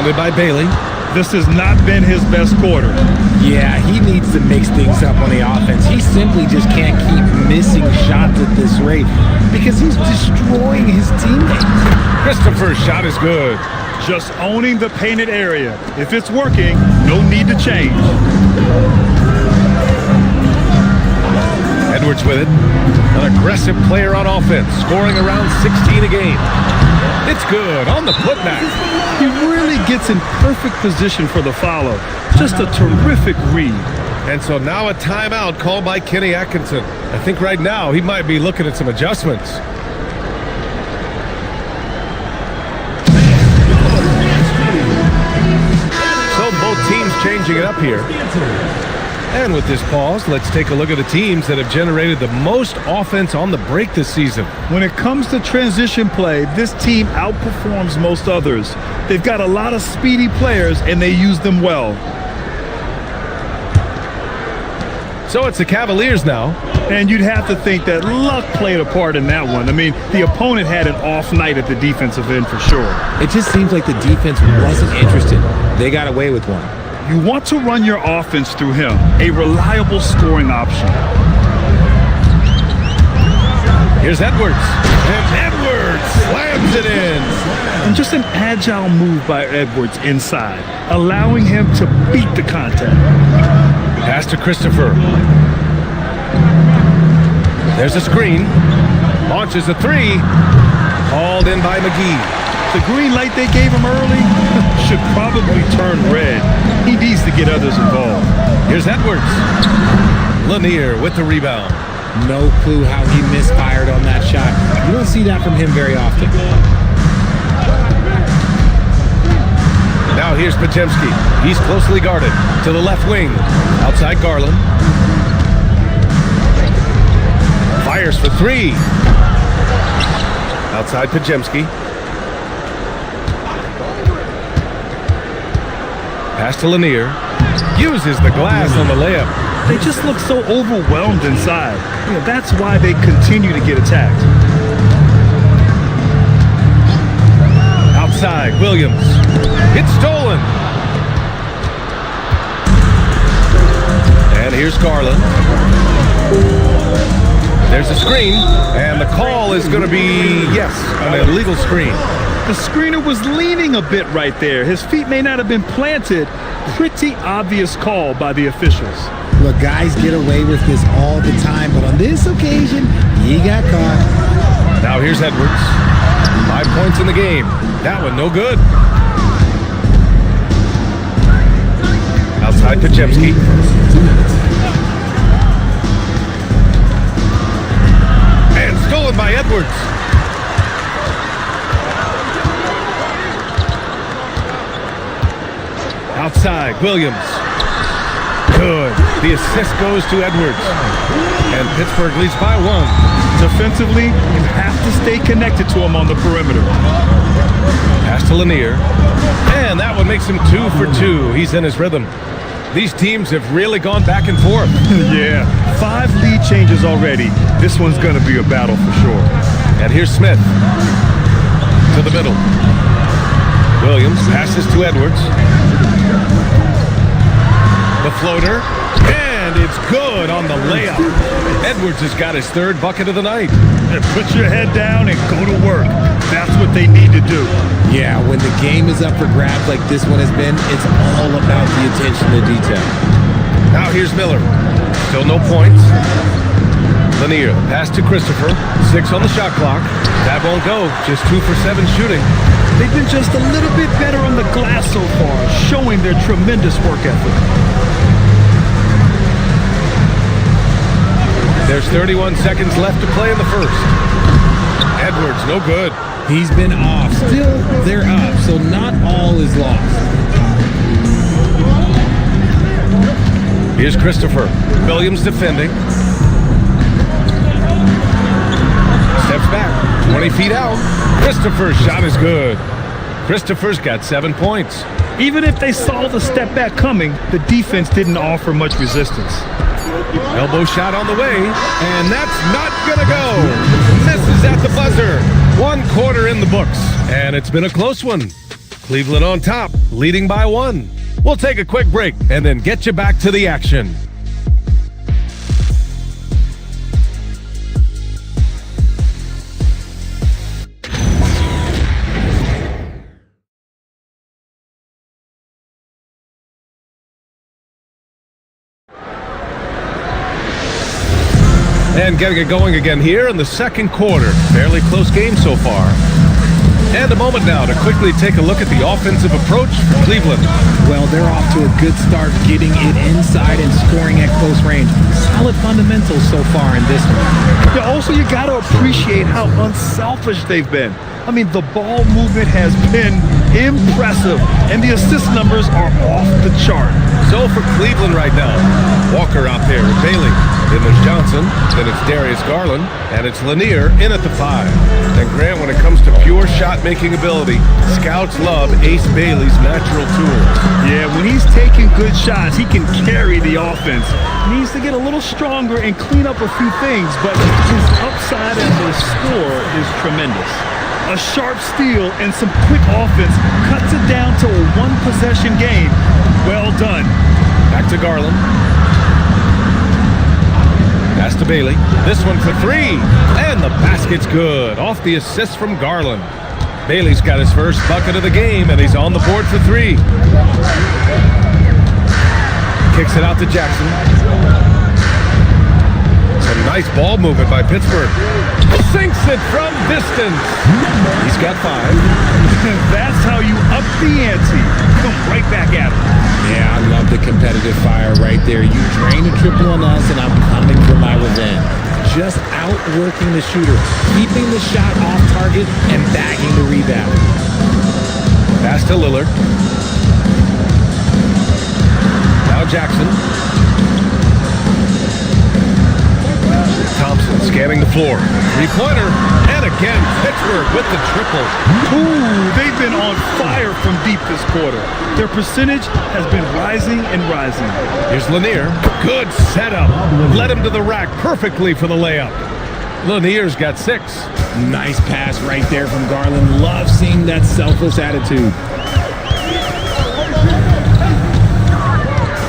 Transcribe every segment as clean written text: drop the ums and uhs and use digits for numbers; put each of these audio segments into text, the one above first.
Rebounded by Bailey. This has not been his best quarter. Yeah, he needs to mix things up on the offense. He simply just can't keep missing shots at this rate because he's destroying his teammates. Christopher's shot is good. Just owning the painted area. If it's working, no need to change. Edwards with it. An aggressive player on offense, scoring around 16 a game. It's good on the putback. He really gets in perfect position for the follow. Just a terrific read. And so now a timeout called by Kenny Atkinson. I think right now he might be looking at some adjustments. So both teams changing it up here. And with this pause, let's take a look at the teams that have generated the most offense on the break this season. When it comes to transition play, this team outperforms most others. They've got a lot of speedy players, and they use them well. So it's the Cavaliers now. And you'd have to think that luck played a part in that one. I mean, the opponent had an off night at the defensive end for sure. It just seems like the defense wasn't interested. They got away with one. You want to run your offense through him, a reliable scoring option. Here's Edwards. And Edwards slams it in. And just an agile move by Edwards inside, allowing him to beat the contact. Pass to Christopher. There's a screen. Launches a three. Called in by McGee. The green light they gave him early should probably turn red. He needs to get others involved. Here's Edwards. Lanier with the rebound. No clue how he misfired on that shot. You don't see that from him very often. Now here's Podziemski. He's closely guarded to the left wing. Outside Garland. Fires for three. Outside Podziemski. Pass to Lanier. Uses the glass on the layup. They just look so overwhelmed inside. You know, that's why they continue to get attacked. Outside, Williams. It's stolen. And here's Garland. There's a screen, and the call is going to be, yes, an illegal screen. The screener was leaning a bit right there. His feet may not have been planted. Pretty obvious call by the officials. Look, guys get away with this all the time, but on this occasion, he got caught. Now here's Edwards. 5 points in the game. That one no good. Outside Podziemski. And stolen by Edwards. Outside, Williams. Good. The assist goes to Edwards. And Pittsburgh leads by one. Defensively, you have to stay connected to him on the perimeter. Pass to Lanier. And that one makes him 2 for 2. He's in his rhythm. These teams have really gone back and forth. Yeah, 5 lead changes already. This one's going to be a battle for sure. And here's Smith. To the middle. Williams passes to Edwards. The floater, and it's good on the layup. Edwards has got his 3rd bucket of the night. Put your head down and go to work. That's what they need to do. Yeah, when the game is up for grabs like this one has been, it's all about the attention to detail. Now here's Miller. Still no points. Lanier, pass to Christopher. 6 on the shot clock. That won't go. Just 2 for 7 shooting. They've been just a little bit better on the glass so far, showing their tremendous work ethic. There's 31 seconds left to play in the first. Edwards, no good. He's been off. Still, they're up, so not all is lost. Here's Christopher. Williams defending. Steps back. 20 feet out. Christopher's shot is good. Christopher's got 7 points. Even if they saw the step back coming, the defense didn't offer much resistance. Elbow shot on the way, and that's not gonna go. Misses at the buzzer. 1 quarter in the books, and it's been a close one. Cleveland on top, leading by 1. We'll take a quick break and then get you back to the action. And getting it going again here in the second quarter. Fairly close game so far. And a moment now to quickly take a look at the offensive approach for Cleveland. Well, they're off to a good start getting it inside and scoring at close range. Solid fundamentals so far in this one. Yeah, also, you got to appreciate how unselfish they've been. I mean, the ball movement has been impressive, and the assist numbers are off the chart. So for Cleveland right now, Walker out there with Bailey. Then there's Johnson, then it's Darius Garland, and it's Lanier in at the 5. And Grant, when it comes to pure shot-making ability, scouts love Ace Bailey's natural tools. Yeah, when he's taking good shots, he can carry the offense. Needs to get a little stronger and clean up a few things, but his upside as a scorer is tremendous. A sharp steal and some quick offense cuts it down to a one-possession game. Well done. Back to Garland. Pass to Bailey. This one for 3. And the basket's good. Off the assist from Garland. Bailey's got his first bucket of the game, and he's on the board for 3. Kicks it out to Jackson. Some nice ball movement by Pittsburgh. Sinks it from distance. He's got 5. That's how you up the ante. Come right back at him. Yeah, I love the competitive fire right there. You drain a triple on us, and I'm coming for my revenge. Just outworking the shooter, keeping the shot off target, and bagging the rebound. Pass to Lillard. Now Jackson. Thompson scanning the floor. 3-pointer. And again, Pittsburgh with the triple. Ooh, they've been on fire from deep this quarter. Their percentage has been rising and rising. Here's Lanier. Good setup. Led him to the rack perfectly for the layup. Lanier's got 6. Nice pass right there from Garland. Love seeing that selfless attitude.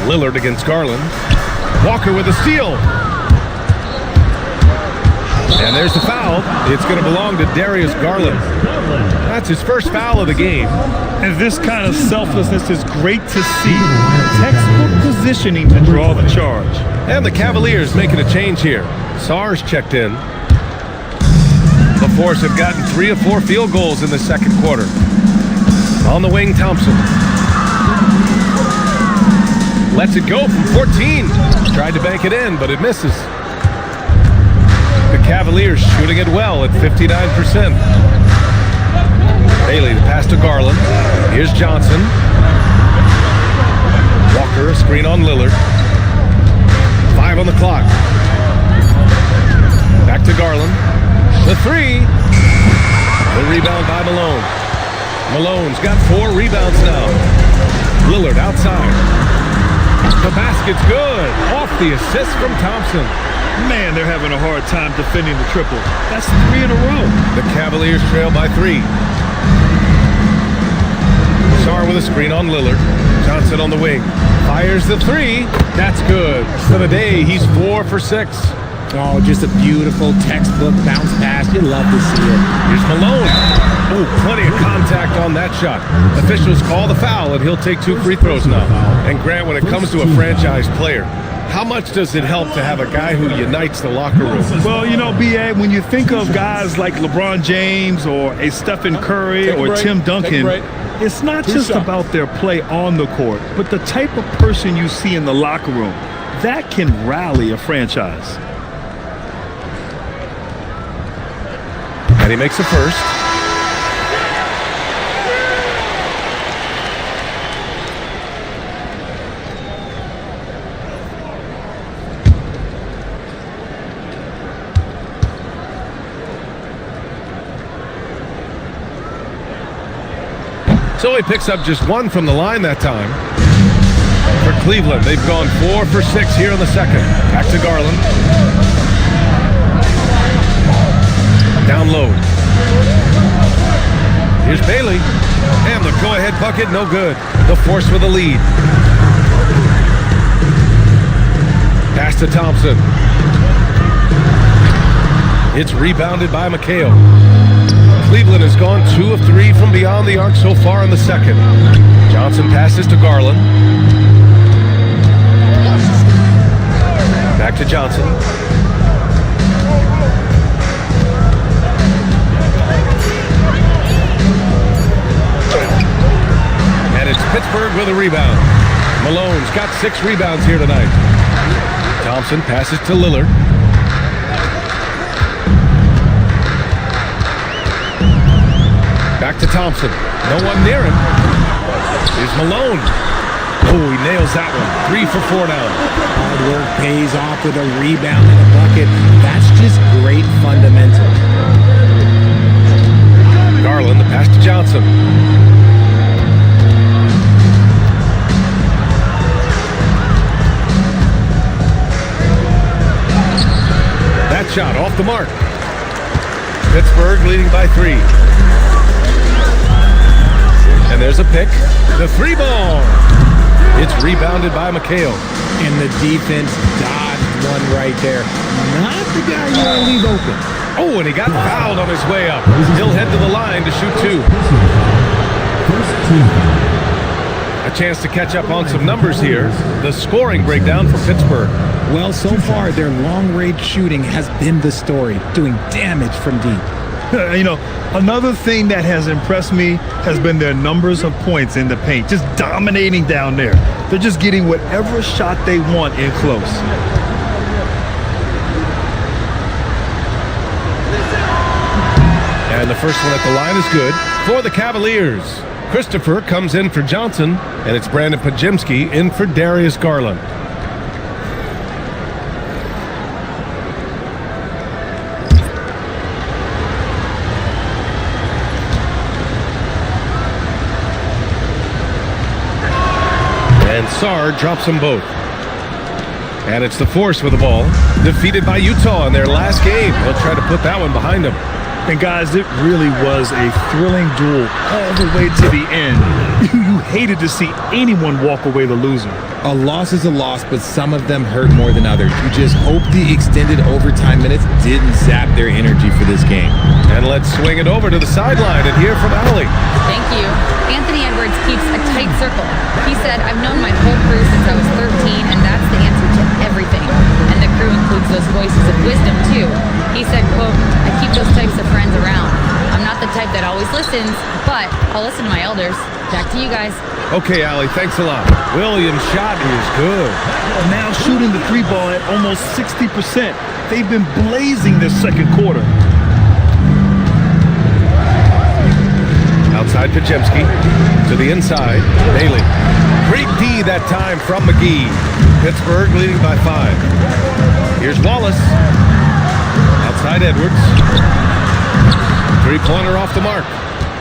Lillard against Garland. Walker with a steal. And there's the foul. It's going to belong to Darius Garland. That's his first foul of the game. And this kind of selflessness is great to see. Textbook positioning to draw the charge. And the Cavaliers making a change here. Sars checked in. The Force have gotten 3 of 4 field goals in the second quarter. On the wing, Thompson. Lets it go from 14. Tried to bank it in, but it misses. The Cavaliers shooting it well at 59%. Bailey, the pass to Garland. Here's Johnson. Walker, a screen on Lillard. 5 on the clock. Back to Garland. The 3. The rebound by Malone. Malone's got 4 rebounds now. Lillard outside. The basket's good. Off the assist from Thompson. Man, they're having a hard time defending the triple. That's 3 in a row. The Cavaliers trail by 3. Sar with a screen on Lillard. Johnson on the wing. Fires the 3. That's good. For the day, he's 4 for 6. Oh, just a beautiful textbook bounce pass. You love to see it. Here's Malone. Oh, plenty of contact on that shot. Officials call the foul, and he'll take 2 free throws now. And Grant, when it comes to a franchise player, how much does it help to have a guy who unites the locker room? Well, you know, B.A., when you think of guys like LeBron James or a Stephen Curry or Tim Duncan, it's not just about their play on the court, but the type of person you see in the locker room. That can rally a franchise. And he makes the first. So he picks up just 1 from the line that time. For Cleveland, they've gone 4 for 6 here in the second. Back to Garland. Down low. Here's Bailey. And the go-ahead bucket, no good. The force with the lead. Pass to Thompson. It's rebounded by McHale. Cleveland has gone 2 of 3 from beyond the arc so far in the second. Johnson passes to Garland. Back to Johnson. And it's Pittsburgh with a rebound. Malone's got 6 rebounds here tonight. Thompson passes to Lillard. Back to Thompson. No one near him. Here's Malone. Oh, he nails that one. 3 for 4 now. Hard work pays off with a rebound and a bucket. That's just great fundamentals. Garland, the pass to Johnson. That shot off the mark. Pittsburgh leading by 3. And there's a pick. The 3 ball. It's rebounded by McHale. And the defense dodged one right there. Not the guy you want to leave open. Oh, and he got fouled on his way up. He'll head to the line to shoot 2. A chance to catch up on some numbers here. The scoring breakdown for Pittsburgh. Well, so far, their long-range shooting has been the story, doing damage from deep. You know, another thing that has impressed me has been their numbers of points in the paint, just dominating down there. They're just getting whatever shot they want in close. And the first one at the line is good for the Cavaliers. Christopher comes in for Johnson, and it's Brandon Pajemski in for Darius Garland. And Sarr drops them both. And it's the Force with the ball. Defeated by Utah in their last game. They'll try to put that one behind them. And guys, it really was a thrilling duel all the way to the end. You hated to see anyone walk away the loser. A loss is a loss, but some of them hurt more than others. You just hope the extended overtime minutes didn't sap their energy for this game. And let's swing it over to the sideline and hear from Allie. Thank you. Anthony Edwards keeps a tight circle. He said, I've known my whole crew since I was 13, and that's the answer to everything. And the crew includes those voices of wisdom, too. He said, quote, I keep those types of friends around. I'm not the type that always listens, but I'll listen to my elders. Back to you guys. Okay, Allie, thanks a lot. Williams' shot is good. Now shooting the 3 ball at almost 60%. They've been blazing this second quarter. Outside Pajemski. To the inside. Bailey. Great D that time from McGee. Pittsburgh leading by 5. Here's Wallace. Outside Edwards. 3-pointer off the mark.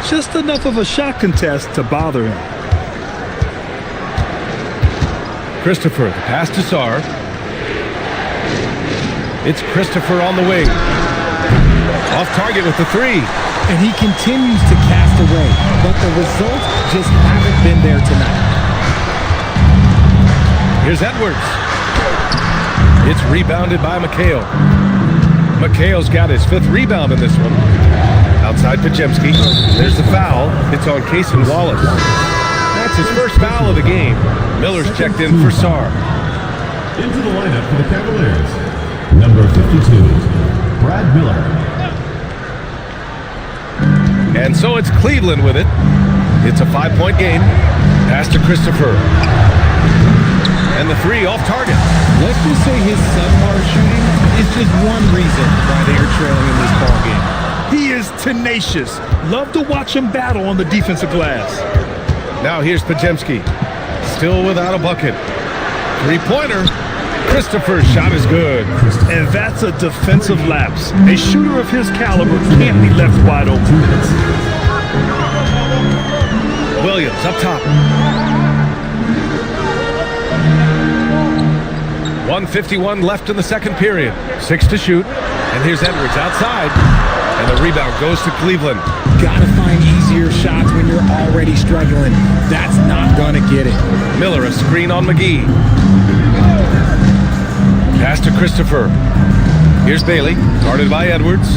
Just enough of a shot contest to bother him. Christopher, the pass to Sarr. It's Christopher on the wing. Off target with the 3. And he continues to cast away, but the results just haven't been there tonight. Here's Edwards. It's rebounded by McHale. McHale's got his 5th rebound in this one. Outside Pajemski. There's the foul. It's on Cason Wallace. That's his first foul of the game. Miller's checked in for Sarr. Into the lineup for the Cavaliers, number 52, Brad Miller. And so it's Cleveland with it. It's a 5-point game. Pass to Christopher. And the 3 off target. Let's just say his subpar shooting is just one reason why they are trailing in this ballgame. He is tenacious. Love to watch him battle on the defensive glass. Now here's Pajemski. Still without a bucket. 3-pointer. Christopher's shot is good. And that's a defensive lapse. A shooter of his caliber can't be left wide open. Williams up top. 1:51 left in the second period. 6 to shoot. And here's Edwards outside. And the rebound goes to Cleveland. gotta find easier shots when you're already struggling. That's not gonna get it. Miller, a screen on McGee. Pass to Christopher. Here's Bailey, guarded by Edwards.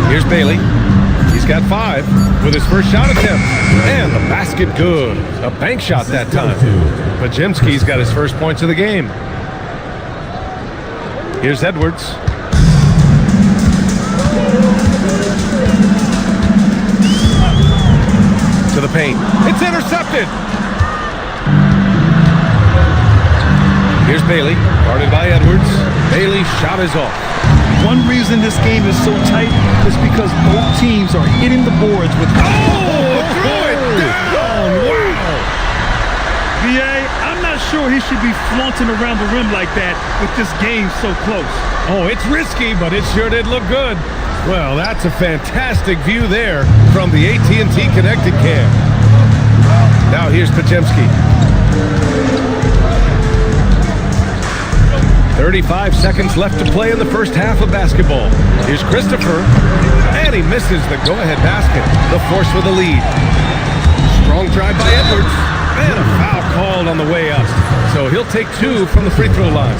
Here's Bailey. He's got 5 with his first shot attempt. And the basket good. A bank shot that time. Pajemski's got his first points of the game. Here's Edwards. To the paint. It's intercepted. Here's Bailey, guarded by Edwards. Bailey's shot is off. One reason this game is so tight is because both teams are hitting the boards with... Threw it down! Wow! BA, I'm not sure he should be flaunting around the rim like that with this game so close. Oh, it's risky, but it sure did look good. Well, that's a fantastic view there from the AT&T Connected Cam. Now here's Pajemski. 35 seconds left to play in the first half of basketball. Here's Christopher, and he misses the go-ahead basket. The Force with the lead. Strong drive by Edwards, and a foul called on the way up. So he'll take 2 from the free throw line.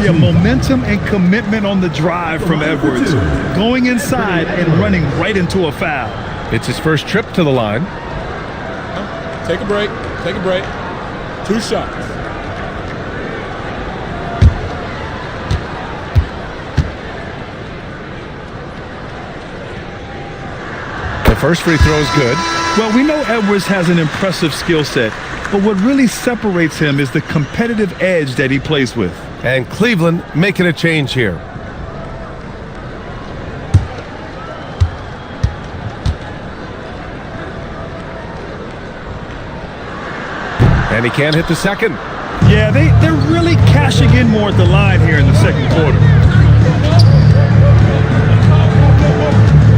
Yeah, momentum and commitment on the drive from Edwards. Going inside and running right into a foul. It's his first trip to the line. Take a break. Take a break. 2 shots. The first free throw is good. Well, we know Edwards has an impressive skill set, but what really separates him is the competitive edge that he plays with. And Cleveland making a change here. And he can't hit the second. Yeah, they're really cashing in more at the line here in the second quarter.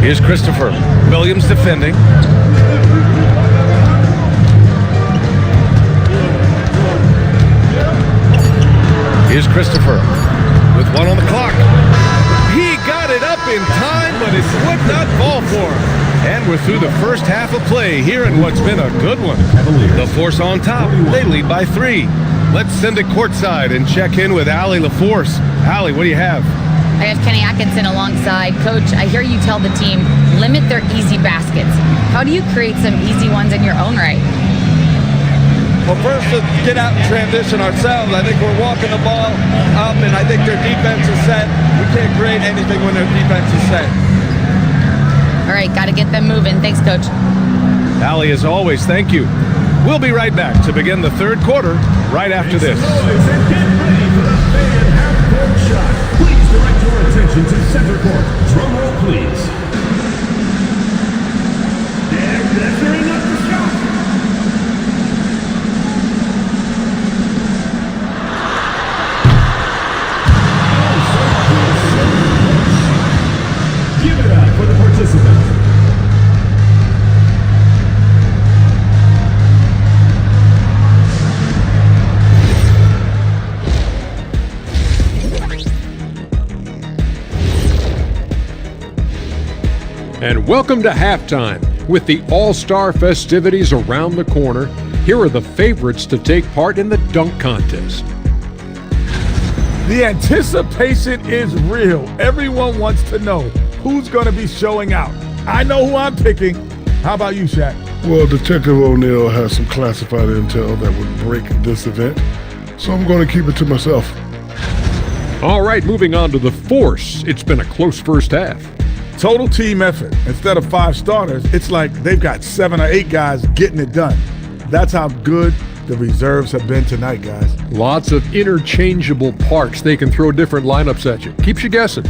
Here's Christopher. Williams defending. Here's Christopher with 1 on the clock. He got it up in time, but it would not fall for him. And we're through the first half of play here in what's been a good one. The Force on top. They lead by 3. Let's send it courtside and check in with Allie LaForce. Allie, what do you have? I have Kenny Atkinson alongside. Coach, I hear you tell the team, limit their easy baskets. How do you create some easy ones in your own right? Well, first, let's get out and transition ourselves. I think we're walking the ball up, and I think their defense is set. We can't create anything when their defense is set. All right, got to get them moving. Thanks, Coach. Allie, as always, thank you. We'll be right back to begin the third quarter right after this. Please direct your attention to center court. Drum roll, please. And measuring up the shot. Give it up for the participant. And welcome to halftime. With the All-Star festivities around the corner, here are the favorites to take part in the dunk contest. The anticipation is real. Everyone wants to know who's going to be showing out. I know who I'm picking. How about you, Shaq? Well, Detective O'Neill has some classified intel that would break this event, so I'm going to keep it to myself. All right, moving on to the Force. It's been a close first half. Total team effort. Instead of 5 starters, it's like they've got 7 or 8 guys getting it done. That's how good the reserves have been tonight, guys. Lots of interchangeable parts. They can throw different lineups at you. Keeps you guessing.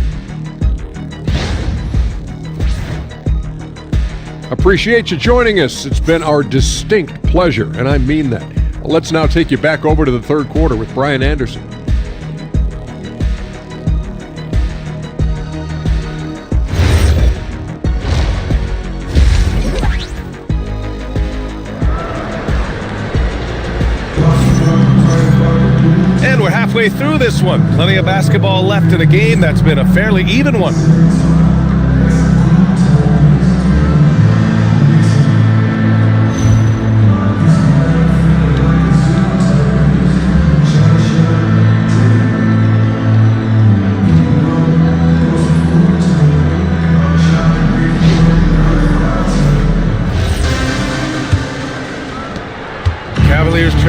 Appreciate you joining us. It's been our distinct pleasure, and I mean that. Let's now take you back over to the third quarter with Brian Anderson. And we're halfway through this one. Plenty of basketball left in a game that's been a fairly even one.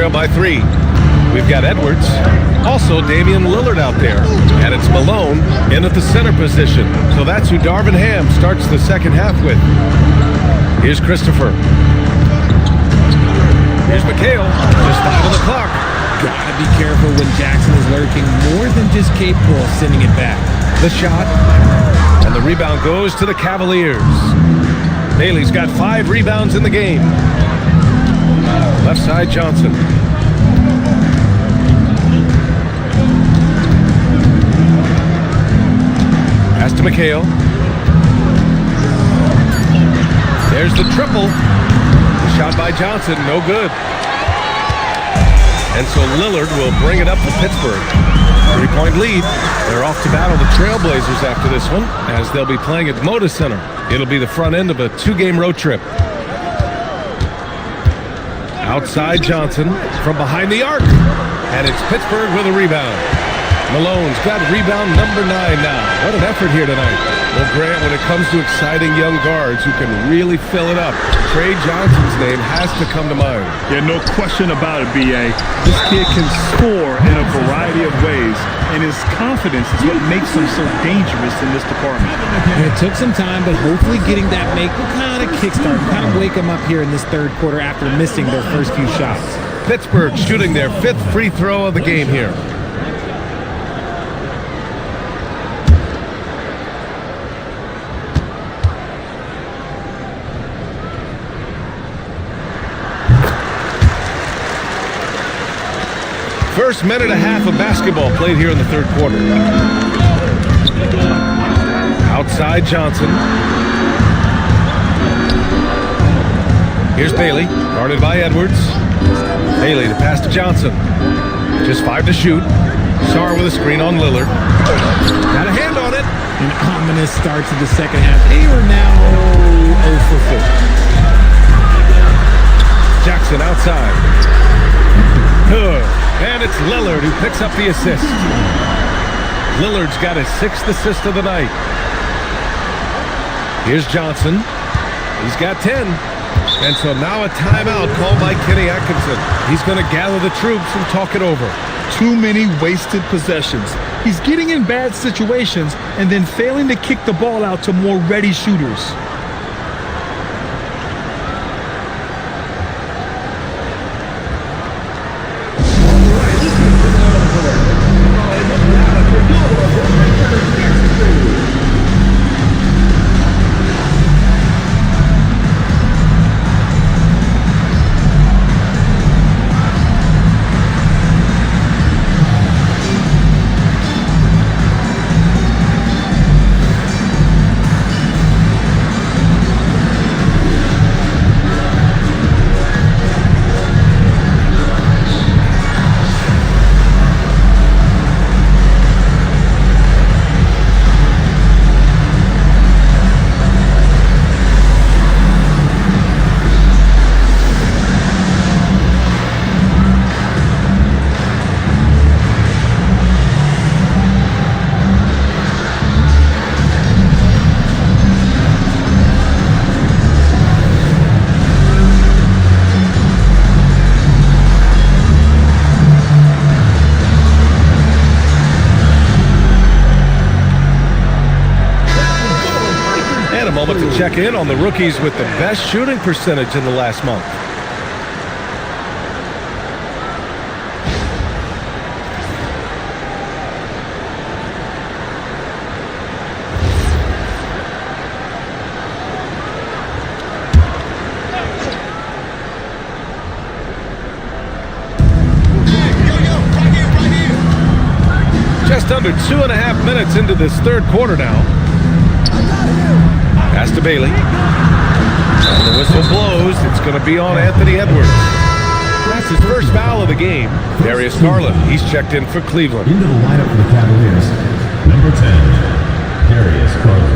trail by 3. We've got Edwards, also Damian Lillard out there, and it's Malone in at the center position. So that's who Darvin Ham starts the second half with. Here's Christopher. Here's McHale, just out of the clock. Gotta be careful when Jackson is lurking, more than just capable of sending it back. The shot, and the rebound goes to the Cavaliers. Bailey's got 5 rebounds in the game. Left side, Johnson. Pass to McHale. There's the triple. The shot by Johnson, no good. And so Lillard will bring it up to Pittsburgh. 3-point lead. They're off to battle the Trailblazers after this one, as they'll be playing at Moda Center. It'll be the front end of a 2-game road trip. Outside Johnson from behind the arc. And it's Pittsburgh with a rebound. Malone's got rebound number 9 now. What an effort here tonight. Well, Grant, when it comes to exciting young guards who can really fill it up, Trey Johnson's name has to come to mind. Yeah, no question about it, B.A. This kid can score in a variety of ways, and his confidence is what makes him so dangerous in this department. And it took some time, but hopefully getting that make will kind of kickstart, kind of wake them up here in this third quarter after missing their first few shots. Pittsburgh shooting their 5th free throw of the game here. First minute and a half of basketball played here in the third quarter. Outside Johnson. Here's Bailey, guarded by Edwards. Bailey to pass to Johnson. Just 5 to shoot. Sarr with a screen on Lillard. Got a hand on it. An ominous start to the second half. They are now 0 for 4. Jackson outside. Good. And it's Lillard who picks up the assist. Lillard's got his 6th assist of the night. Here's Johnson. He's got 10. And so now a timeout called by Kenny Atkinson. He's going to gather the troops and talk it over. Too many wasted possessions. He's getting in bad situations and then failing to kick the ball out to more ready shooters. Moment to check in on the rookies with the best shooting percentage in the last month. Just under 2.5 minutes into this third quarter now. Pass to Bailey. And the whistle blows. It's going to be on Anthony Edwards. That's his first foul of the game. Darius Garland. He's checked in for Cleveland. Into the lineup for the Cavaliers, number 10, Darius Garland.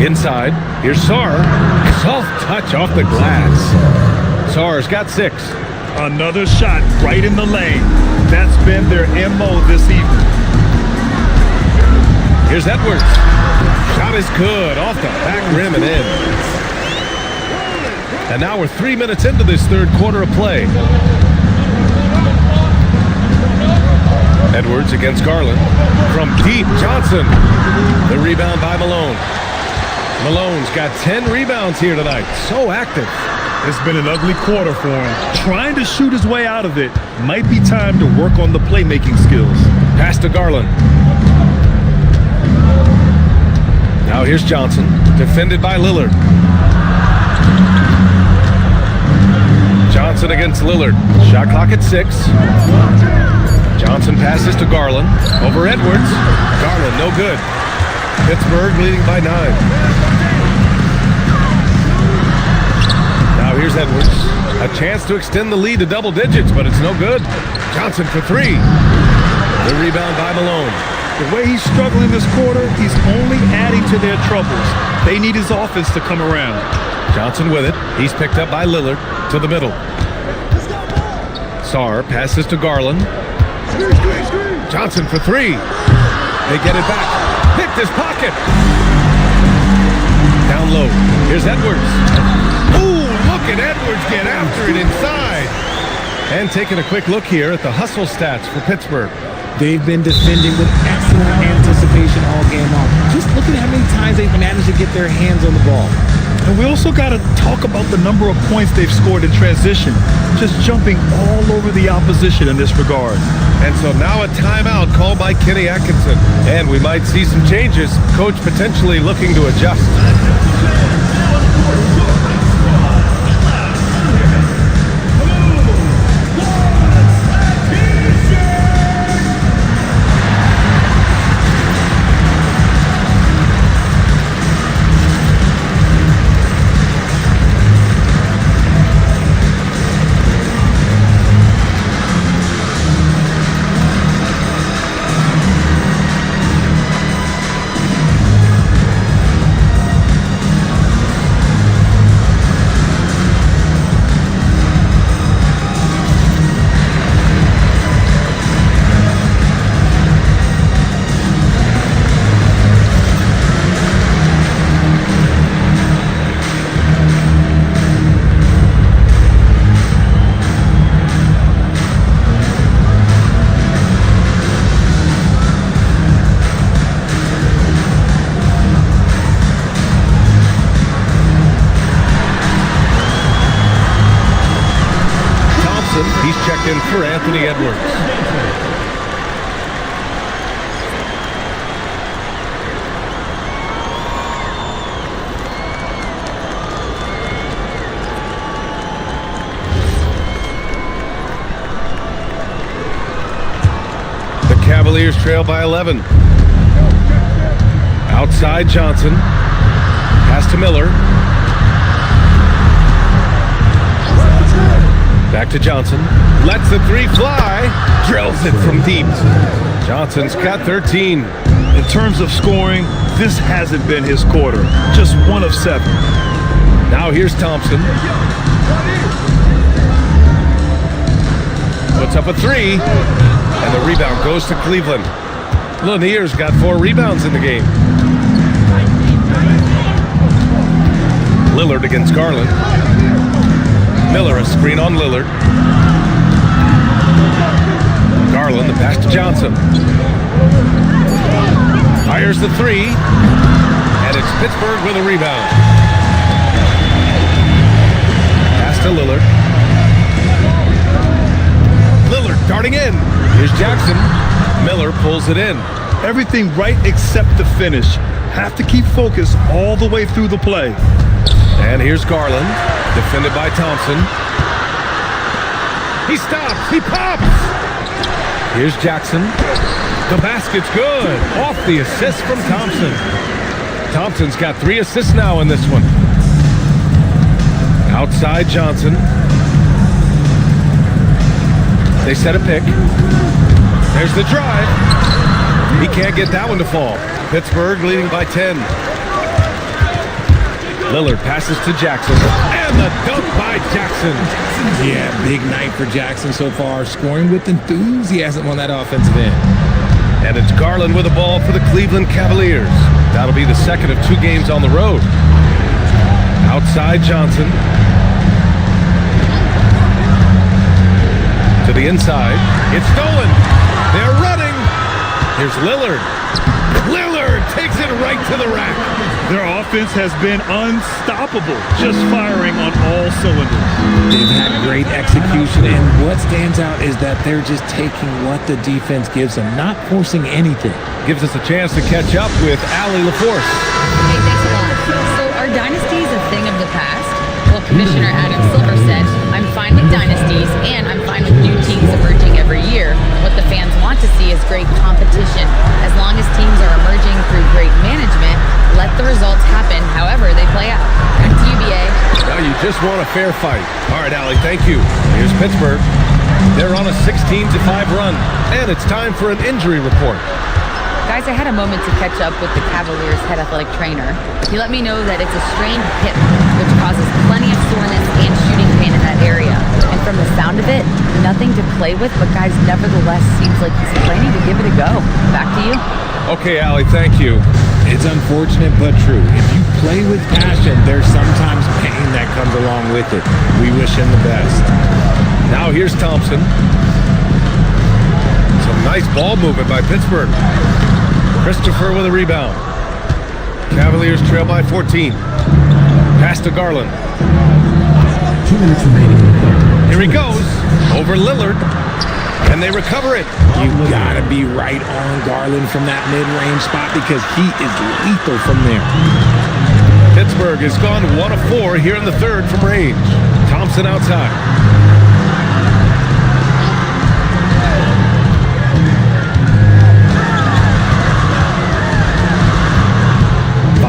Inside, here's Sarr. Soft touch off the glass. Sarr's got 6. Another shot right in the lane. That's been their MO this evening. Here's Edwards. Shot is good. Off the back rim and in. And now we're 3 minutes into this third quarter of play. Edwards against Garland. From deep, Johnson. The rebound by Malone. Malone's got 10 rebounds here tonight. So active. It's been an ugly quarter for him. Trying to shoot his way out of it. Might be time to work on the playmaking skills. Pass to Garland. Now here's Johnson. Defended by Lillard. Johnson against Lillard. Shot clock at 6. Johnson passes to Garland. Over Edwards. Garland, no good. Pittsburgh leading by 9. Now here's Edwards. A chance to extend the lead to double digits, but it's no good. Johnson for 3. The rebound by Malone. The way he's struggling this quarter, he's only adding to their troubles. They need his offense to come around. Johnson with it. He's picked up by Lillard to the middle. Sarr passes to Garland. Johnson for 3. They get it back. Picked his pocket. Down low. Here's Edwards. Ooh, look at Edwards get after it inside. And taking a quick look here at the hustle stats for Pittsburgh. They've been defending with excellent anticipation all game long. Just look at how many times they've managed to get their hands on the ball. And we also got to talk about the number of points they've scored in transition. Just jumping all over the opposition in this regard. And so now a timeout called by Kenny Atkinson. And we might see some changes. Coach potentially looking to adjust. He's checked in for Anthony Edwards. The Cavaliers trail by 11. Outside Johnson. Pass to Miller. Back to Johnson. Lets the 3 fly. Drills it from deep. Johnson's got 13. In terms of scoring, this hasn't been his quarter. Just 1 of 7. Now here's Thompson. Puts up a 3. And the rebound goes to Cleveland. Lanier's got 4 rebounds in the game. Lillard against Garland. Miller, a screen on Lillard. Garland, the pass to Johnson. Fires the 3. And it's Pittsburgh with a rebound. Pass to Lillard. Lillard darting in. Here's Jackson. Miller pulls it in. Everything right except the finish. Have to keep focus all the way through the play. And here's Garland, defended by Thompson. He stops, he pops! Here's Jackson. The basket's good. Off the assist from Thompson. Thompson's got 3 assists now in this one. Outside Johnson. They set a pick. There's the drive. He can't get that one to fall. Pittsburgh leading by 10. Lillard passes to Jackson. And the dunk by Jackson. Yeah, big night for Jackson so far. Scoring with enthusiasm on that offensive end. And it's Garland with the ball for the Cleveland Cavaliers. That'll be the second of 2 games on the road. Outside Johnson. To the inside. It's stolen. They're running. Here's Lillard. Lillard takes it right to the rack. Their offense has been unstoppable, just firing on all cylinders. They've had great execution, and what stands out is that they're just taking what the defense gives them, not forcing anything. Gives us a chance to catch up with Allie LaForce. Hey, thanks a lot. So are dynasties a thing of the past? Well, Commissioner Adam Silver said, I'm fine with dynasties, and I'm fine with new teams emerging every year. What the fans want to see is great competition. As long as teams are emerging through great management, let the results happen however they play out. Back to you, BA. Now you just want a fair fight. All right, Allie, thank you. Here's Pittsburgh. They're on a 16-5 run, and it's time for an injury report. Guys, I had a moment to catch up with the Cavaliers' head athletic trainer. He let me know that it's a strained hip, which causes plenty of soreness and shooting pain in that area. And from the sound of it, nothing to play with, but guys, nevertheless, seems like he's planning to give it a go. Back to you. Okay, Allie, thank you. It's unfortunate but true. If you play with passion, there's sometimes pain that comes along with it. We wish him the best. Now here's Thompson. Some nice ball movement by Pittsburgh. Christopher with a rebound. Cavaliers trail by 14. Pass to Garland. 2 minutes remaining in the third. Here he goes. Over Lillard. And they recover it. You gotta be right on Garland from that mid-range spot because he is lethal from there. Pittsburgh has gone 1 of 4 here in the third from range. Thompson outside.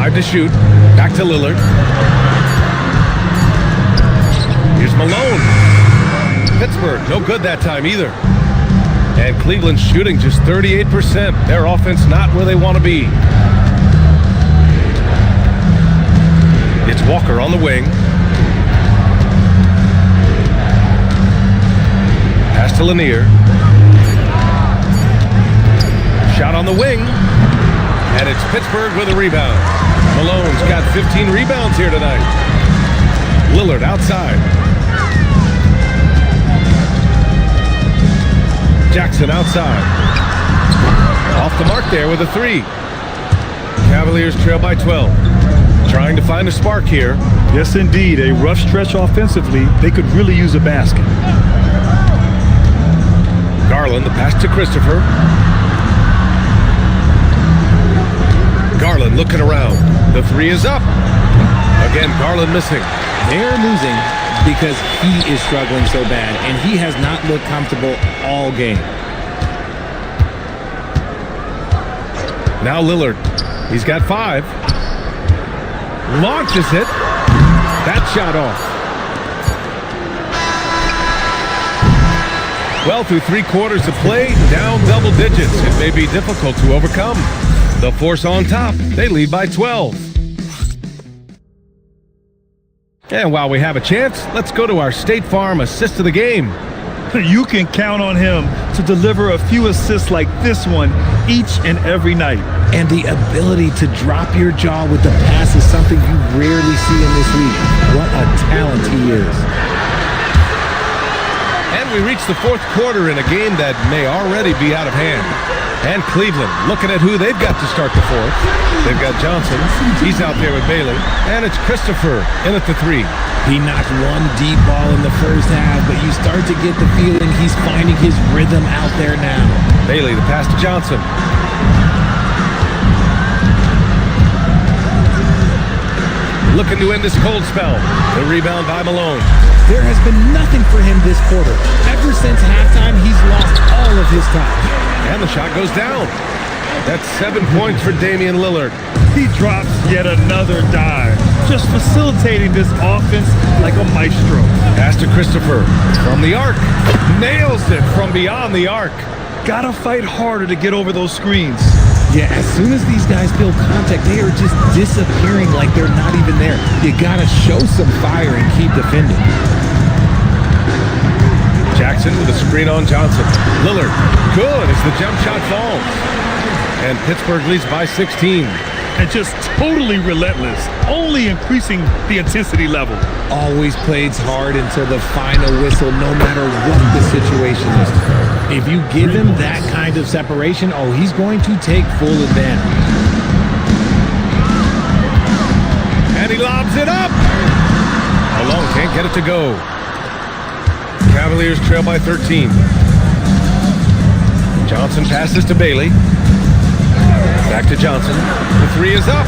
To shoot. Back to Lillard. Here's Malone. Pittsburgh, no good that time either. And Cleveland shooting just 38%. Their offense not where they want to be. It's Walker on the wing. Pass to Lanier. Shot on the wing. And it's Pittsburgh with a rebound. Malone's got 15 rebounds here tonight. Lillard outside. Jackson outside. Off the mark there with a 3. Cavaliers trail by 12. Trying to find a spark here. Yes, indeed. A rough stretch offensively. They could really use a basket. Garland, the pass to Christopher. Garland looking around. The 3 is up. Again, Garland missing. They're losing because he is struggling so bad, and he has not looked comfortable all game. Now Lillard. He's got 5. Launches it. That shot off. Well, through 3 quarters of play, down double digits. It may be difficult to overcome. The Force on top. They lead by 12. And while we have a chance, let's go to our State Farm assist of the game. You can count on him to deliver a few assists like this one each and every night. And the ability to drop your jaw with the pass is something you rarely see in this league. What a talent he is. And we reach the 4th quarter in a game that may already be out of hand. And Cleveland looking at who they've got to start the 4th. They've got Johnson. He's out there with Bailey. And it's Christopher in at the 3. He knocked one deep ball in the first half, but you start to get the feeling he's finding his rhythm out there now. Bailey, the pass to Johnson. Looking to end this cold spell. The rebound by Malone. There has been nothing for him this quarter. Ever since halftime, he's lost all of his time. And the shot goes down. That's 7 points for Damian Lillard. He drops yet another dive, just facilitating this offense like a maestro. Pass to Christopher from the arc. Nails it from beyond the arc. Gotta fight harder to get over those screens. Yeah, as soon as these guys feel contact, they are just disappearing like they're not even there. You gotta show some fire and keep defending. Jackson with a screen on Johnson. Lillard, good as the jump shot falls. And Pittsburgh leads by 16. And just totally relentless, only increasing the intensity level. Always plays hard until the final whistle, no matter what the situation is. If you give him that kind of separation, oh, he's going to take full advantage. And he lobs it up. Malone can't get it to go. Cavaliers trail by 13. Johnson passes to Bailey. Back to Johnson. The three is up.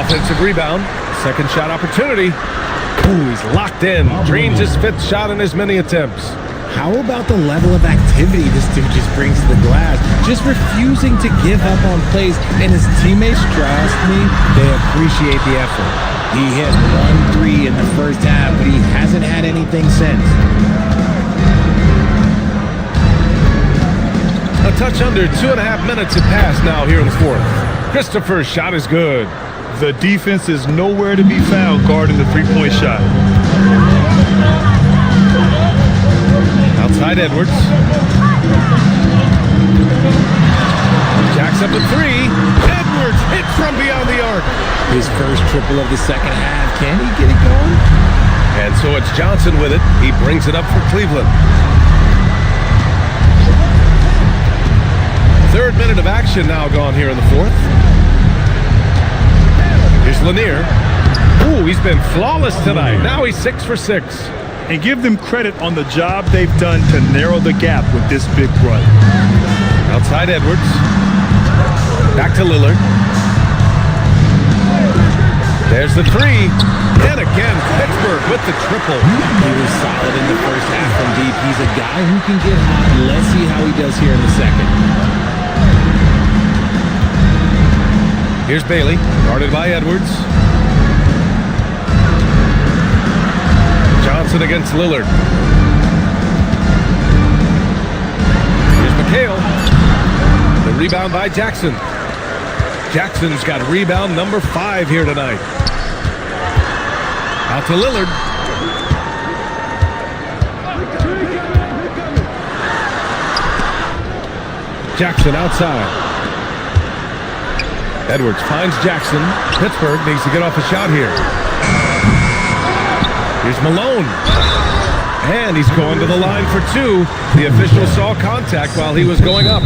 Offensive rebound. Second shot opportunity. Ooh, he's locked in. Drains his fifth shot in as many attempts. How about the level of activity this dude just brings to the glass? Just refusing to give up on plays, and his teammates, trust me, they appreciate the effort. He hit 1 3 in the first half, but he hasn't had anything since. A touch under 2.5 minutes have passed now here in the fourth. Christopher's shot is good. The defense is nowhere to be found guarding the three-point shot. Outside Edwards. Jacks up a three. Edwards hits from beyond the arc. His first triple of the second half. Can he get it going? And so it's Johnson with it. He brings it up for Cleveland. Third minute of action now gone here in the fourth. Here's Lanier. Ooh, he's been flawless tonight. Now he's 6 for 6. And give them credit on the job they've done to narrow the gap with this big run. Outside Edwards. Back to Lillard. There's the three. And again, Pittsburgh with the triple. He was solid in the first half from deep. He's a guy who can get hot. Let's see how he does here in the second. Here's Bailey, guarded by Edwards. Johnson against Lillard. Here's McHale. The rebound by Jackson. Jackson's got rebound number 5 here tonight. Out to Lillard. Jackson outside. Edwards finds Jackson. Pittsburgh needs to get off a shot here. Here's Malone. And he's going to the line for 2. The official saw contact while he was going up.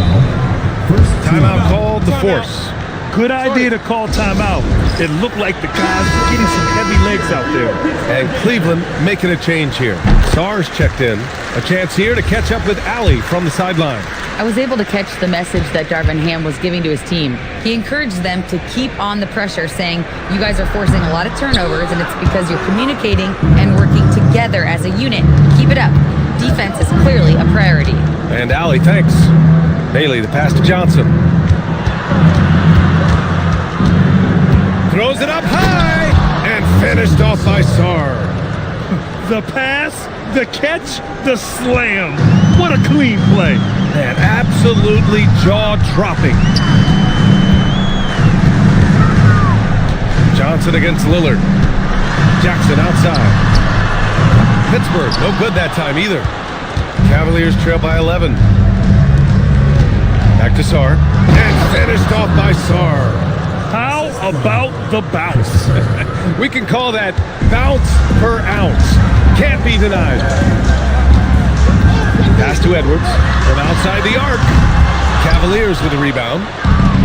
Timeout called, the force. Good idea to call timeout. It looked like the guys were getting some heavy legs out there. And Cleveland making a change here. Sars checked in. A chance here to catch up with Allie from the sideline. I was able to catch the message that Darvin Ham was giving to his team. He encouraged them to keep on the pressure, saying, you guys are forcing a lot of turnovers, and it's because you're communicating and working together as a unit. Keep it up. Defense is clearly a priority. And Allie, thanks. Bailey, the pass to Johnson. Throws it up high and finished off by Sar. The pass, the catch, the slam. What a clean play. Man, absolutely jaw-dropping. Johnson against Lillard. Jackson outside. Pittsburgh, no good that time either. Cavaliers trail by 11. Back to Sar. And finished off by Sar. How about the bounce? We can call that bounce per ounce. Can't be denied. Pass to Edwards from outside the arc. Cavaliers with a rebound.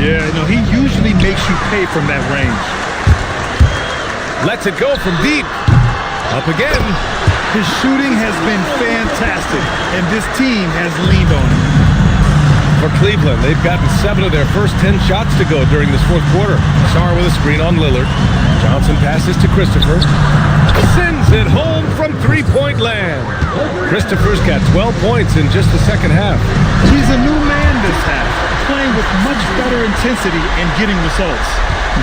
Yeah, no, he usually makes you pay from that range. Lets it go from deep. Up again. His shooting has been fantastic, and this team has leaned on him. For Cleveland, they've gotten 7 of their first 10 shots to go during this fourth quarter. Sar with a screen on Lillard. Johnson passes to Christopher. Sends it home from three-point land. Christopher's got 12 points in just the second half. He's a new man this half, playing with much better intensity and getting results.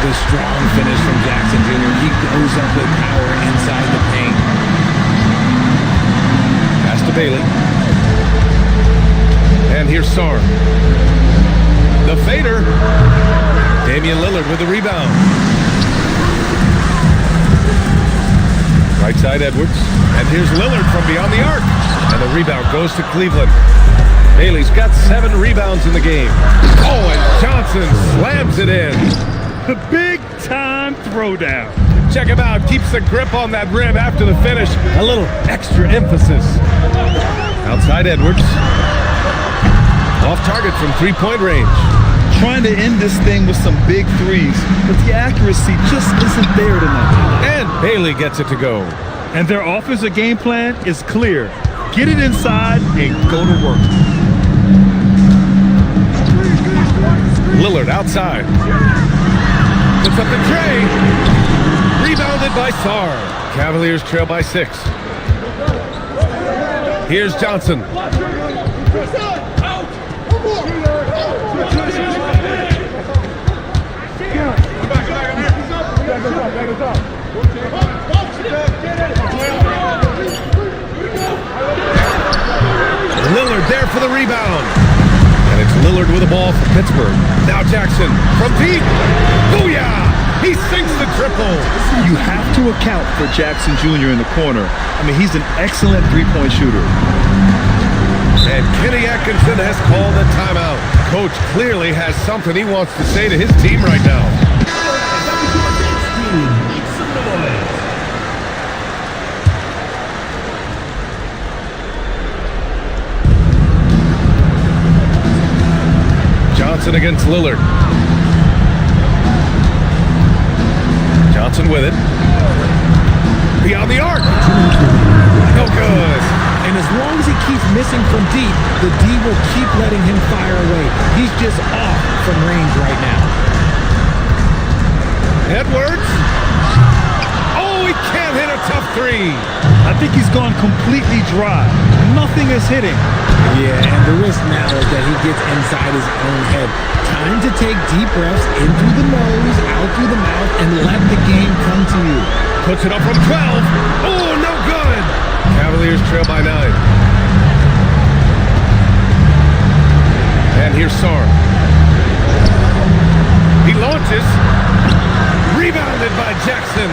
The strong finish from Jackson Jr. He goes up with power inside the paint. Pass to Bailey. And here's Sar. The fader. Damian Lillard with the rebound. Right side Edwards. And here's Lillard from beyond the arc. And the rebound goes to Cleveland. Bailey's got 7 rebounds in the game. Oh, and Johnson slams it in. The big-time throwdown. Check him out. Keeps the grip on that rim after the finish. A little extra emphasis. Outside Edwards. Off target from three-point range. Trying to end this thing with some big threes, but the accuracy just isn't there tonight. And Bailey gets it to go. And their offensive game plan is clear. Get it inside and go to work. Lillard outside. Puts up the tray. Rebounded by Sarr. Cavaliers trail by 6. Here's Johnson. Lillard there for the rebound. And it's Lillard with the ball for Pittsburgh. Now Jackson from deep. Booyah! He sinks the triple. You have to account for Jackson Jr. in the corner. I mean, he's an excellent three-point shooter. And Kenny Atkinson has called a timeout. Coach clearly has something he wants to say to his team right now. Johnson against Lillard. Johnson with it. Beyond the arc. No good. And as long as he keeps missing from deep, the D will keep letting him fire away. He's just off from range right now. Edwards. Oh, he can't hit a tough three. I think he's gone completely dry. Nothing is hitting. Yeah, and the risk now is that he gets inside his own head. Time to take deep breaths in through the nose, out through the mouth, and let the game come to you. Puts it up from 12. Oh, no good. Cavaliers trail by 9. And here's Sarr. He launches. Rebounded by Jackson.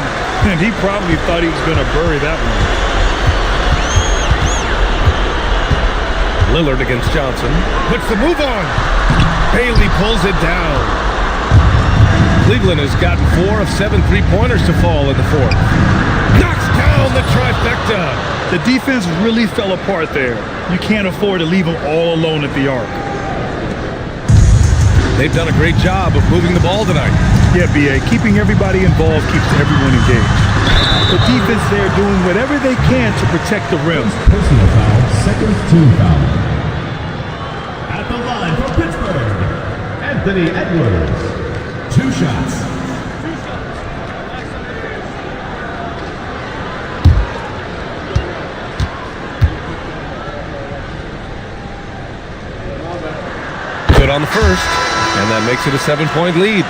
And he probably thought he was going to bury that one. Lillard against Johnson. Puts the move on. Bailey pulls it down. Cleveland has gotten 4 of 7 three-pointers to fall in the 4th. Knocks down the trifecta. The defense really fell apart there. You can't afford to leave them all alone at the arc. They've done a great job of moving the ball tonight. Yeah, B.A., keeping everybody involved keeps everyone engaged. The defense there doing whatever they can to protect the rim. Personal foul, second team foul. At the line for Pittsburgh, Anthony Edwards. 2 shots. Good on the first, and that makes it a 7-point lead.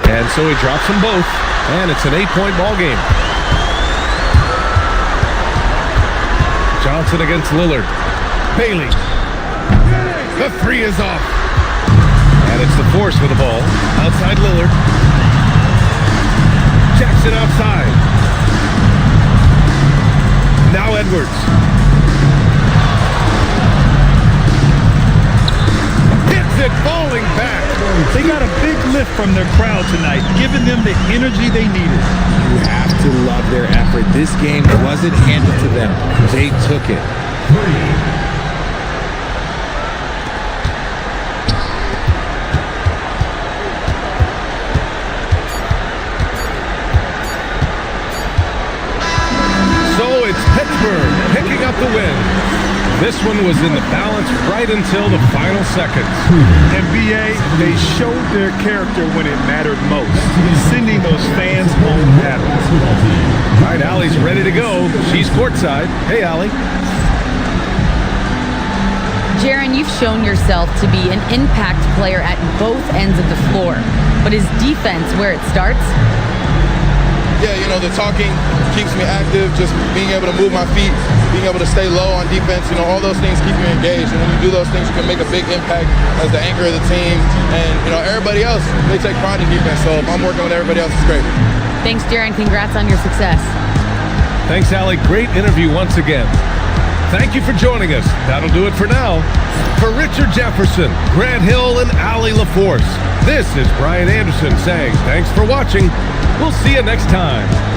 And so he drops them both, and it's an 8-point ball game. Johnson against Lillard. Bailey. The 3 is off. And it's the Force with the ball. Outside Lillard. Jackson outside. Now Edwards. Hits it, falling back. They got a big lift from their crowd tonight, giving them the energy they needed. You have to love their effort. This game wasn't handed to them. They took it. 3. Pittsburgh picking up the win. This one was in the balance right until the final seconds. And B.A., they showed their character when it mattered most, sending those fans home happy. All right, Allie's ready to go. She's courtside. Hey, Allie. Jaron, you've shown yourself to be an impact player at both ends of the floor. But is defense where it starts? yeah, you know, the talking keeps me active, just being able to move my feet, being able to stay low on defense, you know, all those things keep you engaged. And when you do those things, you can make a big impact as the anchor of the team. And, you know, everybody else, they take pride in defense. So if I'm working with everybody else, it's great. Thanks, Darren. Congrats on your success. Thanks, Allie. Great interview once again. Thank you for joining us. That'll do it for now. For Richard Jefferson, Grant Hill, and Allie LaForce, this is Brian Anderson saying thanks for watching. We'll see you next time.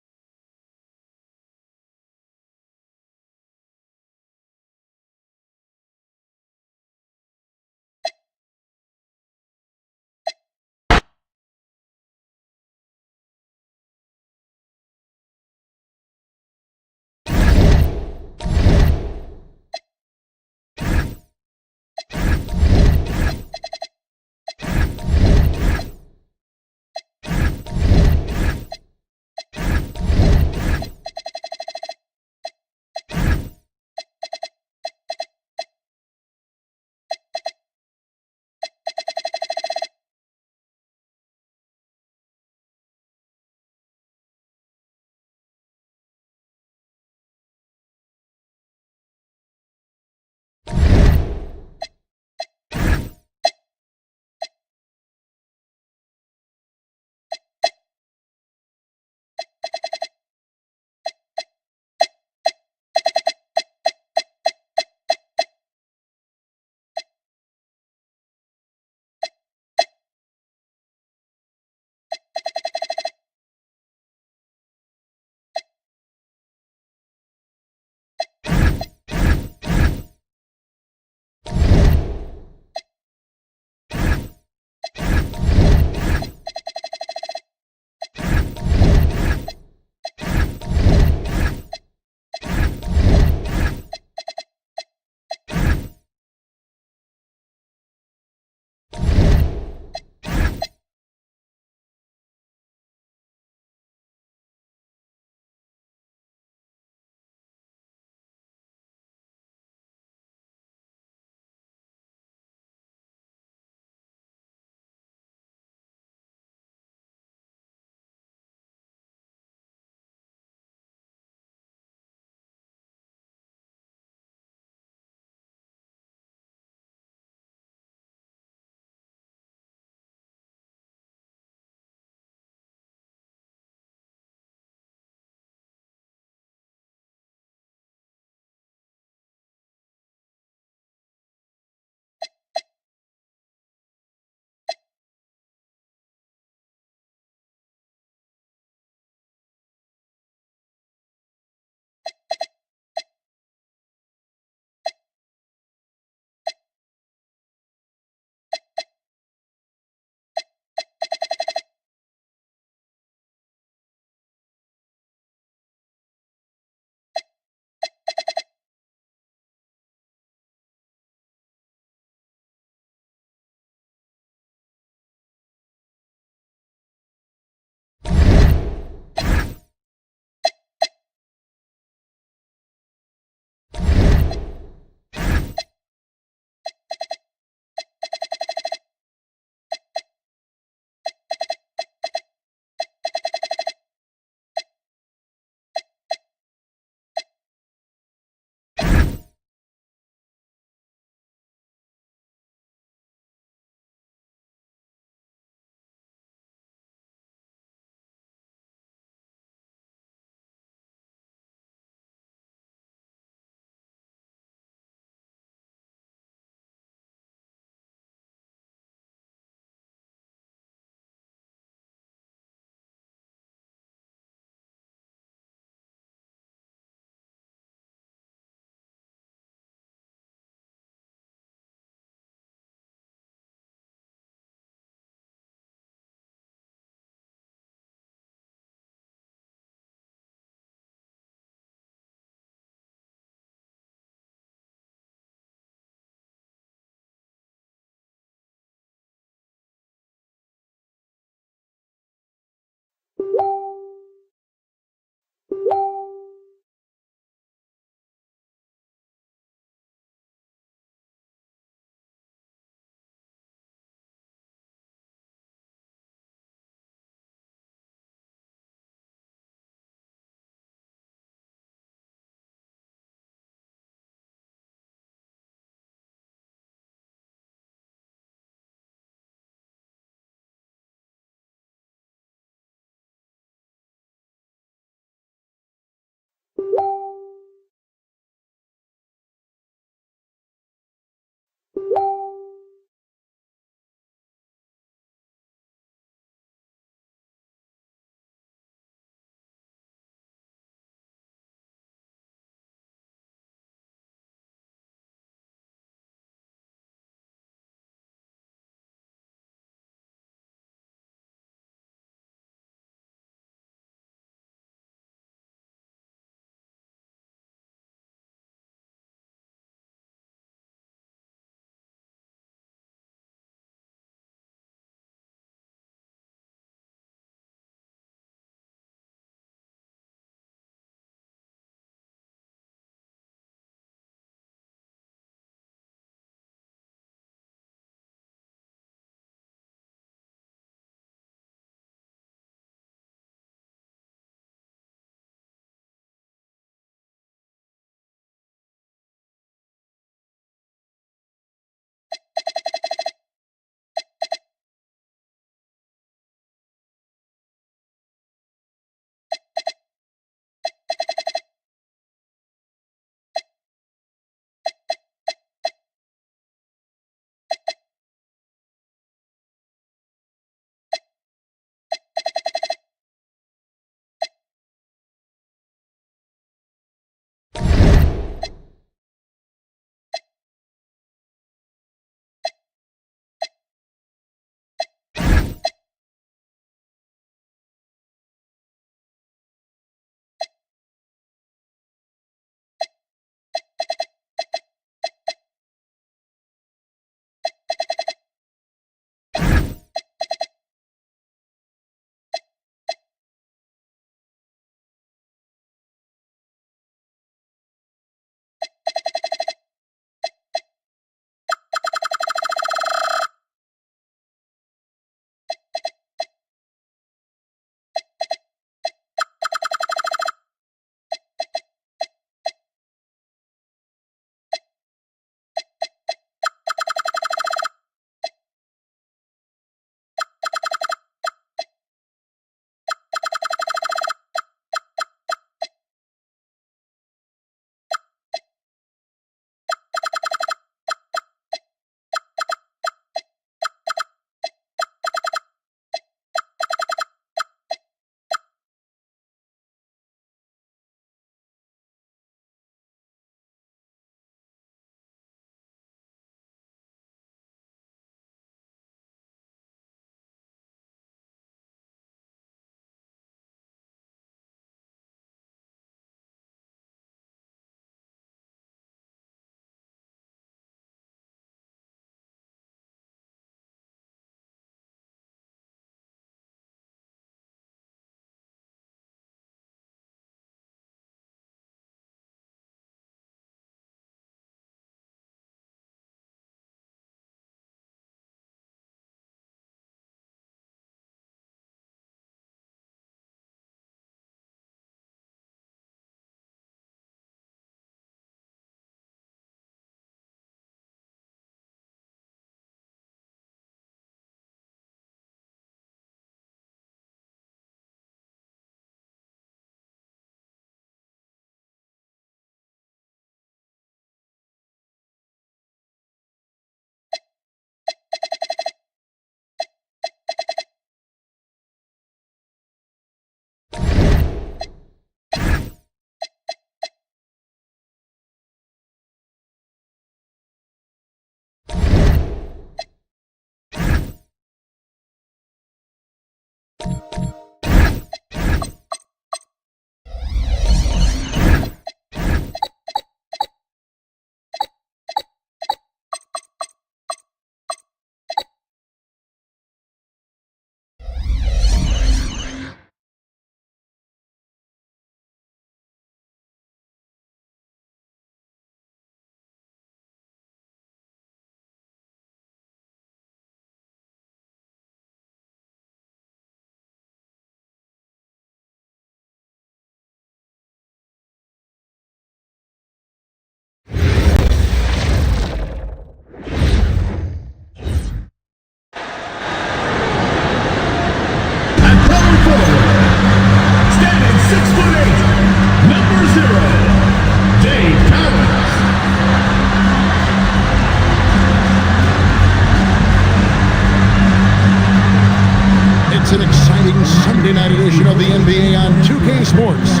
Monday night edition of the NBA on 2K Sports.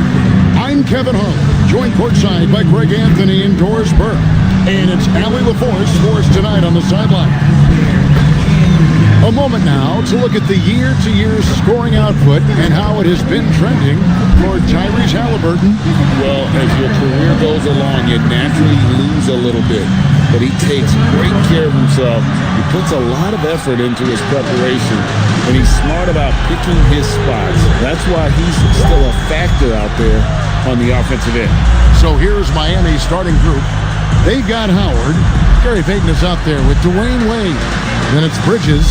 I'm Kevin Harlan, joined courtside by Greg Anthony and Doris Burke. And it's Allie LaForce for us tonight on the sideline. A moment now to look at the year-to-year scoring output and how it has been trending for Tyrese Halliburton. Well, as your career goes along, you naturally lose a little bit. But he takes great care of himself. He puts a lot of effort into his preparation, and he's smart about picking his spots. That's why he's still a factor out there on the offensive end. So here's Miami's starting group. They've got Howard. Gary Payton is out there with Dwayne Wade. Then it's Bridges.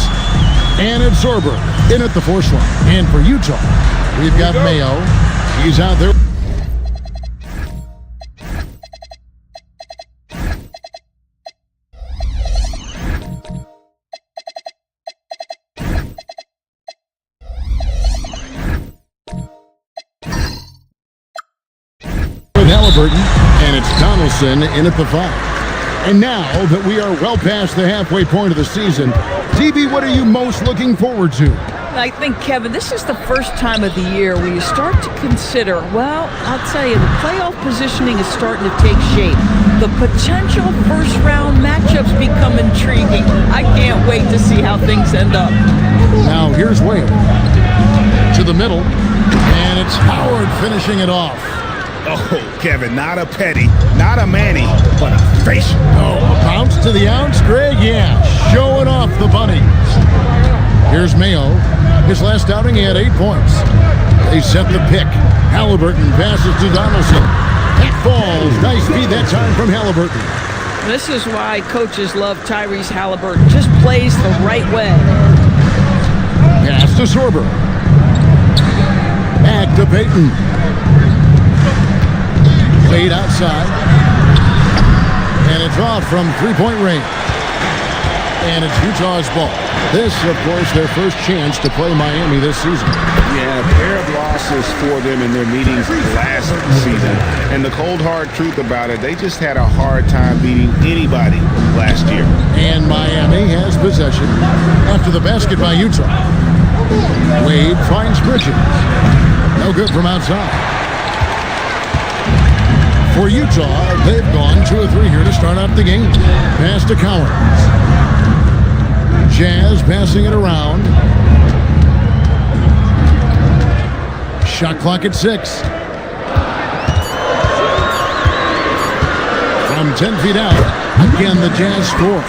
And it's Sorber in at the force line. And for Utah, we've got Mayo. He's out there. With Halliburton, and it's Donaldson in at the 5. And now that we are well past the halfway point of the season, DB, what are you most looking forward to? I think, Kevin, this is the first time of the year where you start to consider, well, I'll tell you, the playoff positioning is starting to take shape. The potential first-round matchups become intriguing. I can't wait to see how things end up. Now, here's Wade. To the middle, and it's Howard finishing it off. Oh, Kevin, not a petty, not a Manny, but a facial. Oh, a bounce to the ounce, Greg? Yeah, showing off the bunny. Here's Mayo. His last outing, he had 8 points. They set the pick. Halliburton passes to Donaldson. That falls. Nice feed that time from Halliburton. This is why coaches love Tyrese Halliburton. Just plays the right way. Pass to Sorber. Back to Payton. Played outside, and it's off from three-point range. And it's Utah's ball. This, of course, their first chance to play Miami this season. Yeah, a pair of losses for them in their meetings last season. And the cold, hard truth about it, they just had a hard time beating anybody last year. And Miami has possession after the basket by Utah. Wade finds Bridges. No good from outside. For Utah, they've gone 2 of 3 here to start out the game. Pass to Cowens. Jazz passing it around. Shot clock at 6. From 10 feet out, again the Jazz score.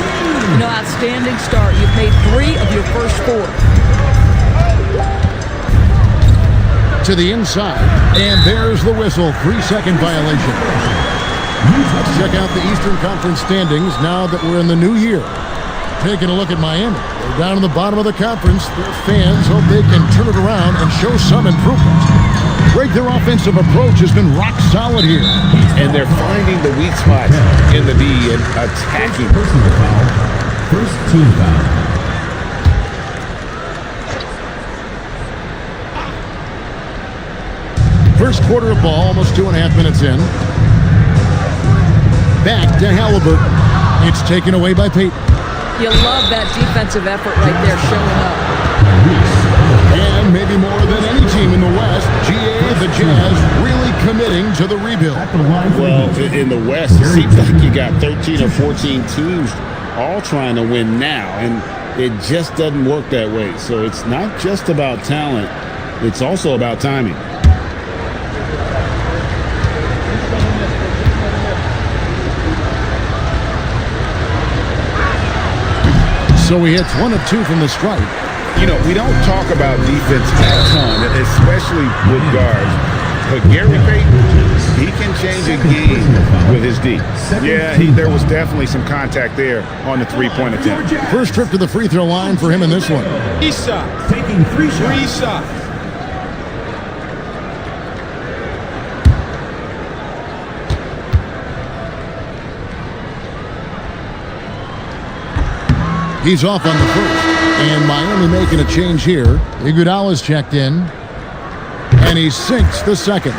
Outstanding start. You paid 3 of your first 4. To the inside, and there's the whistle. 3-second violation. Let's check out the Eastern Conference standings now that we're in the new year. Taking a look at Miami. They're down in the bottom of the conference. Their fans hope they can turn it around and show some improvement. Greg, their offensive approach has been rock solid here. And they're finding the weak spots in the D and attacking. First team foul. First quarter of ball, almost 2.5 minutes in. Back to Halliburton. It's taken away by Payton. You love that defensive effort right there showing up. And maybe more than any team in the West, the Jazz really committing to the rebuild. Well, in the West, it seems like you got 13 or 14 teams all trying to win now, and it just doesn't work that way. So it's not just about talent, it's also about timing. So he hits 1 of 2 from the stripe. You know, we don't talk about defense a ton, especially with guards. But Gary Payton, he can change a game with his D. Yeah, there was definitely some contact there on the three-point attempt. First trip to the free throw line for him in this one. East side. Taking 3 shots. 3 shots. He's off on the first. And Miami making a change here. Iguodala's checked in. And he sinks the second.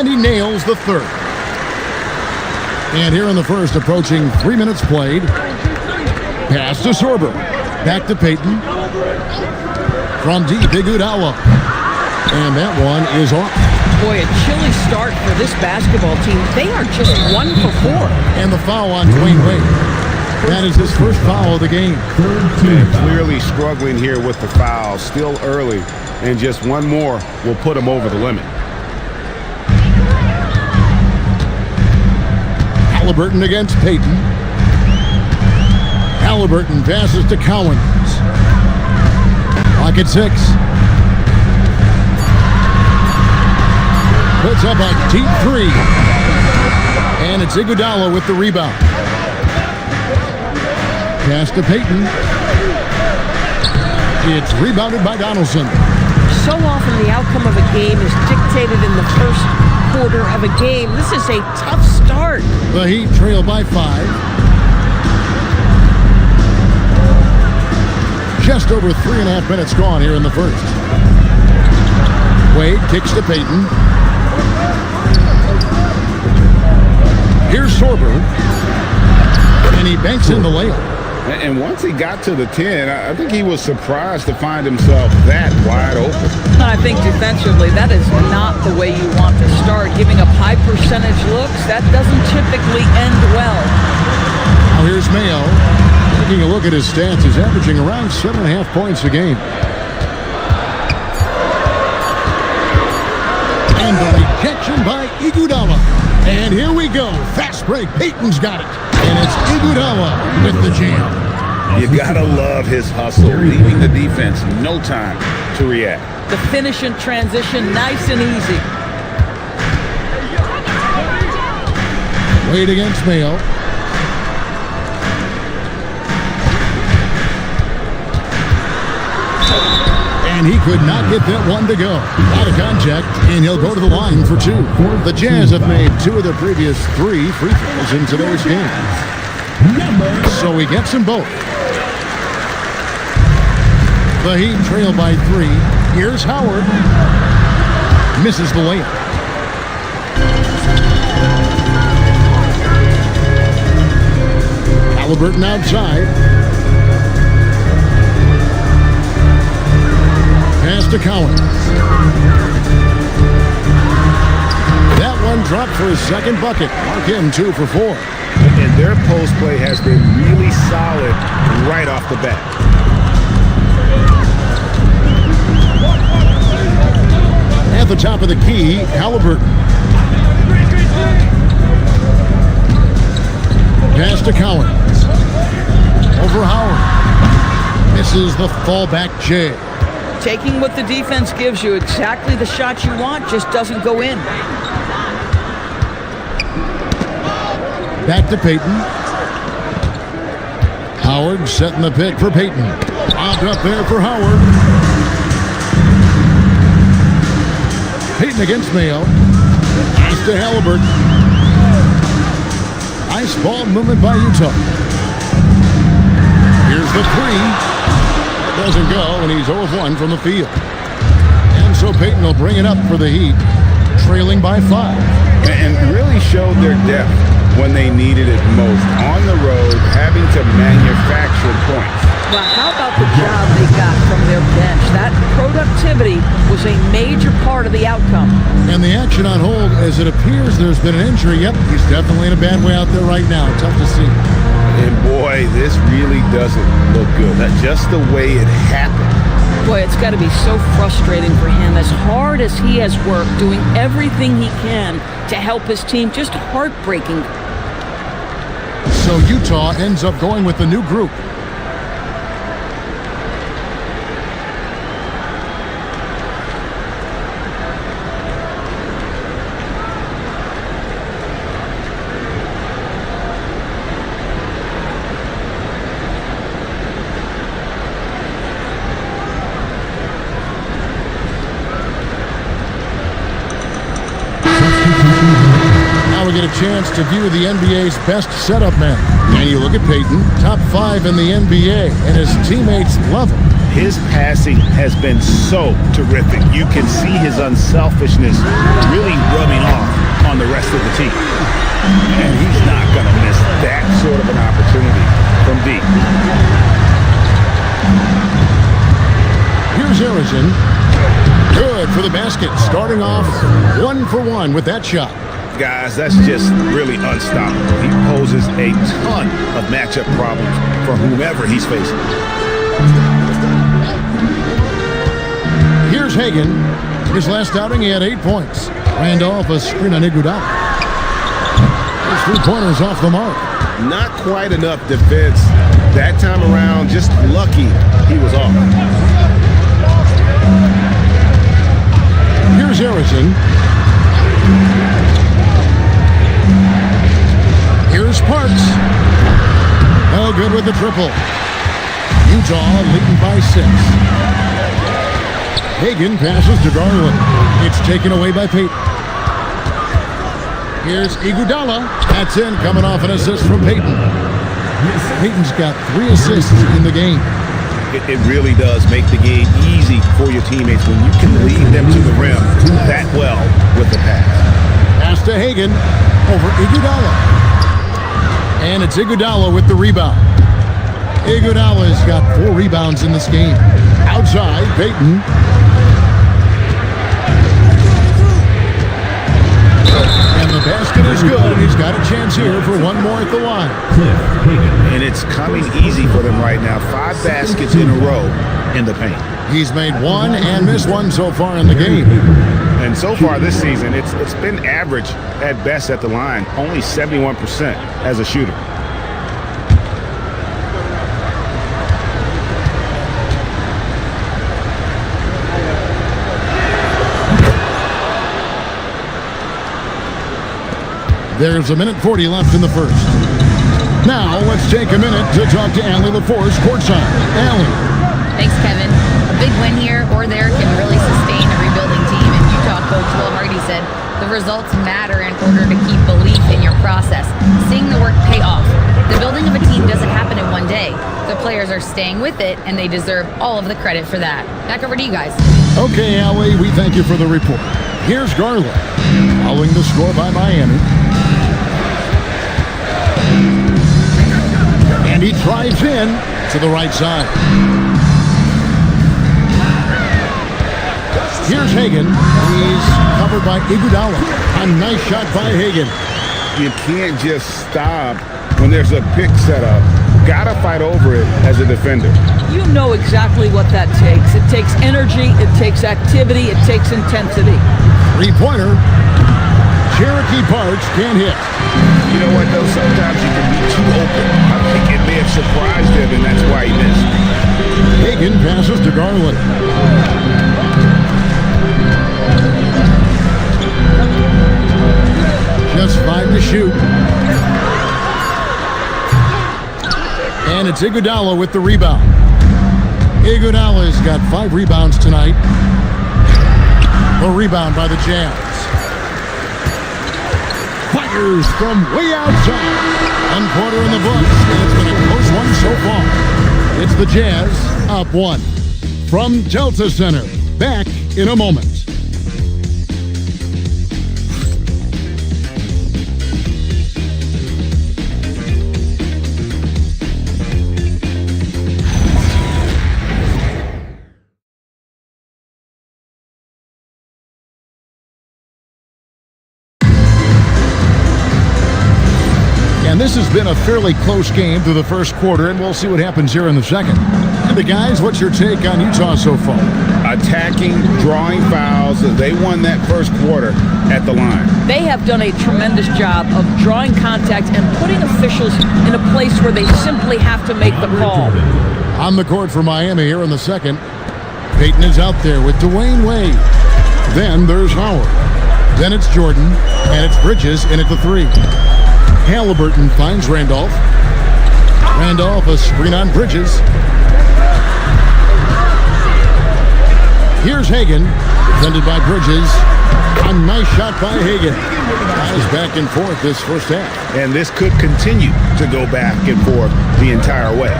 And he nails the third. And here in the first, approaching 3 minutes played. Pass to Sorber. Back to Payton. From deep, Iguodala. And that one is off. Boy, a chilly start for this basketball team. They are just 1 for 4. And the foul on Dwayne Wade. That is his first foul of the game. Clearly struggling here with the foul, still early, and just one more will put him over the limit. Halliburton against Payton. Halliburton passes to Cowens. Clock at 6. Puts up a deep three. And it's Iguodala with the rebound. Pass to Payton. It's rebounded by Donaldson. So often the outcome of a game is dictated in the first quarter of a game. This is a tough start. The Heat trail by 5. Just over 3.5 minutes gone here in the first. Wade kicks to Payton. Here's Sorber. And he banks in the layup. And once he got to the 10, I think he was surprised to find himself that wide open. I think defensively, that is not the way you want to start. Giving up high percentage looks, that doesn't typically end well. Now here's Mayo. Taking a look at his stats, he's averaging around 7.5 points a game. And the rejection by Iguodala. And here we go. Fast break. Payton's got it. And it's Iguodala with the jam. You gotta love his hustle, leaving the defense no time to react. The finish in transition, nice and easy. Wade against Mayo. And he could not get that one to go. Out of contact, and he'll go to the line for 2. The Jazz have made 2 of their previous 3 free throws in today's game. So he gets them both. The Heat trail by 3. Here's Howard. Misses the layup. Halliburton outside. Pass to Cowens. That one dropped for his second bucket. Mark him 2 for 4. And their post play has been really solid right off the bat. At the top of the key, Halliburton. Pass to Cowens. Over Howard. Misses the fallback J. Taking what the defense gives you, exactly the shot you want, just doesn't go in. Back to Payton. Howard setting the pick for Payton. Popped up there for Howard. Payton against Mayo. Pass to Halliburton. Nice ball movement by Utah. Here's the 3. Doesn't go, and he's 0-1 from the field. And so Payton will bring it up for the Heat, trailing by 5. And really showed their depth when they needed it most. On the road, having to manufacture points. Well, how about the job they got from their bench? That productivity was a major part of the outcome. And the action on hold, as it appears there's been an injury. Yep, he's definitely in a bad way out there right now. Tough to see. And boy, this really doesn't look good. That's just the way it happened. Boy, it's got to be so frustrating for him. As hard as he has worked, doing everything he can to help his team, just heartbreaking. So Utah ends up going with the new group. Now we get a chance to view the NBA's best setup men. And you look at Payton, top 5 in the NBA, and his teammates love him. His passing has been so terrific. You can see his unselfishness really rubbing off on the rest of the team. And he's not going to miss that sort of an opportunity from deep. Here's Harrison. Good for the basket. Starting off 1 for 1 with that shot. Guys, that's just really unstoppable. He poses a ton of matchup problems for whomever he's facing. Here's Hagan. His last outing, he had 8 points. Randolph, a screen on Iguodala. His 3-pointers off the mark. Not quite enough defense that time around. Just lucky he was off. Here's Harrison. Here's Parks. Oh, good with the triple. Utah leading by 6. Hagan passes to Garland. It's taken away by Payton. Here's Iguodala. That's in, coming off an assist from Payton. Payton's got 3 assists in the game. It really does make the game easy for your teammates when you can lead them to the rim that well with the pass. Pass to Hagan over Iguodala. And it's Iguodala with the rebound. Iguodala's got 4 rebounds in this game. Outside, Payton. And the basket is good. He's got a chance here for one more at the line. And it's coming easy for them right now. 5 baskets in a row in the paint. He's made 1 and missed 1 so far in the game. And so far this season, it's been average at best at the line. Only 71% as a shooter. There's 1:40 left in the first. Now, let's take a minute to talk to Allie LaForce courtside. Allie. Thanks, Kevin. A big win here or there can really sustain a rebuilding team. And Utah coach Will Hardy said the results matter in order to keep belief in your process. Seeing the work pay off. The building of a team doesn't happen in one day. The players are staying with it, and they deserve all of the credit for that. Back over to you guys. Okay, Allie, we thank you for the report. Here's Garland, following the score by Miami. And he drives in to the right side. Here's Hagan. He's covered by Iguodala. A nice shot by Hagan. You can't just stop when there's a pick set up. Gotta fight over it as a defender. You know exactly what that takes. It takes energy, it takes activity, it takes intensity. 3-pointer. Cherokee Parks can't hit. You know what, though? Sometimes you can be too open. I think it may have surprised him, and that's why he missed. Hagan passes to Garland. Just 5 to shoot. And it's Iguodala with the rebound. Iguodala's got 5 rebounds tonight. A rebound by the Jazz. Fires from way outside. 1 quarter in the books, and it's been a close one so far. It's the Jazz up 1. From Delta Center, back in a moment. And this has been a fairly close game through the first quarter, and we'll see what happens here in the second. And the guys, what's your take on Utah so far? Attacking, drawing fouls. They won that first quarter at the line. They have done a tremendous job of drawing contact and putting officials in a place where they simply have to make the call. On the court for Miami here in the second. Payton is out there with Dwayne Wade. Then there's Howard. Then it's Jordan, and it's Bridges in at the 3. Halliburton finds Randolph. Randolph, a screen on Bridges. Here's Hagan, defended by Bridges. A nice shot by Hagan. Guys back and forth this first half. And this could continue to go back and forth the entire way.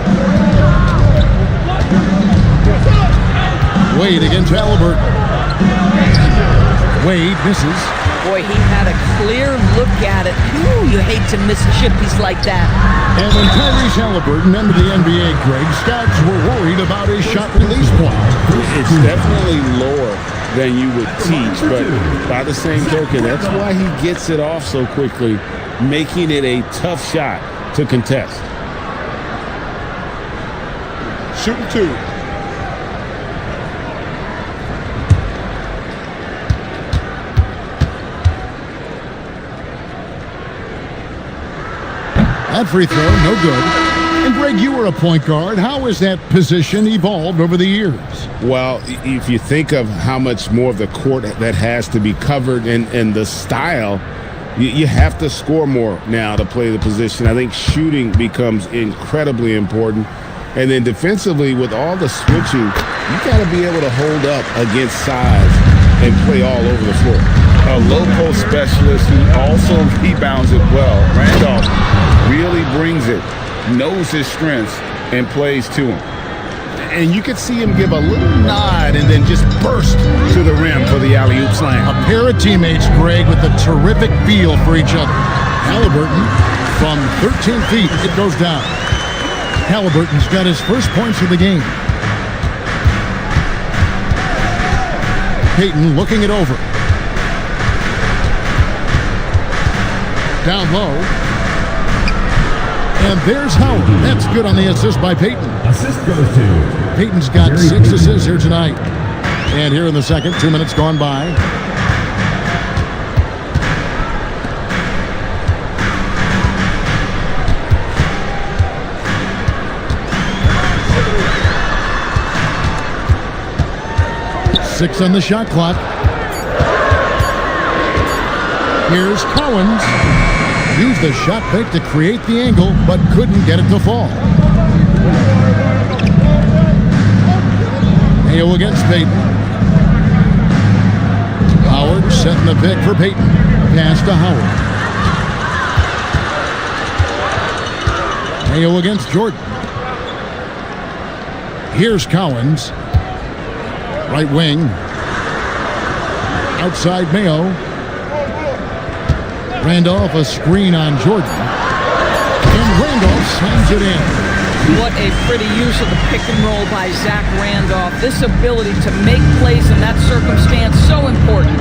Wade against Halliburton. Wade misses. Boy, he had a clear look at it. Ooh, you hate to miss chippies like that. And when Tyrese Halliburton entered the NBA, Greg, scouts were worried about his shot release point. It's definitely lower than you would teach, but by the same token, that's why he gets it off so quickly, making it a tough shot to contest. Shooting 2. That free throw, no good. And Greg, you were a point guard. How has that position evolved over the years? Well, if you think of how much more of the court that has to be covered and the style, you have to score more now to play the position. I think shooting becomes incredibly important. And then defensively, with all the switching, you got to be able to hold up against size and play all over the floor. A low post specialist who also rebounds it well. Randolph really brings it, knows his strengths, and plays to him. And you could see him give a little nod and then just burst to the rim for the alley-oop slam. A pair of teammates, Greg, with a terrific feel for each other. Halliburton from 13 feet, it goes down. Halliburton's got his first points of the game. Payton looking it over. Down low. And there's Howard. That's good on the assist by Payton. Assist goes to Payton's got 6 assists here tonight. And here in the second, 2 minutes gone by. Six on the shot clock. Here's Collins. Used the shot fake to create the angle, but couldn't get it to fall. Hale against Payton. Howard setting the pick for Payton. Pass to Howard. Hale against Jordan. Here's Collins. Right wing. Outside Mayo. Randolph, a screen on Jordan. And Randolph slams it in. What a pretty use of the pick and roll by Zach Randolph. This ability to make plays in that circumstance, so important.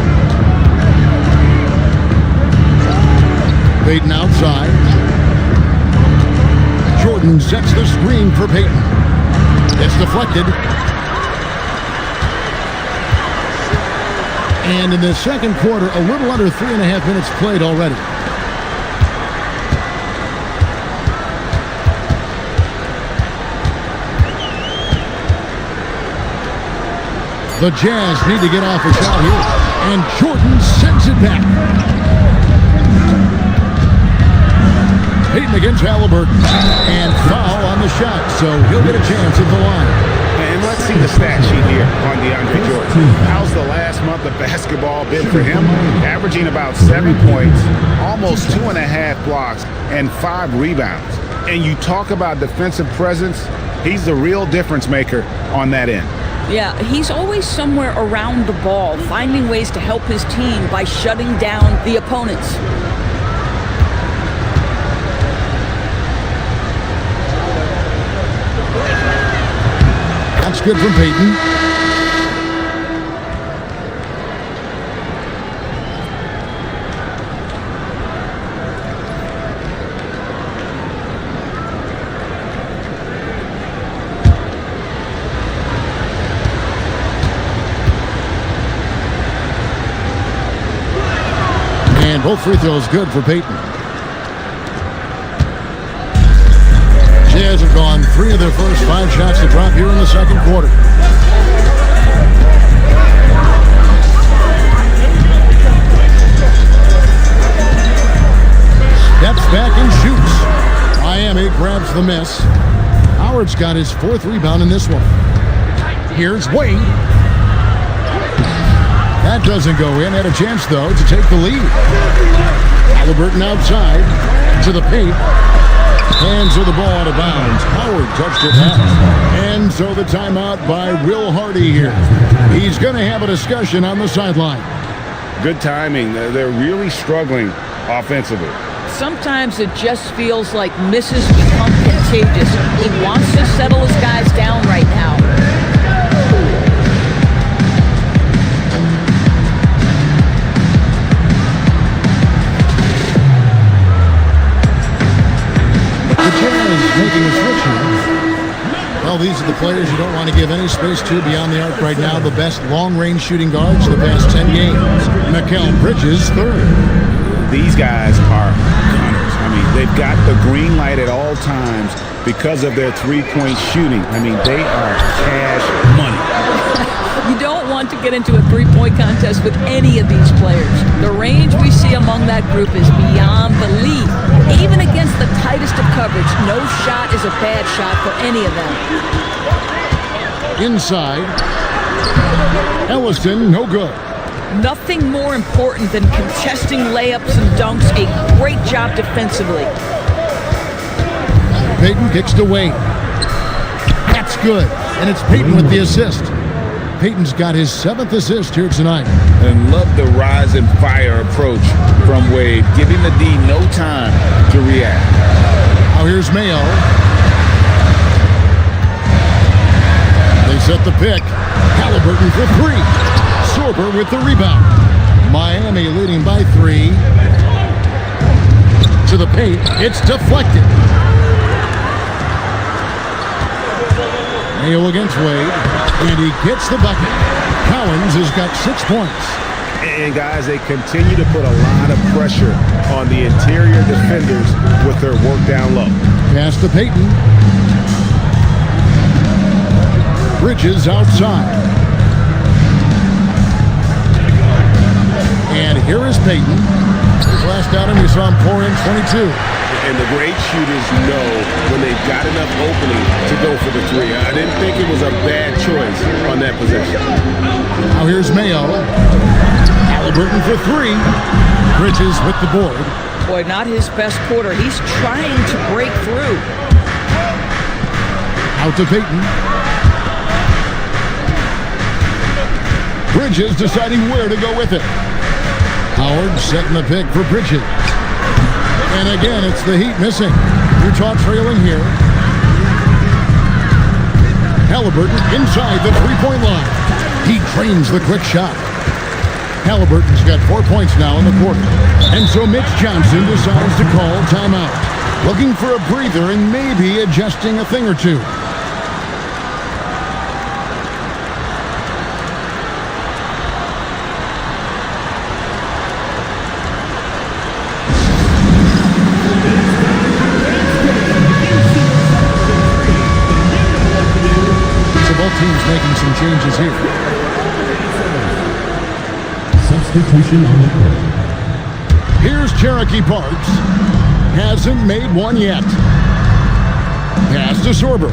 Payton outside. Jordan sets the screen for Payton. It's deflected. And in the second quarter, a little under 3.5 minutes played already. The Jazz need to get off a shot here. And Jordan sends it back. Payton against Halliburton. And foul on the shot, so he'll get a chance at the line. And let's see the stat sheet here on DeAndre Jordan. How's the last month of basketball been for him? Averaging about 7 points, almost 2.5 blocks, and 5 rebounds. And you talk about defensive presence, he's the real difference maker on that end. Yeah, he's always somewhere around the ball, finding ways to help his team by shutting down the opponents. That's good from Payton. And both free throws good for Payton. Jazz have gone 3 of their first 5 shots to drop here in the second quarter. Steps back and shoots. Miami grabs the miss. Howard's got his 4th rebound in this one. Here's Wade. That doesn't go in. Had a chance, though, to take the lead. Halliburton outside to the paint. Hands of the ball out of bounds. Howard touched it out. And so the timeout by Will Hardy here. He's going to have a discussion on the sideline. Good timing. They're really struggling offensively. Sometimes it just feels like misses become contagious. He wants to settle his guys down right now. The Jazz making a switch here. Well, these are the players you don't want to give any space to beyond the arc right now. The best long-range shooting guards the past 10 games. Mikal Bridges, third. These guys are gunners. I mean, they've got the green light at all times because of their three-point shooting. I mean, they are cash money. You don't want to get into a three-point contest with any of these players. The range we see among that group is beyond belief. Even against the tightest of coverage, no shot is a bad shot for any of them. Inside. Elliston, no good. Nothing more important than contesting layups and dunks. A great job defensively. Payton kicks to Wade. That's good. And it's Payton with the assist. Payton's got his 7th assist here tonight. And love the rise and fire approach from Wade, giving the D no time to react. Now here's Mayo. They set the pick. Halliburton for three. Sorber with the rebound. Miami leading by 3. To the paint. It's deflected. Mayo against Wade. And he gets the bucket. Collins has got 6 points. And guys, they continue to put a lot of pressure on the interior defenders with their work down low. Pass to Payton. Bridges outside. And here is Payton. His last outing, we saw him pour in 22. And the great shooters know when they've got enough opening to go for the three. I didn't think it was a bad choice on that possession. Now here's Mayo. Halliburton for 3. Bridges with the board. Boy, not his best quarter. He's trying to break through. Out to Payton. Bridges deciding where to go with it. Howard setting the pick for Bridges. And again, it's the Heat missing. Utah trailing here. Halliburton inside the three-point line. He drains the quick shot. Halliburton's got 4 points now in the quarter. And so Mitch Johnson decides to call timeout. Looking for a breather and maybe adjusting a thing or two. Teams making some changes here. Substitution on the court. Here's Cherokee Parks. Hasn't made one yet. Pass to Sorber.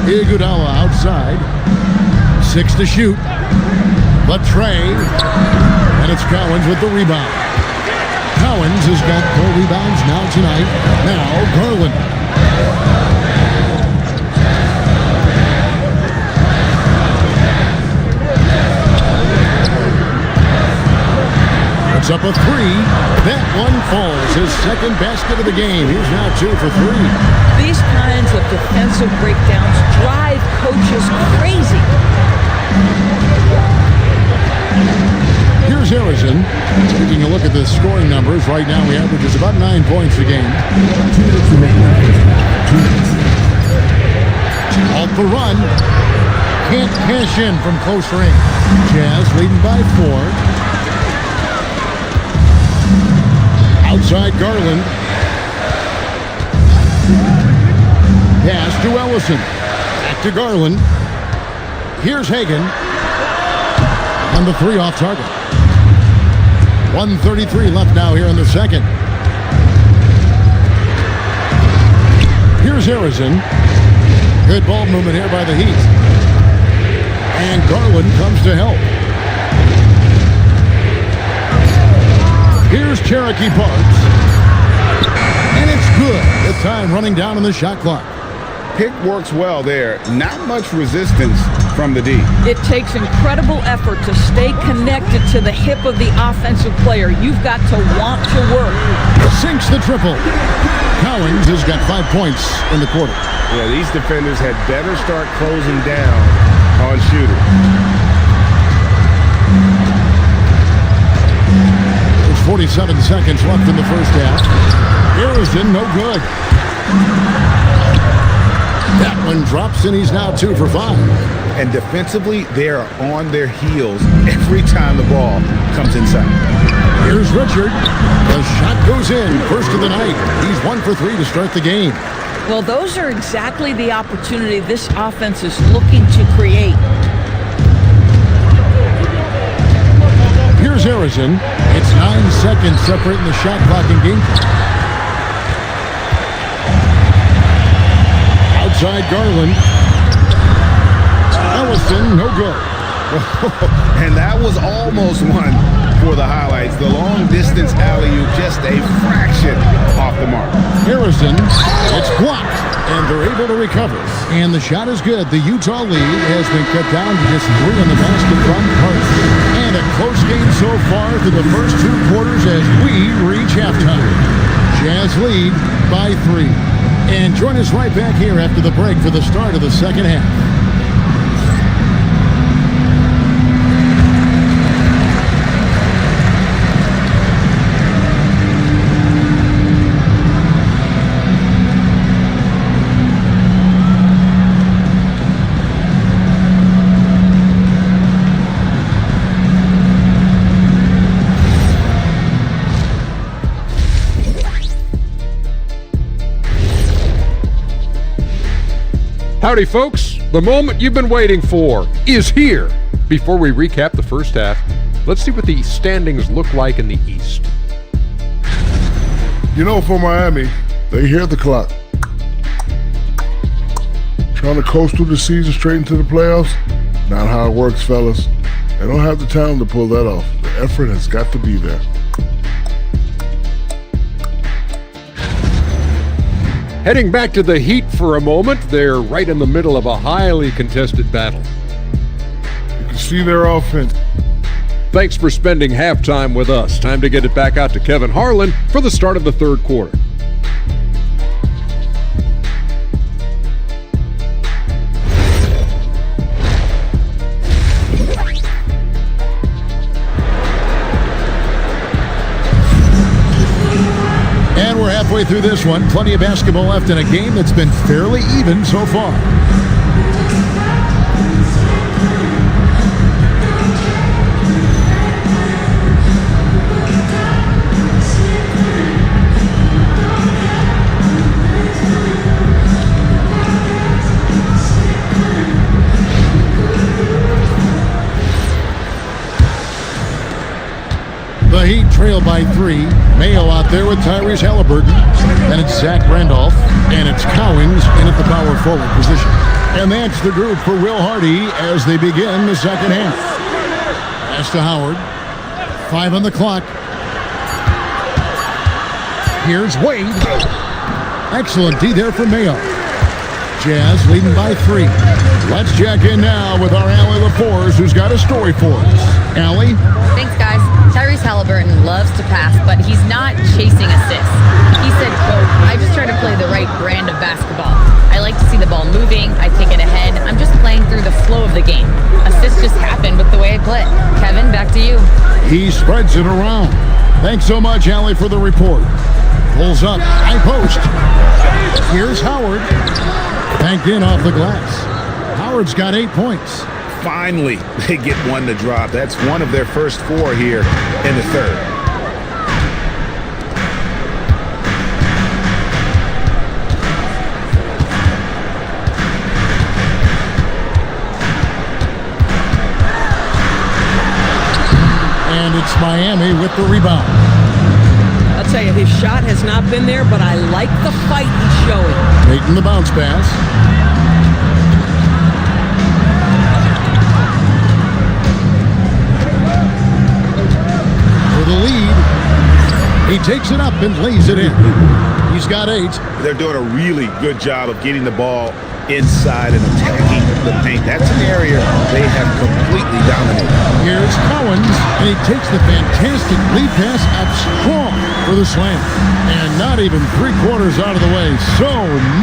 Iguodala outside. 6 to shoot. But Trey. And it's Collins with the rebound. Collins has got 4 rebounds now tonight. Now Garland. It's up a 3. That one falls. His second basket of the game. He's now 2 for 3. These kinds of defensive breakdowns drive coaches crazy. Here's Harrison. Taking a look at the scoring numbers. Right now he averages about 9 points a game. 2 minutes remaining. 2 minutes. Off the run. Can't cash in from close range. Jazz leading by 4. Outside Garland. Pass to Ellison. Back to Garland. Here's Hagan. And the 3 off target. 1:33 left now here in the second. Here's Harrison. Good ball movement here by the Heat. And Garland comes to help. Here's Cherokee Parks. And it's good. The time running down on the shot clock. Pick works well there. Not much resistance from the D. It takes incredible effort to stay connected to the hip of the offensive player. You've got to want to work. Sinks the triple. Cowens has got 5 points in the quarter. Yeah, these defenders had better start closing down on shooters. There's 47 seconds left in the first half. Harrison, no good. That one drops, and he's now 2 for 5. And defensively, they are on their heels every time the ball comes inside. Here's Richard. The shot goes in. First of the night. He's 1 for 3 to start the game. Well, those are exactly the opportunity this offense is looking to create. Here's Harrison. It's 9 seconds separating the shot clock and game clock. Outside Garland. Ellison, no good. And that was almost one for the highlights. The long-distance alley-oop, just a fraction off the mark. Harrison, it's blocked, and they're able to recover. And the shot is good. The Utah lead has been cut down to just 3 on the basket from Carter. And a close game so far through the first 2 quarters as we reach halftime. Jazz lead by 3. And join us right back here after the break for the start of the second half. Howdy, folks. The moment you've been waiting for is here. Before we recap the first half, let's see what the standings look like in the East. You know, for Miami, they hear the clock. Trying to coast through the season straight into the playoffs? Not how it works, fellas. They don't have the talent to pull that off. The effort has got to be there. Heading back to the Heat for a moment, they're right in the middle of a highly contested battle. You can see their offense. Thanks for spending halftime with us. Time to get it back out to Kevin Harlan for the start of the third quarter. And we're halfway through this one. Plenty of basketball left in a game that's been fairly even so far. The Heat trail by 3. Mayo out there with Tyrese Halliburton. Then it's Zach Randolph. And it's Cowens in at the power forward position. And that's the group for Will Hardy as they begin the second half. Pass to Howard. 5 on the clock. Here's Wade. Excellent D there for Mayo. Jazz leading by 3. Let's check in now with our Allie LaForce, who's got a story for us. Allie? Thanks, guys. Tyrese Halliburton loves to pass, but he's not chasing assists. He said, quote, I just try to play the right brand of basketball. I like to see the ball moving. I take it ahead. I'm just playing through the flow of the game. Assists just happen with the way I play. Kevin, back to you. He spreads it around. Thanks so much, Allie, for the report. Pulls up, high post. Here's Howard. Banked in off the glass. Howard's got 8 points. Finally, they get one to drop. That's one of their first 4 here in the third. And it's Miami with the rebound. I'll tell you, his shot has not been there, but I like the fight he's showing. Taking the bounce pass. The lead. He takes it up and lays it in. He's got 8. They're doing a really good job of getting the ball inside and attacking the paint. That's an area they have completely dominated. Here's Collins, and he takes the fantastic lead pass up strong for the slam. And not even 3/4 out of the way. So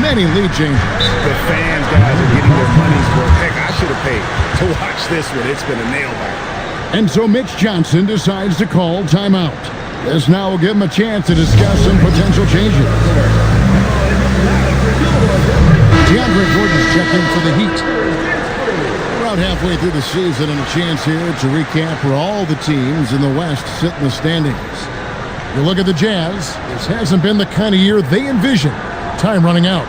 many lead changes. The fans, guys, are getting their money's worth. Heck, I should have paid to watch this one. It's been a nail biter. And so Mitch Johnson decides to call timeout. This now will give him a chance to discuss some potential changes. DeAndre Jordan's checked in for the Heat. Around halfway through the season and a chance here to recap where all the teams in the West sit in the standings. You look at the Jazz, this hasn't been the kind of year they envisioned. Time running out.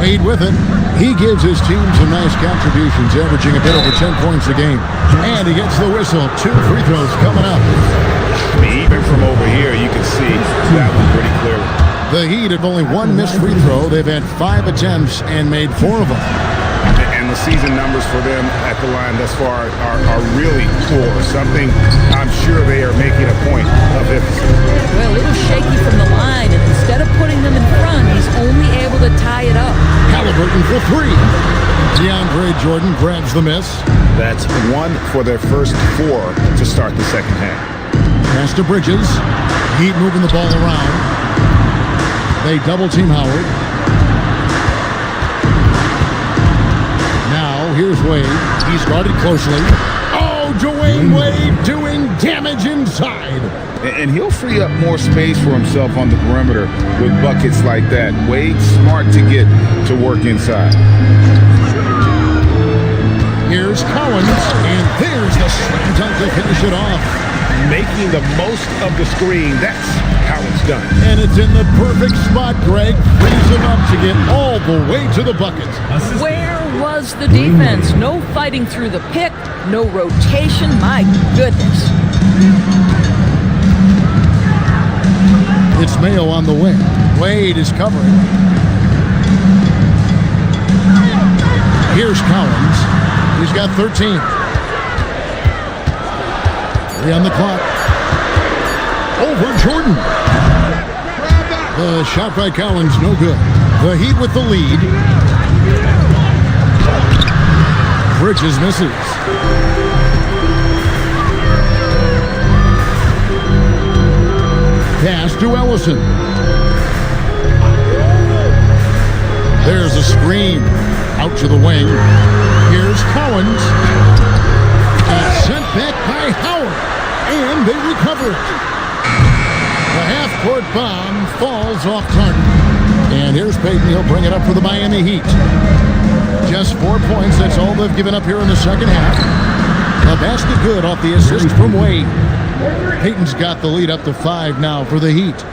Wade with it. He gives his team some nice contributions, averaging a bit over 10 points a game. And he gets the whistle. 2 free throws coming up. I mean, even from over here, you can see that one pretty clearly. The Heat have only 1 missed free throw. They've had 5 attempts and made 4 of them. And the season numbers for them at the line thus far are really poor. Something I'm sure they are making a point of emphasis. Well, a little shaky from the line, and instead of putting them in front, he's only able to tie it up. Halliburton for 3. DeAndre Jordan grabs the miss. That's 1 for their first 4 to start the second half. Pass to Bridges. Heat moving the ball around. They double team Howard. Now, here's Wade. He's guarded closely. Oh, Dwayne Wade doing damage inside. And he'll free up more space for himself on the perimeter with buckets like that. Wade's smart to get to work inside. Here's Collins, and there's the slam dunk to finish it off. Making the most of the screen, that's how it's done. And it's in the perfect spot, Greg. Frees him up to get all the way to the bucket. Where was the defense? No fighting through the pick, no rotation. My goodness. It's Mayo on the wing. Wade is covering. Here's Collins. He's got 13. 3 on the clock. Over Jordan. The shot by Collins, no good. The Heat with the lead. Bridges misses. Pass to Ellison. There's a screen. Out to the wing. Here's Collins. And sent back by Howard. And they recover it. The half-court bomb falls off target. And here's Payton. He'll bring it up for the Miami Heat. Just 4 points. That's all they've given up here in the second half. A basket good off the assist from Wade. Payton's got the lead up to 5 now for the Heat.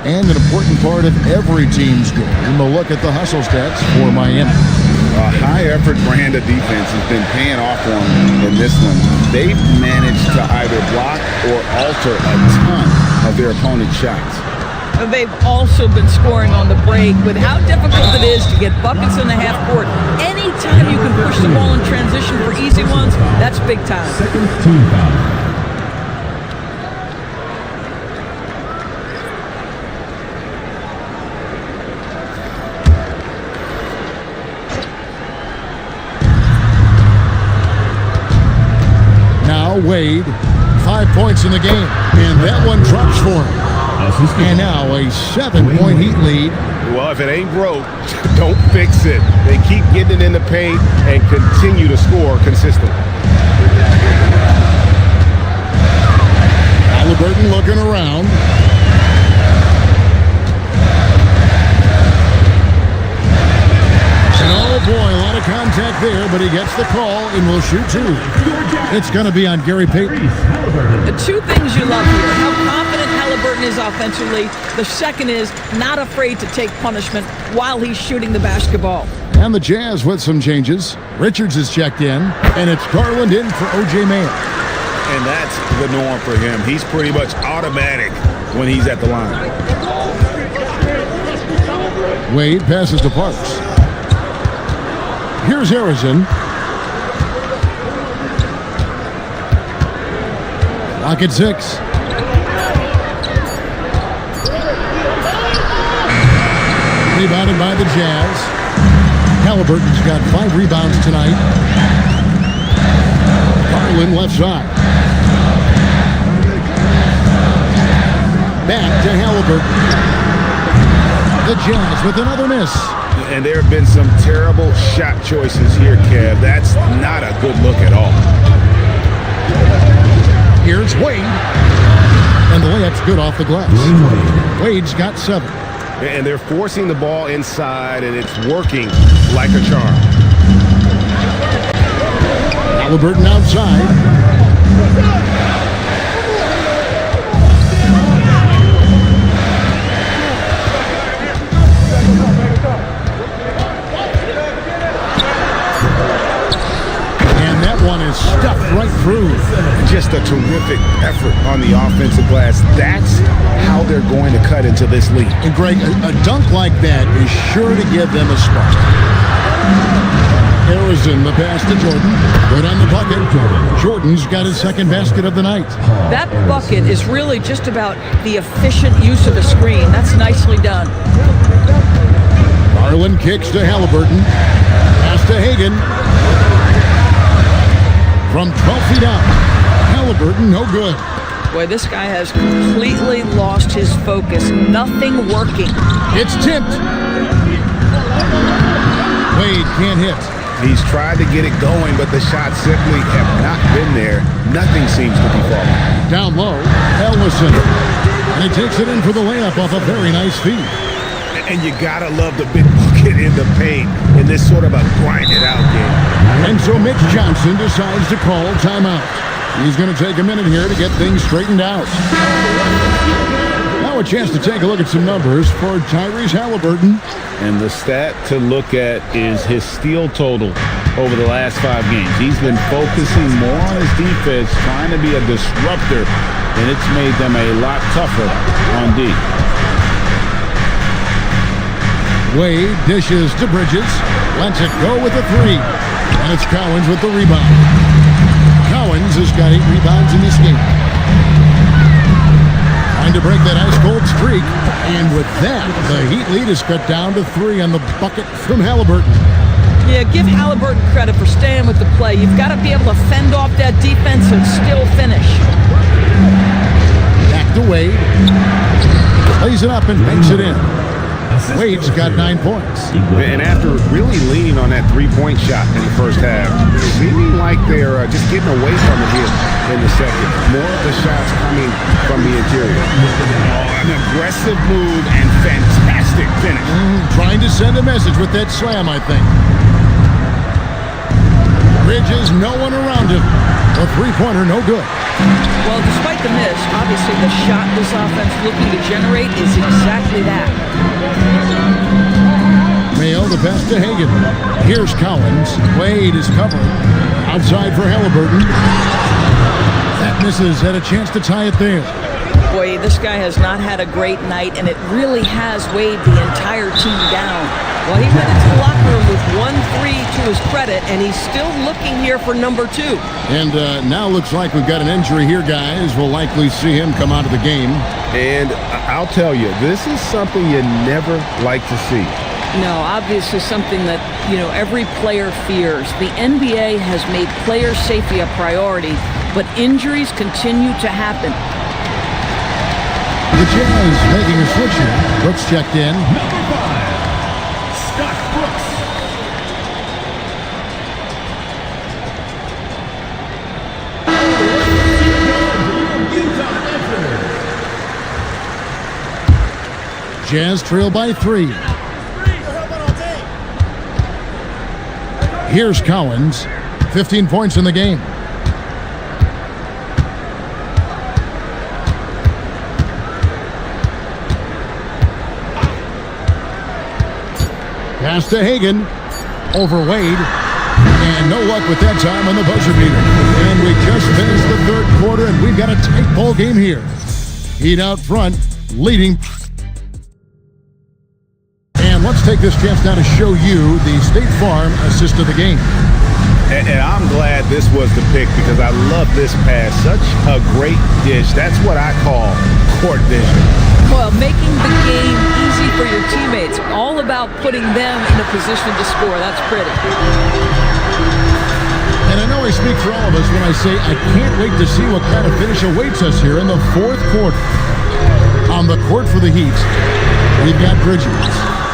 And an important part of every team's game. And we'll look at the hustle stats for Miami. A high-effort brand of defense has been paying off on them in this one. They've managed to either block or alter a ton of their opponent's shots. They've also been scoring on the break with how difficult it is to get buckets in the half court. Anytime you can push the ball in transition for easy ones, that's big time. Second team foul. Wade, 5 points in the game, and that one drops for him. And now a 7-point Heat lead. Well, if it ain't broke, don't fix it. They keep getting it in the paint and continue to score consistently. Halliburton looking around. And oh boy, a lot of contact there, but he gets the call and will shoot 2. It's going to be on Gary Payton. The 2 things you love here, how confident Halliburton is offensively. The second is not afraid to take punishment while he's shooting the basketball. And the Jazz with some changes. Richards is checked in, and it's Garland in for O.J. Mayo. And that's the norm for him. He's pretty much automatic when he's at the line. Wade passes to Parks. Here's Harrison. Lock at 6. the Jazz. Halliburton's got 5 rebounds tonight. Garland left side. Back to Halliburton. The Jazz with another miss. And there have been some terrible shot choices here, Kev. That's not a good look at all. Here's Wade. And the layup's good off the glass. Wade's got 7. And they're forcing the ball inside, and it's working like a charm. Halliburton outside. And that one is stuffed right through. Just a terrific effort on the offensive glass. That's how they're going to cut into this league. And Greg, a dunk like that is sure to give them a spark. Harrison, the pass to Jordan. Good on the bucket. Jordan's got his second basket of the night. That bucket is really just about the efficient use of the screen. That's nicely done. Garland kicks to Halliburton. Pass to Hagan. From 12 feet out. Halliburton, no good. Boy, this guy has completely lost his focus. Nothing working. It's tipped. Wade can't hit. He's tried to get it going, but the shots simply have not been there. Nothing seems to be falling. Down low, Ellison. And he takes it in for the layup off a very nice feed. And you gotta love the big bucket in the paint in this sort of a grind-it-out game. And so Mitch Johnson decides to call timeout. He's going to take a minute here to get things straightened out. Now a chance to take a look at some numbers for Tyrese Halliburton. And the stat to look at is his steal total over the last 5 games. He's been focusing more on his defense, trying to be a disruptor, and it's made them a lot tougher on D. Wade dishes to Bridges. Lets it go with a 3. And it's Cowens with the rebound. Cowens has got 8 rebounds in this game. Trying to break that ice-cold streak. And with that, the Heat lead is cut down to 3 on the bucket from Halliburton. Yeah, give Halliburton credit for staying with the play. You've got to be able to fend off that defense and still finish. Back to Wade. Plays it up and banks it in. Wade's got 9 points. And after really leaning on that 3-point shot in the first half, seeming like they're just getting away from it here in the second. More of the shots coming from the interior. Oh, an aggressive move and fantastic finish. Trying to send a message with that slam, I think. Bridges, no one around him. A 3-pointer, no good. Well, despite the miss, obviously the shot this offense looking to generate is exactly that. Mayo, the pass to Hagan. Here's Cowens. Wade is covered. Outside for Halliburton. That misses. Had a chance to tie it there. Boy, this guy has not had a great night, and it really has weighed the entire team down. Well, he went into the locker room with 1-3 to his credit, and he's still looking here for number 2. And now looks like we've got an injury here, guys. We'll likely see him come out of the game. And I'll tell you, this is something you never like to see. No, obviously something that, every player fears. The NBA has made player safety a priority, but injuries continue to happen. The Jazz making a switch here. Brooks checked in. Number 5, Scott Brooks. Jazz trail by 3. Here's Cowens. 15 points in the game. Pass to Hagan. Over Wade. And no luck with that time on the buzzer beater. And we just finished the third quarter, and we've got a tight ball game here. Heat out front, leading. And let's take this chance now to show you the State Farm assist of the game. And I'm glad this was the pick because I love this pass. Such a great dish. That's what I call court vision. Well, making the game easy for your teammates. All of about putting them in a position to score. That's pretty. And I know I speak for all of us when I say I can't wait to see what kind of finish awaits us here in the fourth quarter. On the court for the Heat, we've got Bridges.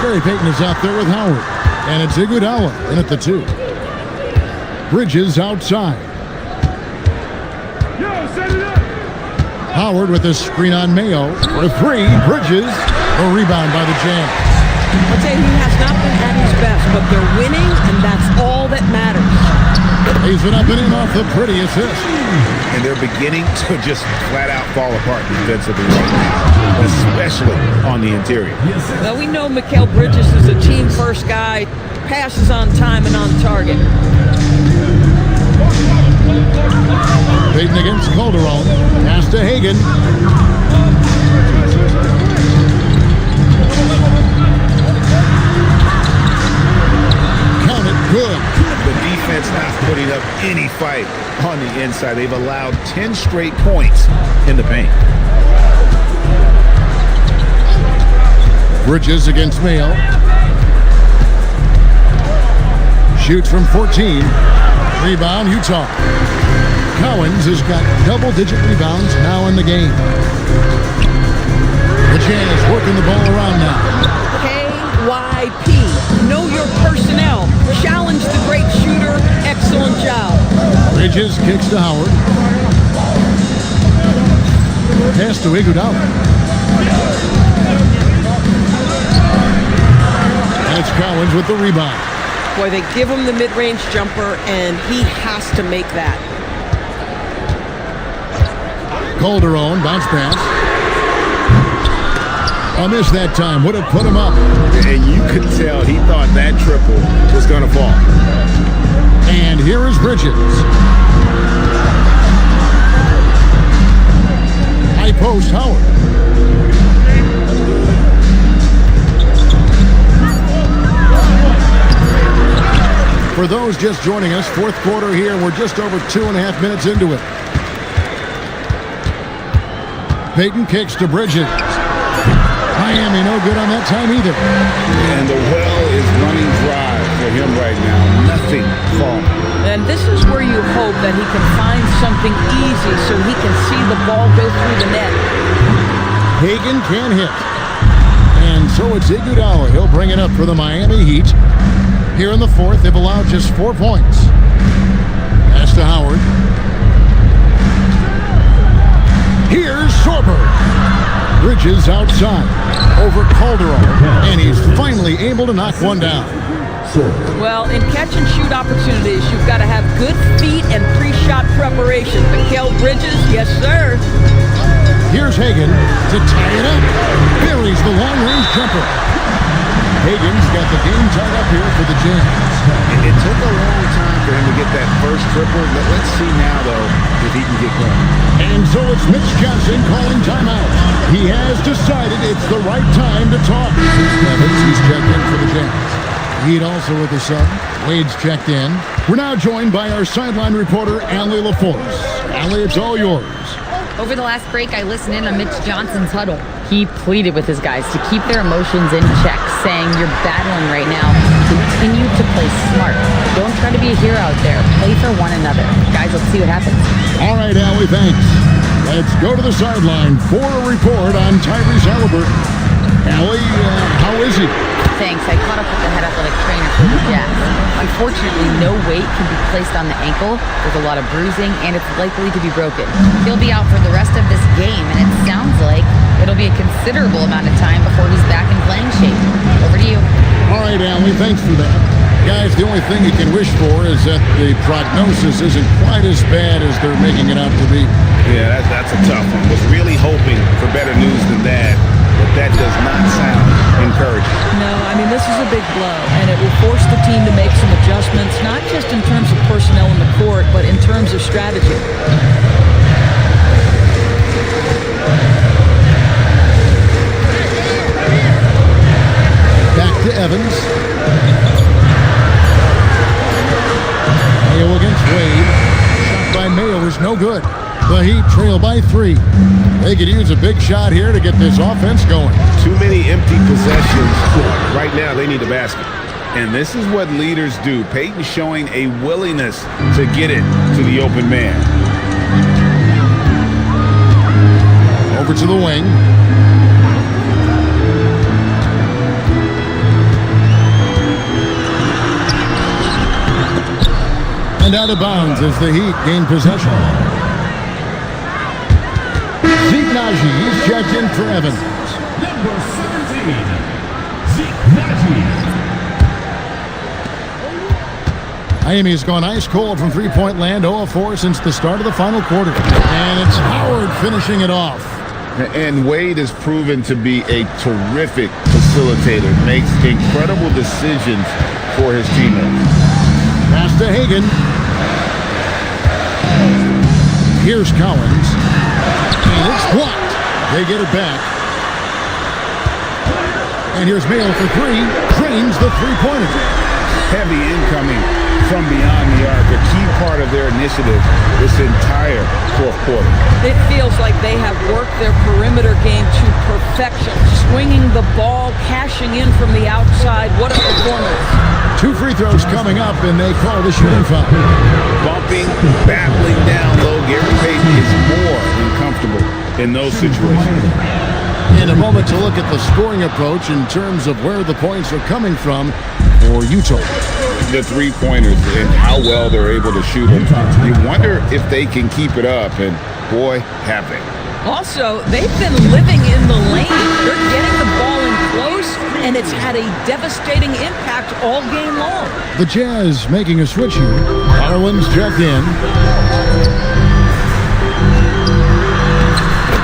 Gary Payton is out there with Howard. And it's Iguodala in at the 2. Bridges outside. Howard with a screen on Mayo for 3. Bridges, a rebound by the Jazz. I'll tell you, he has not been at his best, but they're winning, and that's all that matters. He's been up and in off the pretty assist. And they're beginning to just flat out fall apart defensively right now, especially on the interior. Well, we know Mikal Bridges is a team-first guy, passes on time and on target. Payton against Calderon. Pass to Hagan. Count it, good. The defense not putting up any fight on the inside. They've allowed 10 straight points in the paint. Bridges against Mayo. Shoots from 14. Rebound, Utah. Cowens has got double-digit rebounds now in the game. The Jazz working the ball around now. KYP. Know your personnel. Challenge the great shooter. Excellent job. Bridges kicks to Howard. Pass to Iguodala. And it's Cowens with the rebound. Boy, they give him the mid-range jumper, and he has to make that. Calderon, bounce pass. A miss that time. Would have put him up. And you could tell he thought that triple was going to fall. And here is Bridges. High post, Howard. For those just joining us, fourth quarter here. We're just over 2.5 minutes into it. Payton kicks to Bridges. Miami no good on that time either. And the well is running dry for him right now. Nothing falling. And this is where you hope that he can find something easy so he can see the ball go through the net. Hagan can hit. And so it's Iguodala. He'll bring it up for the Miami Heat. Here in the fourth, they've allowed just 4 points. Pass to Howard. Here's Sorber. Bridges outside over Calderon. And he's finally able to knock one down. Well, in catch-and-shoot opportunities, you've got to have good feet and pre-shot preparation. Mikal Bridges, yes, sir. Here's Hagan to tie it up. Buries the long-range jumper. Hagan's got the game tied up here for the Jazz. It took a long time for him to get that first triple. But let's see now, though, if he can get going. And so it's Mitch Johnson calling timeout. He has decided it's the right time to talk. Evans, he's checked in for the Jazz. Heat also with the sub. Wade's checked in. We're now joined by our sideline reporter, Allie LaForce. Allie, it's all yours. Over the last break, I listened in on Mitch Johnson's huddle. He pleaded with his guys to keep their emotions in check, saying, "You're battling right now. Continue to play smart. Don't try to be a hero out there. Play for one another." Guys, let's see what happens. All right, Allie, thanks. Let's go to the sideline for a report on Tyrese Halliburton. Allie, how is he? Thanks. I caught up with the head athletic trainer for the Jazz. Unfortunately, no weight can be placed on the ankle. There's a lot of bruising, and it's likely to be broken. He'll be out for the rest of this game, and it sounds like it'll be a considerable amount of time before he's back in playing shape. Over to you. All right, Allie, thanks for that. Guys, the only thing you can wish for is that the prognosis isn't quite as bad as they're making it out to be. Yeah, that's a tough one. Was really hoping for better news than that, but that does not sound encouraging. No, I mean, this is a big blow, and it will force the team to make some adjustments, not just in terms of personnel in the court, but in terms of strategy. Back to Evans. Mayo against Wade. Shot by Mayo is no good. The Heat trail by 3. They could use a big shot here to get this offense going. Too many empty empty possessions. Right now, they need a basket. And this is what leaders do. Peyton showing a willingness to get it to the open man. Over to the wing. And out of bounds as the Heat gain possession. Zeke Naji is checked in for Evans. Number 17, Zeke Naji. Miami has gone ice cold from three-point land, 0 of 4 since the start of the final quarter. And it's Howard finishing it off. And Wade has proven to be a terrific facilitator, makes incredible decisions for his teammates. Pass to Hagan. Here's Collins. And it's blocked. They get it back. And here's Mail for three. Drains the three-pointer. Heavy incoming from beyond the arc, a key part of their initiative this entire fourth quarter. It feels like they have worked their perimeter game to perfection, swinging the ball, cashing in from the outside. What a performance. 2 free throws coming up, and they call the shooting foul. Bumping, battling down low. Gary Payton is more than comfortable in those situations. In a moment to look at the scoring approach in terms of where the points are coming from for Utah. The three-pointers and how well they're able to shoot them. You wonder if they can keep it up, and boy, have they. Also, they've been living in the lane. They're getting the ball in close, and it's had a devastating impact all game long. The Jazz making a switch here. Garland's checked in.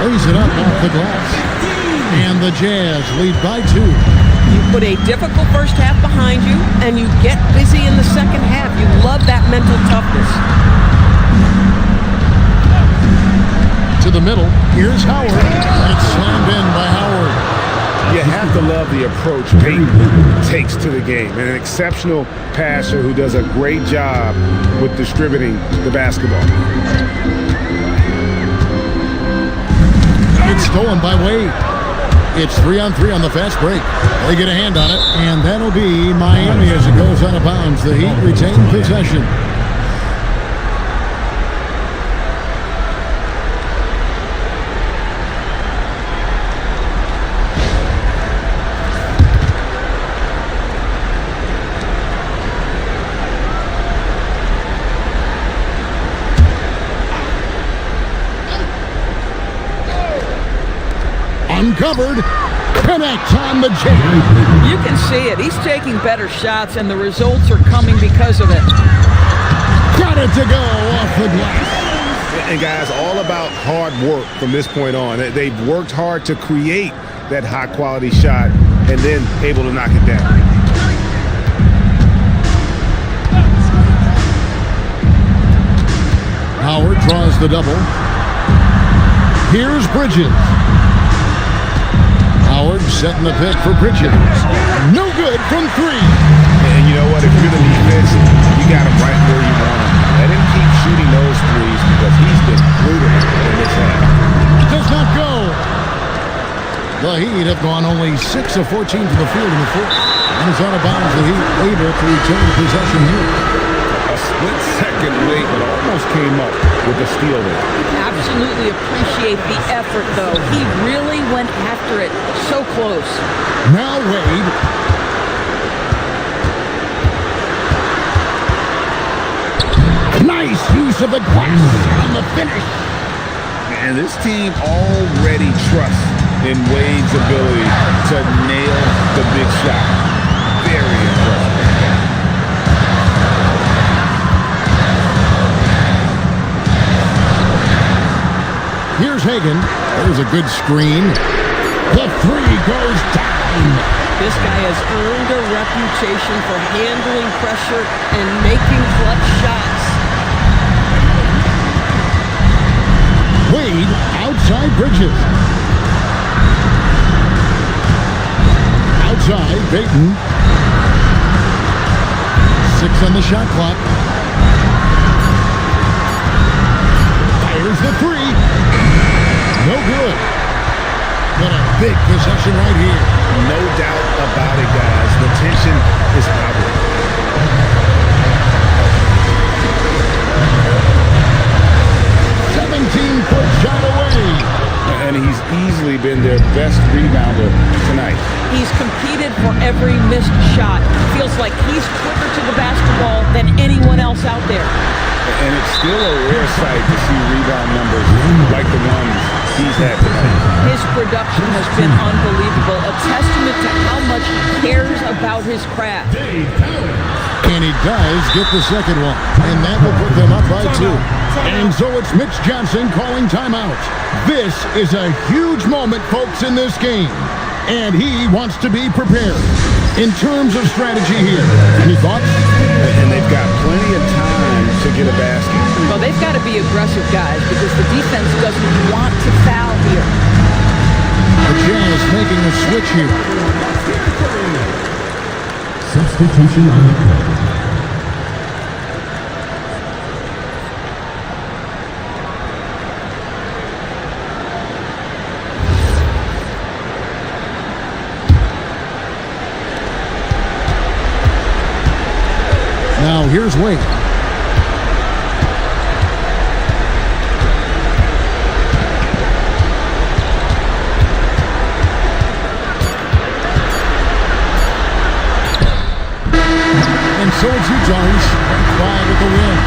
Lays it up off the glass. And the Jazz lead by 2. You put a difficult first half behind you, and you get busy in the second half. You love that mental toughness. To the middle. Here's Howard. It's slammed in by Howard. You have to love the approach Peyton takes to the game. An exceptional passer who does a great job with distributing the basketball. It's stolen by Wade. It's 3-on-3 on the fast break. They get a hand on it, and that'll be Miami as it goes out of bounds. The Heat retain possession. Uncovered. Connect on the J. You can see it. He's taking better shots, and the results are coming because of it. Got it to go off the glass. And guys, all about hard work from this point on. They've worked hard to create that high-quality shot and then able to knock it down. Howard draws the double. Here's Bridges. Howard setting the pick for Bridges. No good from 3. And you know what? If you're the defense, you got him right where you want him. Let him keep shooting those threes because he's been brutal in this half. Does not go. The Heat have gone only 6 of 14 from the field in the fourth. And is out of bounds. The Heat able to retain possession here. A split-second wait, but almost came up with a steal there. Absolutely appreciate the effort, though. He really went after it so close. Now Wade. Nice use of the glass on the finish. And this team already trusts in Wade's ability to nail the big shot. Very impressive. Here's Hagan. There's a good screen. The 3 goes down. This guy has earned a reputation for handling pressure and making clutch shots. Wade outside Bridges. Outside Peyton. 6 on the shot clock. Fires the 3. No good. But a big possession right here. No doubt about it, guys. The tension is palpable. 17-foot shot away. And he's easily been their best rebounder tonight. He's competed for every missed shot. Feels like he's quicker to the basketball than anyone else out there. And it's still a rare sight to see rebound numbers like the ones he's had tonight. His production has been unbelievable, a testament to how much he cares about his craft. And he does get the second one, and that will put them up by 2. And so it's Mitch Johnson calling timeout. This is a huge moment, folks, in this game. And he wants to be prepared in terms of strategy here. Any thoughts? And they've got plenty of time to get a basket. Well, they've got to be aggressive, guys, because the defense doesn't want to foul here. The Jazz making a switch here. Substitution on the court. Now here's Wade. And so it's Utah's 5 with the win.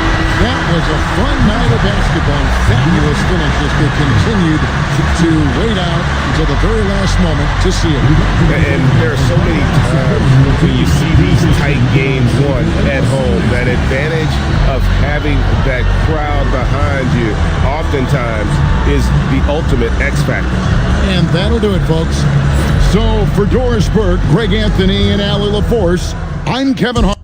That was a fun night of basketball. Fabulous finish as they continued to wait out until the very last moment to see it. And there are so many times when you see these tight games won at home, that advantage of having that crowd behind you oftentimes is the ultimate X factor. And that'll do it, folks. So for Doris Burke, Greg Anthony, and Allie LaForce, I'm Kevin Hart.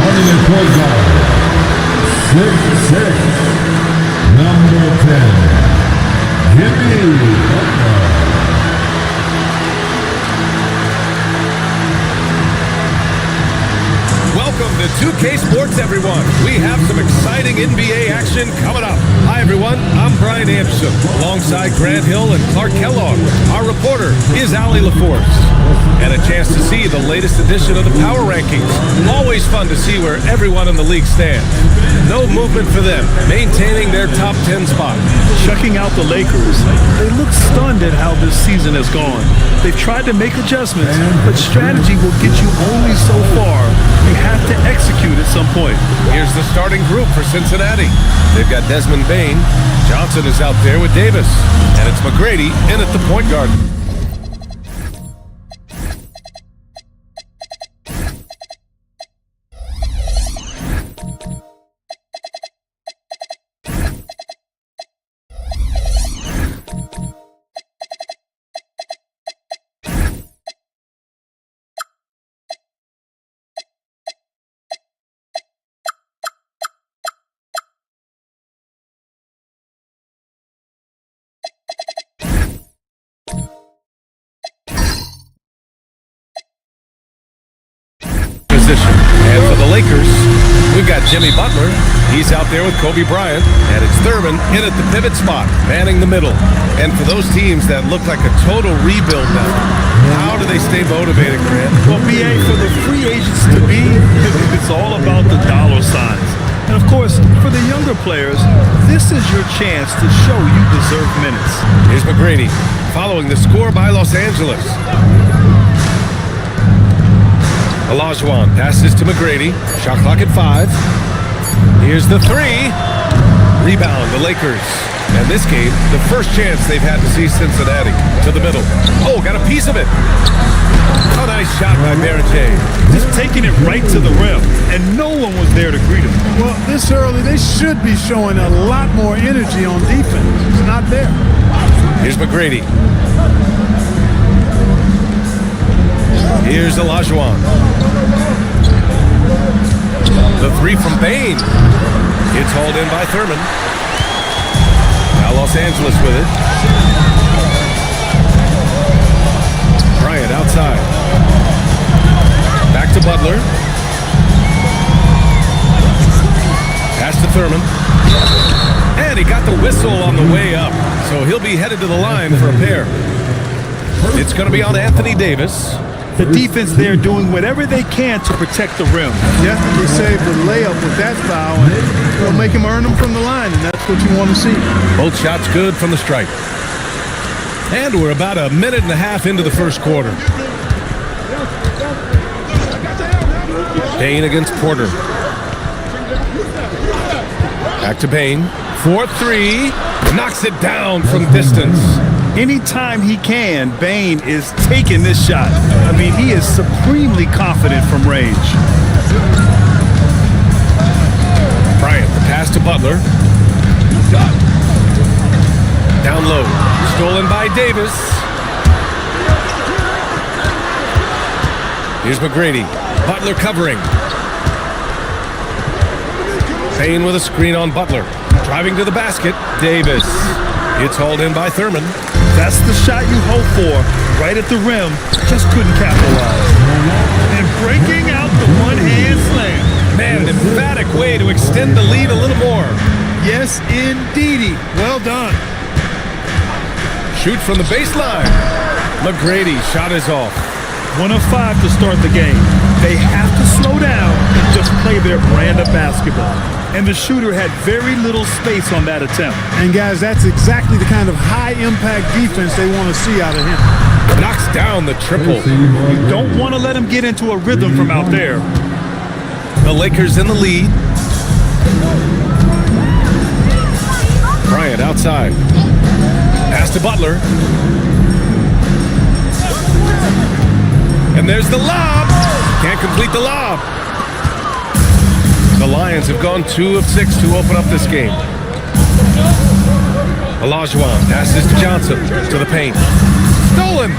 Running at point guard, 6'6", number 10, Jimmy Butler. Welcome to 2K Sports, everyone. We have some exciting NBA action coming up. Hi, everyone. I'm Brian Anderson, alongside Grant Hill and Clark Kellogg. Our reporter is Allie LaForce. And a chance to see the latest edition of the Power Rankings. Always fun to see where everyone in the league stands. No movement for them, maintaining their top 10 spot. Checking out the Lakers, they look stunned at how this season has gone. They've tried to make adjustments, but strategy will get you only so far. You have to execute at some point. Here's the starting group for Cincinnati. They've got Desmond Bain. Johnson is out there with Davis. And it's McGrady in at the point guard. And for the Lakers, we've got Jimmy Butler. He's out there with Kobe Bryant. And it's Thurman in at the pivot spot, manning the middle. And for those teams that look like a total rebuild now, how do they stay motivated, Grant? Well, BA, for the free agents to be, it's all about the dollar signs. And of course, for the younger players, this is your chance to show you deserve minutes. Here's McGrady following the score by Los Angeles. Olajuwon passes to McGrady. Shot clock at 5. Here's the 3. Rebound, the Lakers. And this game, the first chance they've had to see Cincinnati. To the middle. Oh, got a piece of it. A nice shot by Barrett-Jay. Just taking it right to the rim, and no one was there to greet him. Well, this early, they should be showing a lot more energy on defense. It's not there. Here's McGrady. Here's Olajuwon. The 3 from Bain. It's hauled in by Thurman. Now Los Angeles with it. Bryant outside. Back to Butler. Pass to Thurman. And he got the whistle on the way up. So he'll be headed to the line for a pair. It's going to be on Anthony Davis. The defense there doing whatever they can to protect the rim. Yeah, he saved the layup with that foul, and it'll make him earn them from the line, and that's what you want to see. Both shots good from the stripe. And we're about a minute and a half into the first quarter. Bain against Porter. Back to Bain. 4-3. Knocks it down from distance. Anytime he can, Bain is taking this shot. I mean, he is supremely confident from range. Bryant, the pass to Butler. Down low. Stolen by Davis. Here's McGrady. Butler covering. Bain with a screen on Butler. Driving to the basket. Davis. It's hauled in by Thurman. That's the shot you hope for. Right at the rim. Just couldn't capitalize. And breaking out the one-hand slam. Man, an emphatic way to extend the lead a little more. Yes, indeedy. Well done. Shoot from the baseline. McGrady shot is off. 1 of 5 to start the game. They have to slow down and just play their brand of basketball. And the shooter had very little space on that attempt. And guys, that's exactly the kind of high-impact defense they want to see out of him. Knocks down the triple. You don't want to let him get into a rhythm from out there. The Lakers in the lead. Bryant outside. Pass to Butler. And there's the lob. Can't complete the lob. The Lions have gone 2 of 6 to open up this game. Olajuwon passes to Johnson, to the paint. Stolen!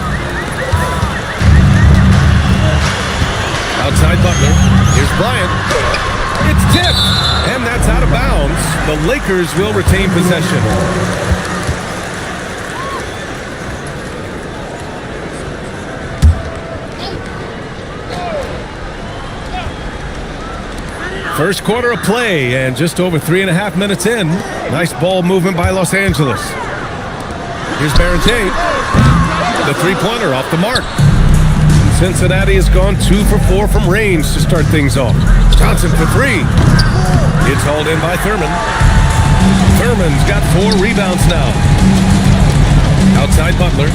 Outside Butler. Here's Bryant. It's tipped, and that's out of bounds. The Lakers will retain possession. First quarter of play, and just over 3.5 minutes in. Nice ball movement by Los Angeles. Here's Barrentay. The three-pointer off the mark. Cincinnati has gone 2 for 4 from range to start things off. Johnson for 3. It's hauled in by Thurman. Thurman's got 4 rebounds now. Outside Butler.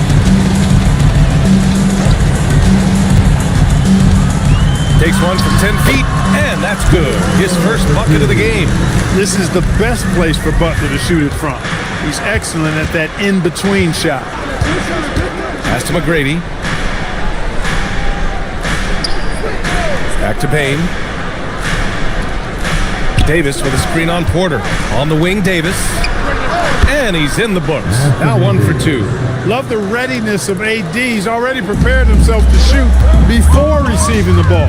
Takes one from 10 feet, and that's good. His first bucket of the game. This is the best place for Butler to shoot it from. He's excellent at that in-between shot. Pass to McGrady. Back to Payne. Davis with a screen on Porter. On the wing, Davis. And he's in the books. Now 1 for 2. Love the readiness of AD. He's already prepared himself to shoot before receiving the ball.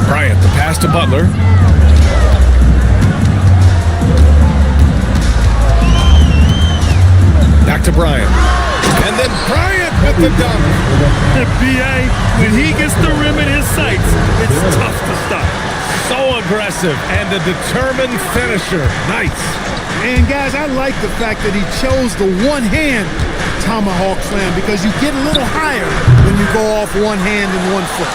Bryant, the pass to Butler. Back to Bryant. And then Bryant with the dunk. B.A., when he gets the rim in his sights, it's tough to stop. So aggressive and a determined finisher. Nice. And guys, I like the fact that he chose the one-hand tomahawk slam because you get a little higher when you go off one hand and 1 foot.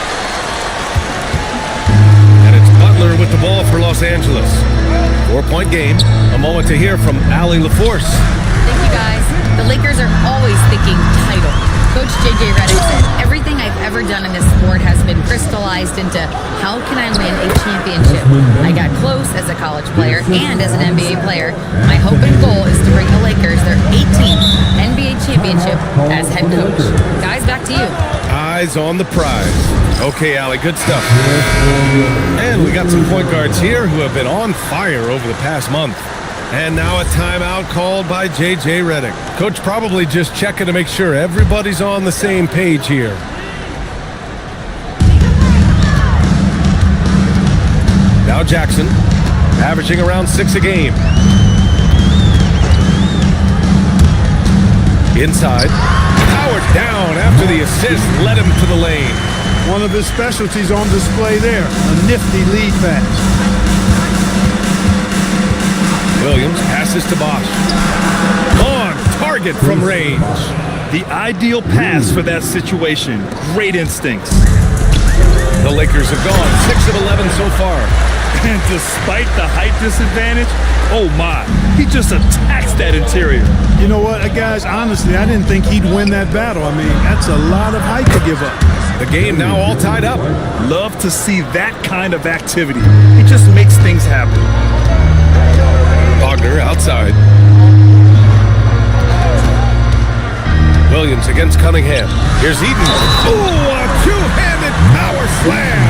And it's Butler with the ball for Los Angeles. 4-point game. A moment to hear from Allie LaForce. Thank you, guys. The Lakers are always thinking title. Coach J.J. Redick said, everything I've ever done in this sport has been crystallized into how can I win a championship. I got close as a college player and as an NBA player. My hope and goal is to bring the Lakers their 18th NBA championship as head coach. Guys, back to you. Eyes on the prize. Okay, Allie, good stuff. And we got some point guards here who have been on fire over the past month. And now a timeout called by J.J. Redick. Coach probably just checking to make sure everybody's on the same page here. Now Jackson, averaging around 6 a game. Inside. Howard down after the assist led him to the lane. One of his specialties on display there, a nifty lead pass. Williams passes to Bosch. On target from range. The ideal pass for that situation. Great instincts. The Lakers have gone 6 of 11 so far. And despite the height disadvantage, oh my, he just attacks that interior. You know what, guys, honestly, I didn't think he'd win that battle. I mean, that's a lot of height to give up. The game now all tied up. Love to see that kind of activity. He just makes things happen. Wagner outside. Williams against Cunningham. Here's Eden. Ooh, a two-handed power slam.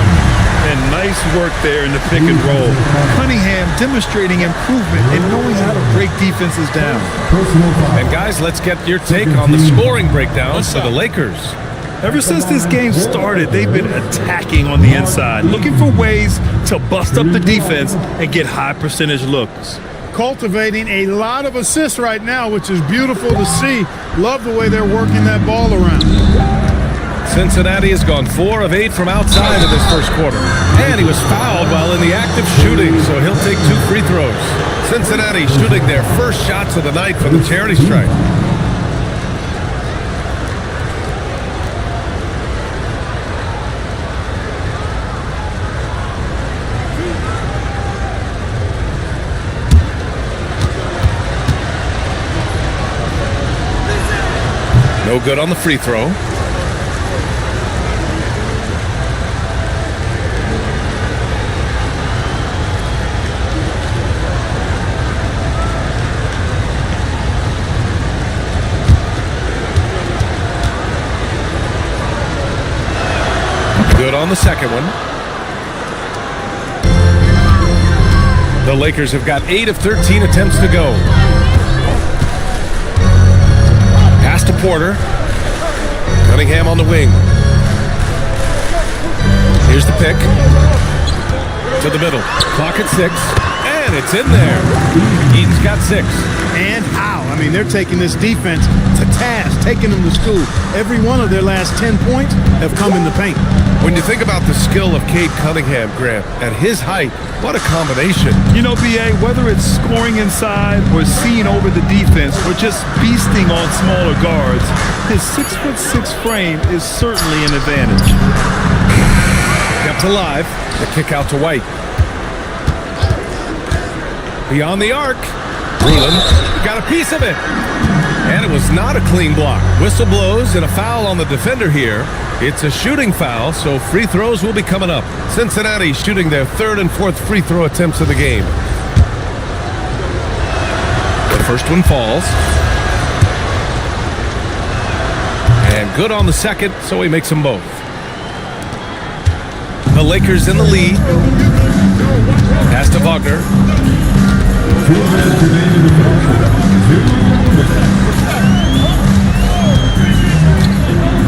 And nice work there in the pick and roll. Cunningham demonstrating improvement in knowing how to break defenses down. And guys, let's get your take on the scoring breakdown for the Lakers. Ever since this game started, they've been attacking on the inside, looking for ways to bust up the defense and get high percentage looks. Cultivating a lot of assists right now, which is beautiful to see. Love the way they're working that ball around. Cincinnati has gone 4 of 8 from outside of this first quarter. And he was fouled while in the act of shooting, so he'll take 2 free throws. Cincinnati shooting their first shots of the night for the charity stripe. No good on the free throw. Good on the second one. The Lakers have got 8 of 13 attempts to go. Pass to Porter. Cunningham on the wing. Here's the pick. To the middle. Clock at 6. And it's in there. Eaton's got 6. And how? I mean, they're taking this defense to task, taking them to school. Every one of their last 10 points have come in the paint. When you think about the skill of Cade Cunningham, Grant, at his height, what a combination. You know, BA, whether it's scoring inside or seeing over the defense or just beasting on smaller guards, his 6'6" frame is certainly an advantage. Kept alive. The kick out to White. Beyond the arc. Rulin got a piece of it. And it was not a clean block. Whistle blows and a foul on the defender here. It's a shooting foul, so free throws will be coming up. Cincinnati shooting their 3rd and 4th free throw attempts of the game. The first one falls. And good on the second, so he makes them both. The Lakers in the lead. Pass to Wagner.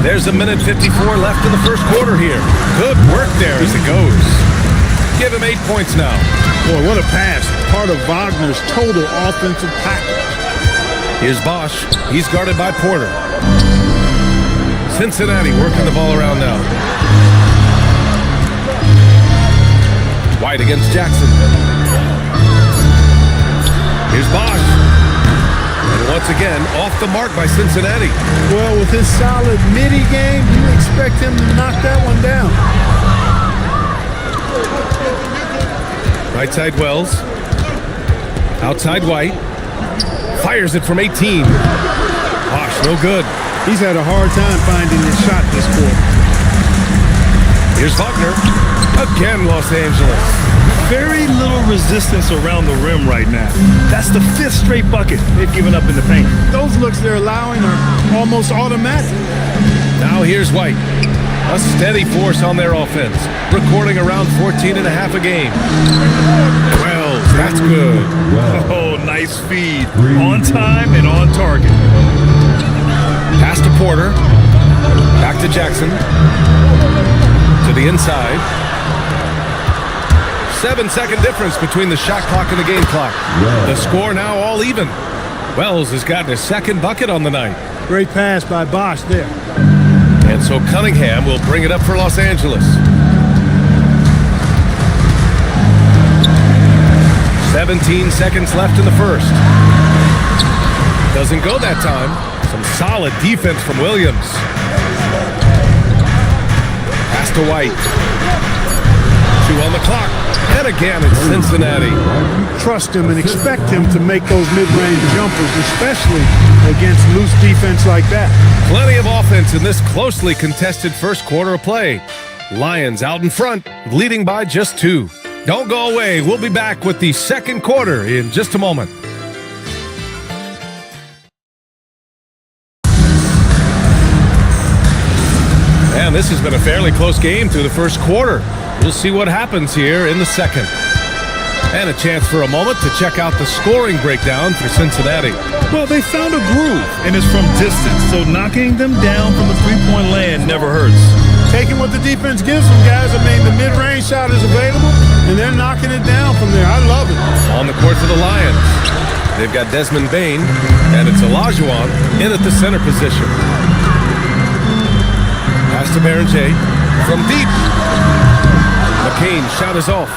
There's a minute 54 left in the first quarter here. Good work there as it goes. Give him 8 points now. Boy, what a pass. Part of Wagner's total offensive package. Here's Bosch. He's guarded by Porter. Cincinnati working the ball around now. White against Jackson. Here's Bosch. And once again, off the mark by Cincinnati. Well, with his solid midi game, you expect him to knock that one down. Right side Wells. Outside White. Fires it from 18. Bosch, no good. He's had a hard time finding his shot this quarter. Here's Wagner. Again, Los Angeles. Very little resistance around the rim right now. That's the 5th straight bucket they've given up in the paint. Those looks they're allowing are almost automatic. Now here's White. A steady force on their offense. Recording around 14 and a half a game. Wells, that's good. Oh, nice feed. On time and on target. Pass to Porter. Back to Jackson. To the inside. 7-second difference between the shot clock and the game clock. The score now all even. Wells has gotten his 2nd bucket on the night. Great pass by Bosch there. And so Cunningham will bring it up for Los Angeles. 17 seconds left in the first. Doesn't go that time. Some solid defense from Williams. Pass to White. 2 on the clock. And again, it's Cincinnati. You trust him and expect him to make those mid-range jumpers, especially against loose defense like that. Plenty of offense in this closely contested first quarter of play. Lions out in front, leading by just 2. Don't go away. We'll be back with the second quarter in just a moment. And this has been a fairly close game through the first quarter. We'll see what happens here in the second. And a chance for a moment to check out the scoring breakdown for Cincinnati. Well, they found a groove, and it's from distance, so knocking them down from the three-point land never hurts. Taking what the defense gives them, guys. I mean, the mid-range shot is available, and they're knocking it down from there. I love it. On the court for the Lions, they've got Desmond Bain, and it's Olajuwon in at the center position. Pass to Berenger from deep. McCain's shot is off.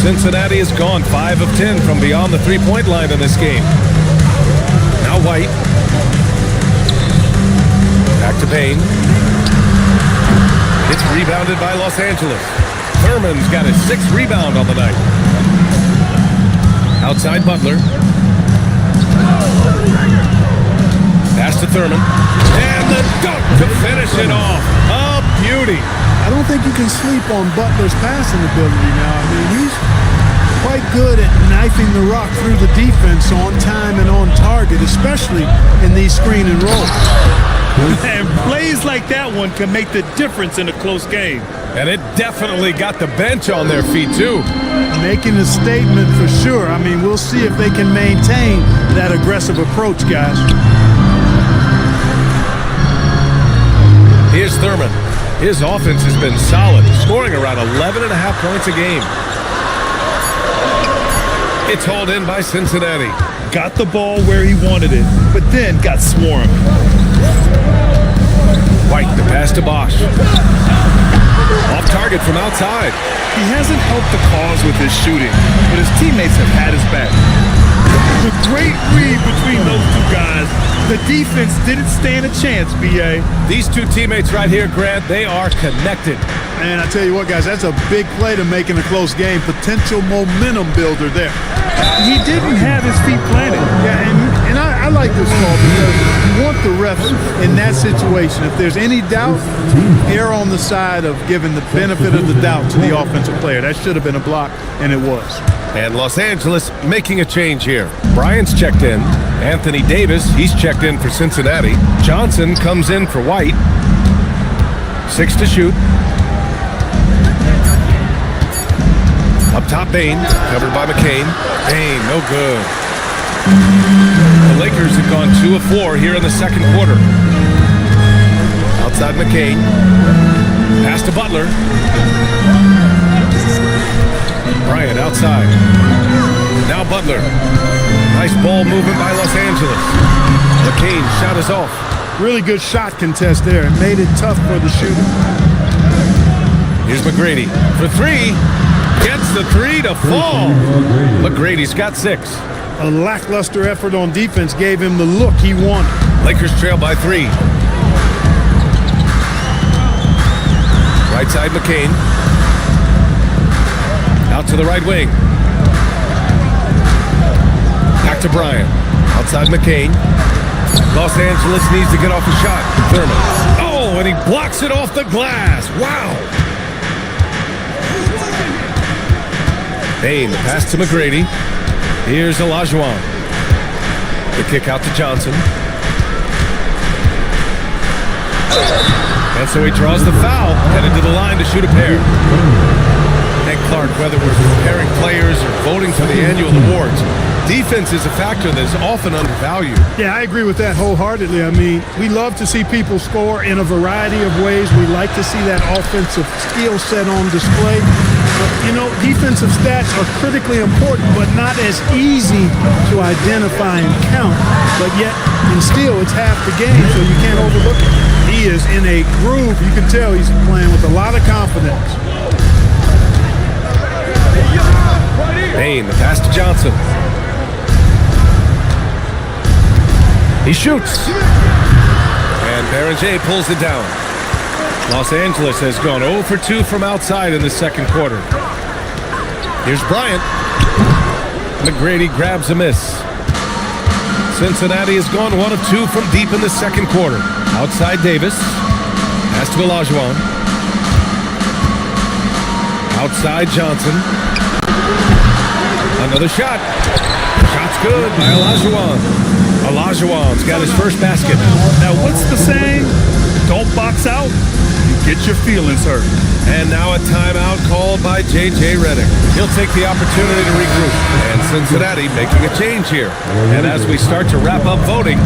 Cincinnati has gone 5 of 10 from beyond the three-point line in this game. Now White. Back to Bain. It's rebounded by Los Angeles. Thurman's got his 6th rebound on the night. Outside Butler. Pass to Thurman. And the dunk to finish it off. A beauty. I don't think you can sleep on Butler's passing ability now. I mean, he's quite good at knifing the rock through the defense on time and on target, especially in these screen and rolls. And plays like that one can make the difference in a close game. And it definitely got the bench on their feet, too. Making a statement for sure. I mean, we'll see if they can maintain that aggressive approach, guys. Here's Thurman. His offense has been solid, scoring around 11.5 points a game. It's hauled in by Cincinnati. Got the ball where he wanted it, but then got swarmed. White, the pass to Bosch. Off target from outside. He hasn't helped the cause with his shooting, but his teammates have had his back. The great read between those two guys. The defense didn't stand a chance, B.A. These two teammates right here, Grant, they are connected. And I tell you what, guys, that's a big play to make in a close game. Potential momentum builder there. He didn't have his feet planted. Yeah, and I like this call because you want the refs in that situation. If there's any doubt, err on the side of giving the benefit of the doubt to the offensive player. That should have been a block, and it was. And Los Angeles making a change here. Bryant's checked in. Anthony Davis, he's checked in for Cincinnati. Johnson comes in for White. 6 to shoot. Up top, Bain, covered by McCain. Bain, no good. The Lakers have gone 2 of 4 here in the second quarter. Outside McCain. Pass to Butler. Bryant outside. Now Butler. Nice ball movement by Los Angeles. McCain shot is off. Really good shot contest there. It made it tough for the shooter. Here's McGrady for 3. Gets the 3 to fall. McGrady's got 6. A lackluster effort on defense gave him the look he wanted. Lakers trail by 3. Right side McCain. Out to the right wing. Back to Bryant. Outside McCain. Los Angeles needs to get off a shot. Thurman. Oh, and he blocks it off the glass. Wow. Bain, the pass to McGrady. Here's Olajuwon. The kick out to Johnson. And so he draws the foul, headed to the line to shoot a pair. And Clark, whether we're preparing players or voting for the annual awards, defense is a factor that is often undervalued. Yeah, I agree with that wholeheartedly. I mean, we love to see people score in a variety of ways. We like to see that offensive skill set on display. But, you know, defensive stats are critically important, but not as easy to identify and count. But yet, and still, it's half the game, so you can't overlook it. He is in a groove. You can tell he's playing with a lot of confidence. Bain, the pass to Johnson. He shoots. And Berenger pulls it down. Los Angeles has gone 0 for 2 from outside in the second quarter. Here's Bryant. McGrady grabs a miss. Cincinnati has gone 1 of 2 from deep in the second quarter. Outside Davis. Pass to Olajuwon. Outside Johnson. Another shot. Shot's good by Olajuwon. Olajuwon's got his first basket. Now, what's the saying? Don't box out. You get your feelings hurt. And now a timeout called by J.J. Redick. He'll take the opportunity to regroup. And Cincinnati making a change here. And as we start to wrap up voting,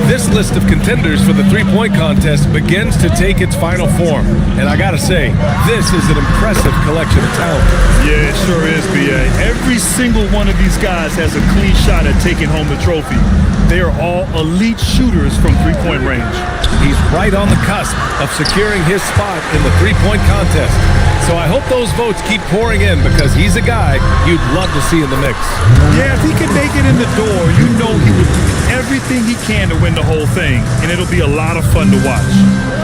this list of contenders for the three-point contest begins to take its final form. And I gotta say, this is an impressive collection of talent. Yeah, it sure is, B.A. Every single one of these guys has a clean shot at taking home the trophy. They are all elite shooters from three-point range. He's right on the cusp of securing his spot in the three-point contest. So I hope those votes keep pouring in because he's a guy you'd love to see in the mix. Yeah, if he could make it in the door, you know he would do everything he can to win the whole thing, and it'll be a lot of fun to watch.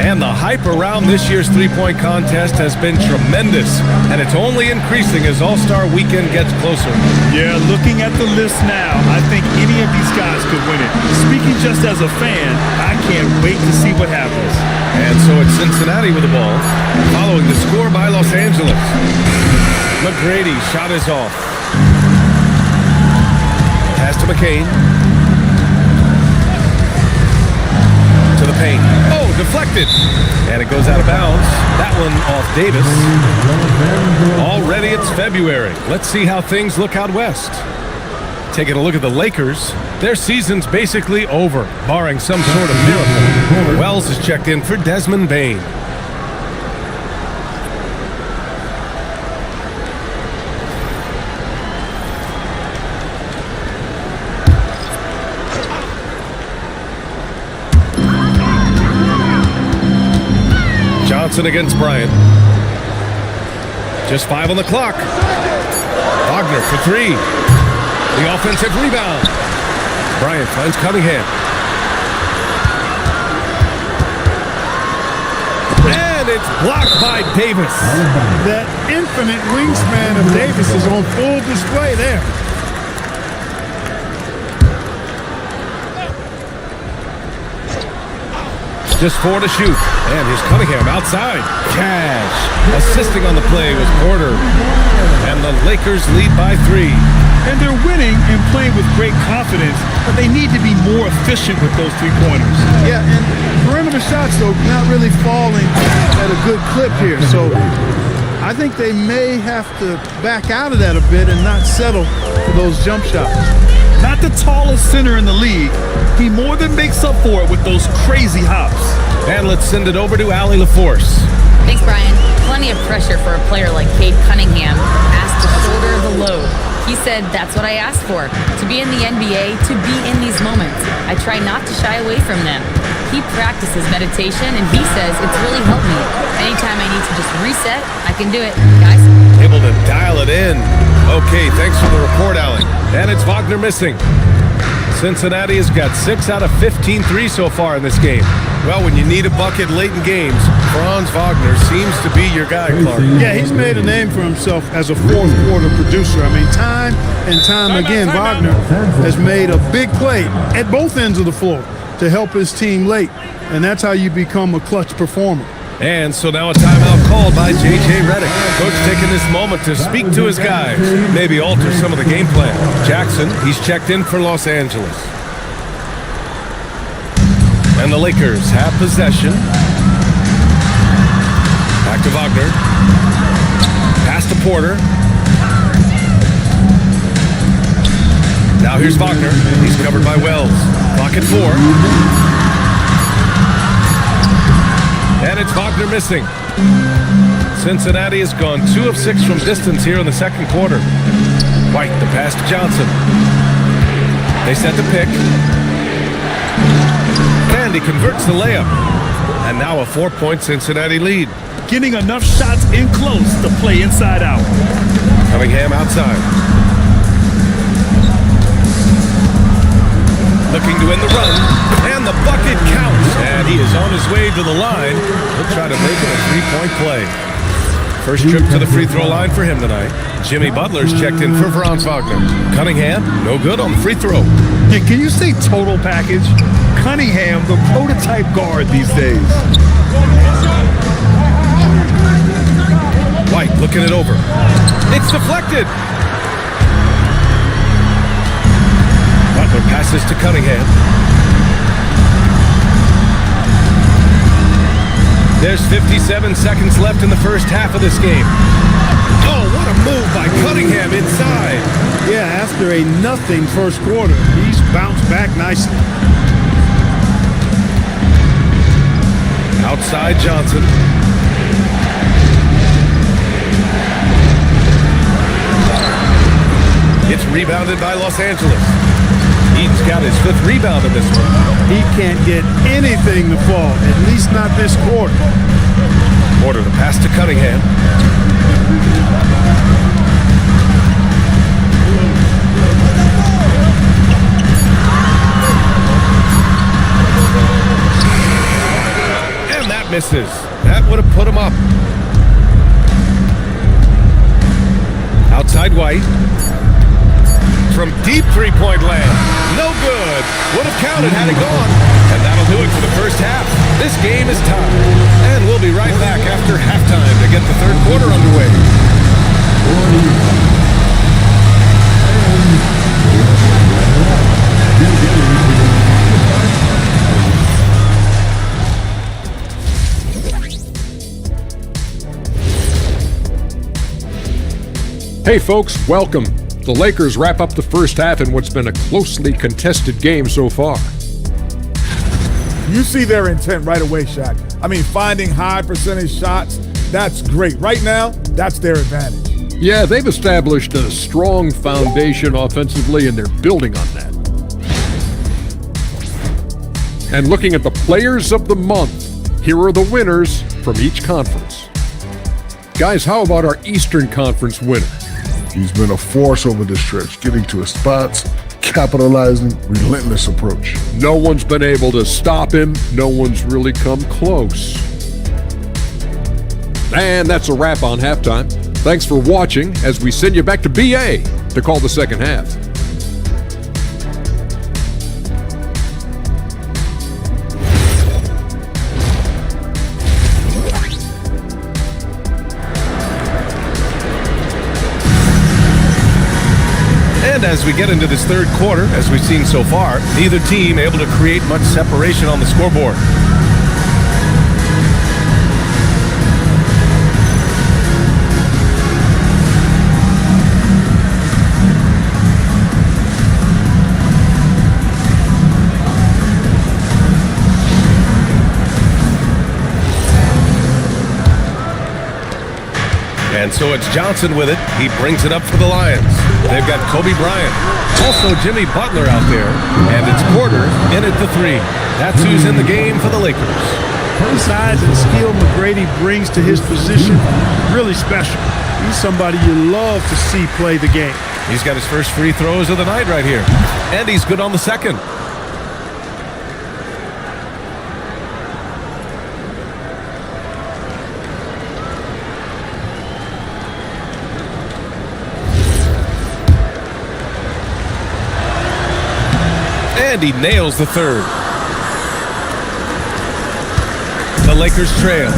And the hype around this year's three-point contest has been tremendous, and it's only increasing as All-Star Weekend gets closer. Yeah, looking at the list now, I think any of these guys could win it. Speaking just as a fan, I can't wait to see what happens. And so it's Cincinnati with the ball, following the score by Los Angeles. McGrady shot is off. Pass to McCain. To the paint. Oh, deflected. And it goes out of bounds. That one off Davis. Already it's February. Let's see how things look out west. Taking a look at the Lakers, their season's basically over, barring some sort of miracle. Wells is checked in for Desmond Bain. Johnson against Bryant. Just 5 on the clock. Wagner for 3. The offensive rebound. Bryant finds Cunningham. And it's blocked by Davis. That infinite wingspan of Davis is on full display there. Just 4 to shoot. And here's Cunningham outside. Cash. Assisting on the play was Porter. And the Lakers lead by 3. And they're winning and playing with great confidence, but they need to be more efficient with those three-pointers. Yeah, and perimeter shots, though, not really falling at a good clip here. So I think they may have to back out of that a bit and not settle for those jump shots. Not the tallest center in the league, he more than makes up for it with those crazy hops. And let's send it over to Allie LaForce. Thanks, Brian. Plenty of pressure for a player like Cade Cunningham, asked to shoulder the load. He said, that's what I asked for, to be in the NBA, to be in these moments. I try not to shy away from them. He practices meditation, and he says it's really helped me. Anytime I need to just reset, I can do it. Guys? Able to dial it in. Okay, thanks for the report, Allie. And it's Wagner missing. Cincinnati has got 6 out of 15 threes so far in this game. Well, when you need a bucket late in games, Franz Wagner seems to be your guy, Clark. Yeah, he's made a name for himself as a fourth-quarter producer. I mean, time and time again, Wagner has made a big play at both ends of the floor to help his team late, and that's how you become a clutch performer. And so now a timeout called by J.J. Redick. Coach taking this moment to speak to his guys, maybe alter some of the game plan. Jackson, he's checked in for Los Angeles. And the Lakers have possession. Back to Wagner. Pass to Porter. Now here's Wagner. He's covered by Wells. Clock at 4. And it's Wagner missing. Cincinnati has gone 2 of 6 from distance here in the second quarter. White, the pass to Johnson. They set the pick. And he converts the layup. And now a 4-point Cincinnati lead. Getting enough shots in close to play inside out. Cunningham outside. Looking to win the run. And the bucket counts. And he is on his way to the line. He'll try to make it a 3-point play. First trip to the free throw line for him tonight. Jimmy Butler's checked in for Franz Wagner. Cunningham, no good on the free throw. Yeah, can you say total package? Cunningham, the prototype guard these days. White looking it over. It's deflected. Butler passes to Cunningham. There's 57 seconds left in the first half of this game. Oh, what a move by Cunningham inside. Yeah, after a nothing first quarter, he's bounced back nicely. Outside Johnson. It's rebounded by Los Angeles. He's got his 5th rebound in this one. He can't get anything to fall, at least not this quarter. Porter, the pass to Cunningham. And that misses. That would have put him up. Outside White. From deep three-point land. No good. Would have counted had it gone. And that'll do it for the first half. This game is tied. And we'll be right back after halftime to get the third quarter underway. Hey folks, welcome. The Lakers wrap up the first half in what's been a closely contested game so far. You see their intent right away, Shaq. I mean, finding high percentage shots, that's great. Right now, that's their advantage. Yeah, they've established a strong foundation offensively, and they're building on that. And looking at the players of the month, Here are the winners from each conference. Guys, how about our Eastern Conference winner? He's been a force over this stretch, getting to his spots, capitalizing, relentless approach. No one's been able to stop him. No one's really come close. And that's a wrap on halftime. Thanks for watching as we send you back to BA to call the second half. And as we get into this third quarter, as we've seen so far, neither team able to create much separation on the scoreboard. And so it's Johnson with it. He brings it up for the Lions. They've got Kobe Bryant. Also Jimmy Butler out there. And it's Porter in at the 3. That's who's in the game for the Lakers. The size and skill McGrady brings to his position, really special. He's somebody you love to see play the game. He's got his first free throws of the night right here. And he's good on the second. And he nails the third. The Lakers trail.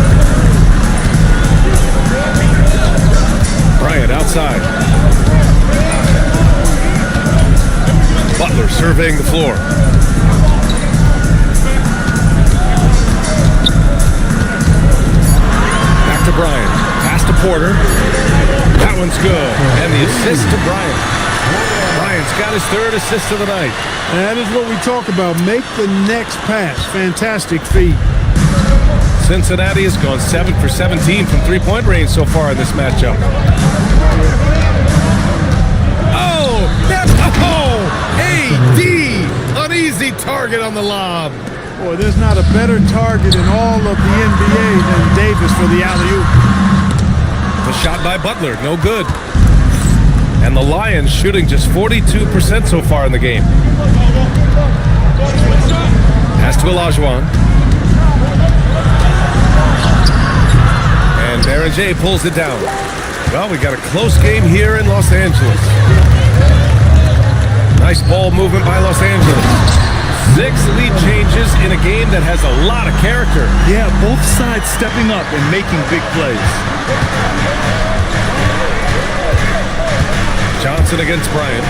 Bryant outside. Butler surveying the floor. Back to Bryant. Pass to Porter. That one's good. And the assist to Bryant. Bryant's got his third assist of the night. That is what we talk about. Make the next pass. Fantastic feed. Cincinnati has gone 7 for 17 from three-point range so far in this matchup. Oh! AD! An easy target on the lob. Boy, there's not a better target in all of the NBA than Davis for the alley-oop. The shot by Butler, no good. And the Lions shooting just 42% so far in the game. Pass to Olajuwon. And Baron J pulls it down. Well, we got a close game here in Los Angeles. Nice ball movement by Los Angeles. 6 lead changes in a game that has a lot of character. Yeah, both sides stepping up and making big plays. Johnson against Bryant.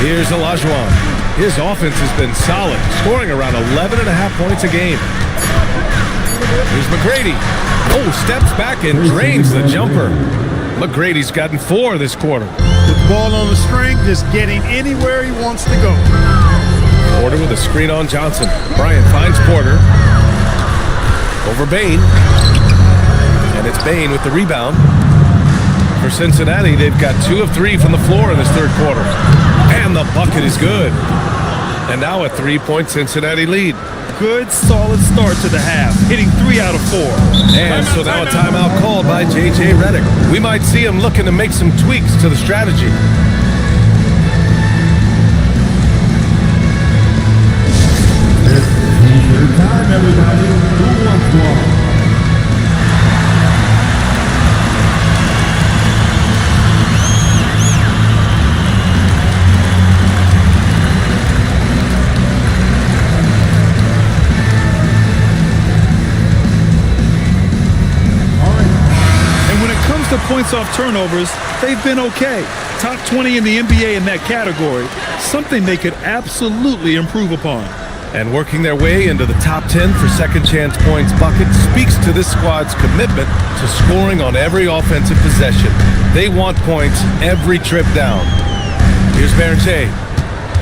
Here's Olajuwon. His offense has been solid, scoring around 11.5 points a game. Here's McGrady. Oh, steps back and drains the jumper. McGrady's gotten 4 this quarter. With the ball on the string, just getting anywhere he wants to go. Porter with a screen on Johnson. Bryant finds Porter. Over Bane. And it's Bane with the rebound. For Cincinnati, they've got 2 of 3 from the floor in this third quarter. And the bucket is good. And now a 3-point Cincinnati lead. Good, solid start to the half, hitting 3 out of 4. And so now a timeout called by J.J. Redick. We might see him looking to make some tweaks to the strategy. Time, everybody. Who wants one? The points off turnovers, they've been okay. Top 20 in the NBA in that category, something they could absolutely improve upon. And working their way into the top 10 for second chance points bucket speaks to this squad's commitment to scoring on every offensive possession. They want points every trip down. Here's Baron J.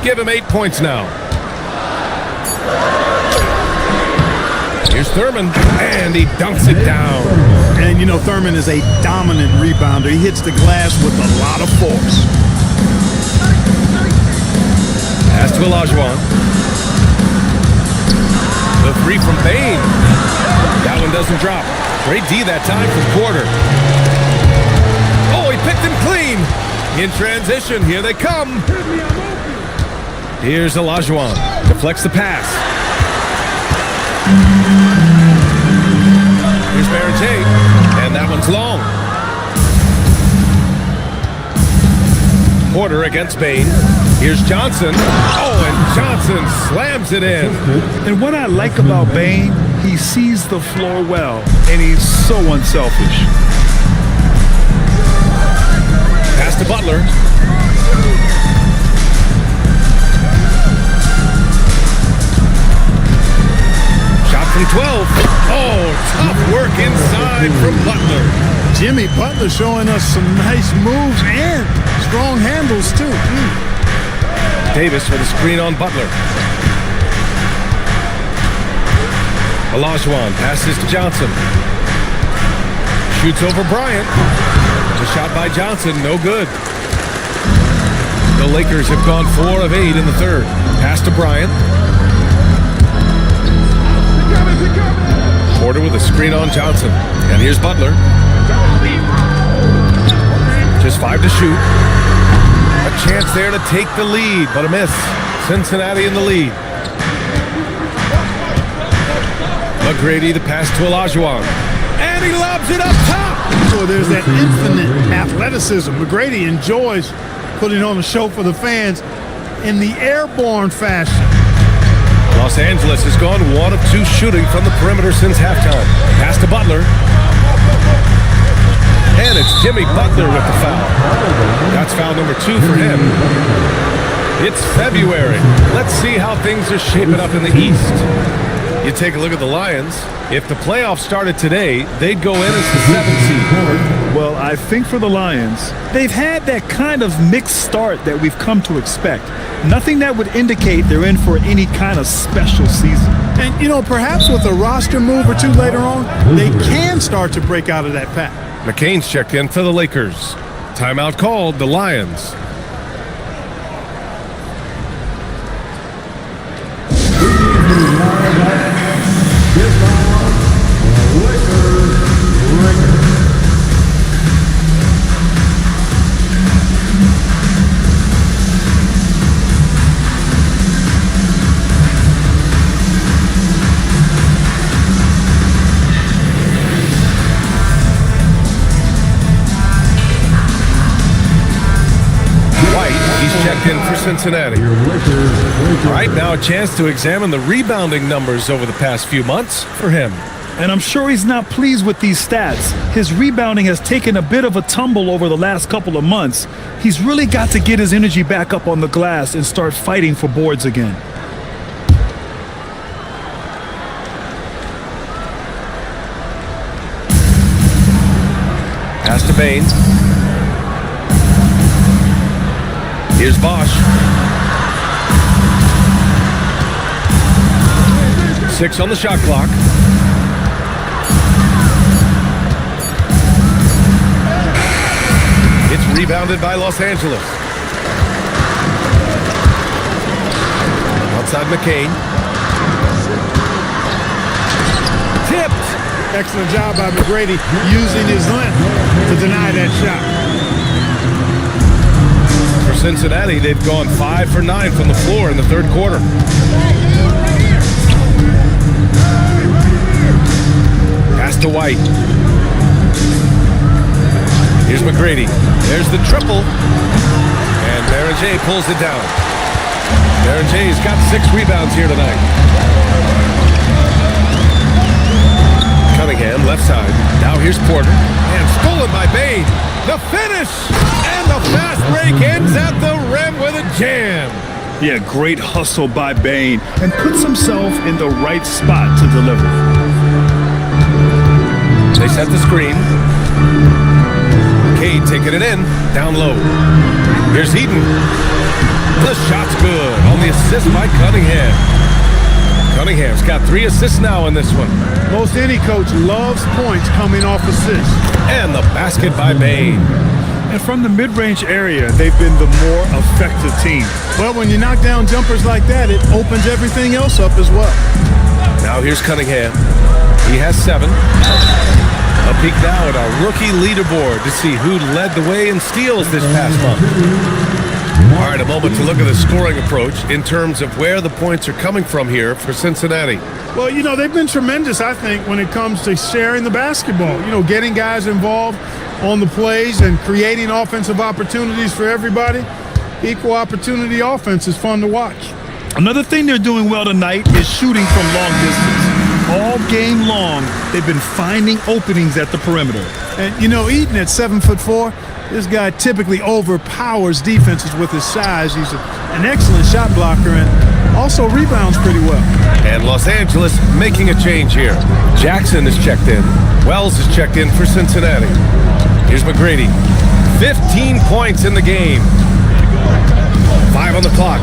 Give him 8 points now. Here's Thurman, and he dunks it down. And you know, Thurman is a dominant rebounder. He hits the glass with a lot of force. Pass to Olajuwon. The three from Bain. That one doesn't drop. Great D that time from Porter. Oh, he picked him clean. In transition, here they come. Here's Olajuwon. Deflects the pass. Here's Barrett, and that one's long. Porter against Bain. Here's Johnson. Oh, and Johnson slams it in. And what I like about Bain, he sees the floor well, and he's so unselfish. Pass to Butler. Shot from 12. Oh, tough work inside from Butler. Jimmy Butler showing us some nice moves and strong handles, too. Davis with a screen on Butler. Olajuwon passes to Johnson. Shoots over Bryant. The shot by Johnson, no good. The Lakers have gone 4 of 8 in the third. Pass to Bryant. Porter with a screen on Johnson. And here's Butler. Just 5 to shoot. A chance there to take the lead, but a miss. Cincinnati in the lead. McGrady, the pass to Olajuwon. And he lobs it up top. So there's that infinite athleticism. McGrady enjoys putting on a show for the fans in the airborne fashion. Los Angeles has gone 1 of 2 shooting from the perimeter since halftime. Pass to Butler. And it's Jimmy Butler with the foul. That's foul number 2 for him. It's February. Let's see how things are shaping up in the East. You take a look at the Lions. If the playoffs started today, they'd go in as the 7th seed. Well, I think for the Lions, they've had that kind of mixed start that we've come to expect. Nothing that would indicate they're in for any kind of special season. And, you know, perhaps with a roster move or two later on, they can start to break out of that pack. McCain's checked in for the Lakers. Timeout called, the Lions. In for Cincinnati. All right, now a chance to examine the rebounding numbers over the past few months for him. And I'm sure he's not pleased with these stats. His rebounding has taken a bit of a tumble over the last couple of months. He's really got to get his energy back up on the glass and start fighting for boards again. Pass to Bain. Here's Bosch. 6 on the shot clock. It's rebounded by Los Angeles. Outside McCain. Tipped. Excellent job by McGrady using his length to deny that shot. For Cincinnati, they've gone 5 for 9 from the floor in the third quarter. Pass to White. Here's McGrady. There's the triple. And Baron J pulls it down. Baron J's got 6 rebounds here tonight. Cunningham, left side. Now here's Porter. And stolen by Bain. The finish! And the fast break ends at the rim with a jam. Yeah, great hustle by Bain and puts himself in the right spot to deliver. They set the screen. Cade taking it in, down low. Here's Heaton. The shot's good on the assist by Cunningham. Cunningham's got 3 assists now in this one. Most any coach loves points coming off assists. And the basket by Bain. And from the mid-range area, they've been the more effective team. But when you knock down jumpers like that, it opens everything else up as well. Now Now here's Cunningham. He has 7. A peek now at our rookie leaderboard to see who led the way in steals this past month. All right, a moment to look at the scoring approach in terms of where the points are coming from here for Cincinnati. Well, you know, they've been tremendous, I think, when it comes to sharing the basketball. You know, getting guys involved on the plays and creating offensive opportunities for everybody. Equal opportunity offense is fun to watch. Another thing they're doing well tonight is shooting from long distance. All game long, they've been finding openings at the perimeter. And, you know, Eaton at 7'4", this guy typically overpowers defenses with his size. He's an excellent shot blocker and also rebounds pretty well. And Los Angeles making a change here. Jackson is checked in. Wells is checked in for Cincinnati. Here's McGrady. 15 points in the game. 5 on the clock.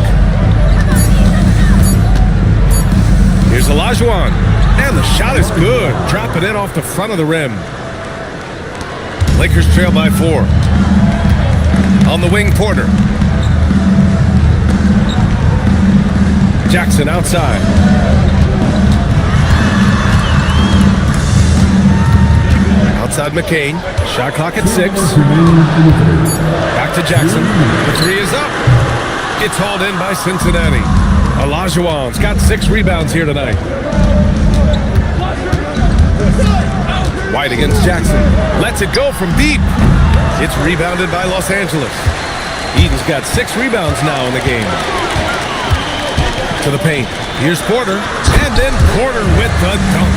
Here's Olajuwon. And the shot is good. Dropping it off the front of the rim. Lakers trail by 4. On the wing, Porter. Jackson outside. Outside McCain. Shot clock at 6. Back to Jackson. The 3 is up. It's hauled in by Cincinnati. Olajuwon's got 6 rebounds here tonight. White against Jackson. Lets it go from deep. It's rebounded by Los Angeles. Eden's got 6 rebounds now in the game. To the paint. Here's Porter. And then Porter with the dunk.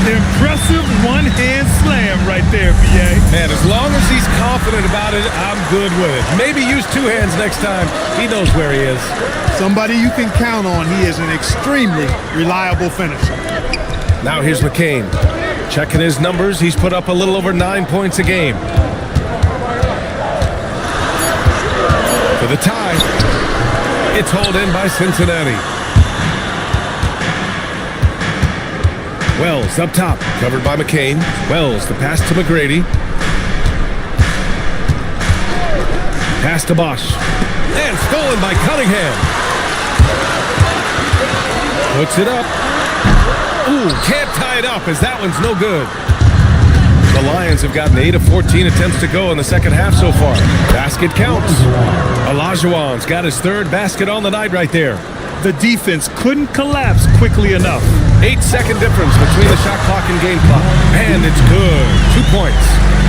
Impressive one-hand slam right there, B.A. Man, as long as he's confident about it, I'm good with it. Maybe use 2 hands next time. He knows where he is. Somebody you can count on. He is an extremely reliable finisher. Now here's McCain. Checking his numbers, he's put up a little over 9 points a game. For the tie. It's hauled in by Cincinnati. Wells up top, covered by McCain. Wells, the pass to McGrady. Pass to Bosch. And stolen by Cunningham. Puts it up. Ooh, can't tie it up as that one's no good. The Lions have gotten 8 of 14 attempts to go in the second half so far. Basket counts. Olajuwon's got his 3rd basket on the night right there. The defense couldn't collapse quickly enough. 8-second difference between the shot clock and game clock. And it's good. 2 points.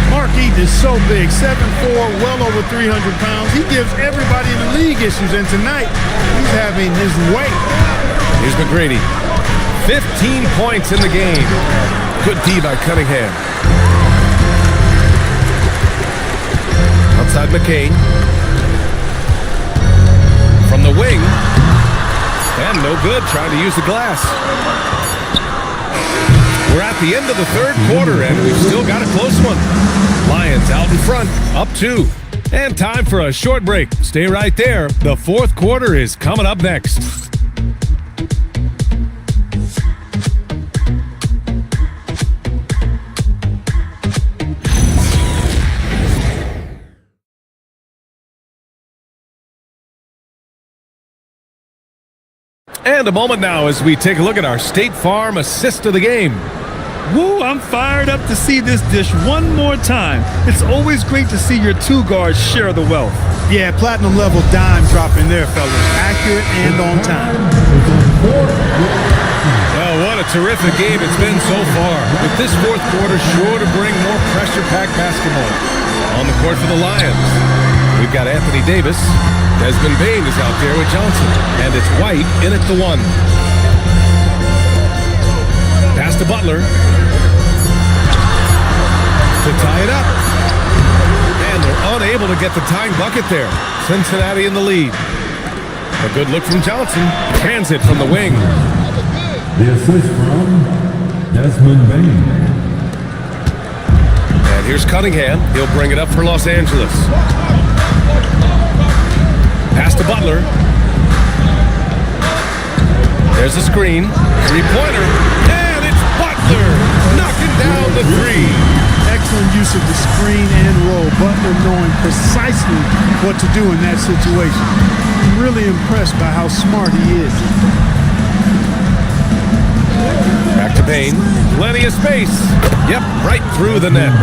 Mark Eaton is so big, 7'4", well over 300 pounds. He gives everybody in the league issues, and tonight he's having his way. Here's McGrady. 15 points in the game. Good D by Cunningham. Outside McCain. From the wing. And no good, trying to use the glass. We're at the end of the 3rd quarter, and we've still got a close one. Lions out in front, up 2. And time for a short break. Stay right there. The 4th quarter is coming up next. And a moment now as we take a look at our State Farm assist of the game. Woo, I'm fired up to see this dish one more time. It's always great to see your 2 guards share the wealth. Yeah, platinum level dime dropping there, fellas. Accurate and on time. Well, what a terrific game it's been so far. With this 4th quarter sure to bring more pressure-packed basketball. On the court for the Lions, we've got Anthony Davis. Desmond Bane is out there with Johnson. And it's White in at the 1. Pass to Butler. To tie it up. And they're unable to get the tying bucket there. Cincinnati in the lead. A good look from Johnson. Transit from the wing. The assist from Desmond Bane. And here's Cunningham. He'll bring it up for Los Angeles. Pass to Butler. There's a screen. 3-pointer. And it's Butler knocking down the 3. Excellent use of the screen and roll. Butler knowing precisely what to do in that situation. I'm really impressed by how smart he is. to Payne. Plenty of space. Yep, right through the net.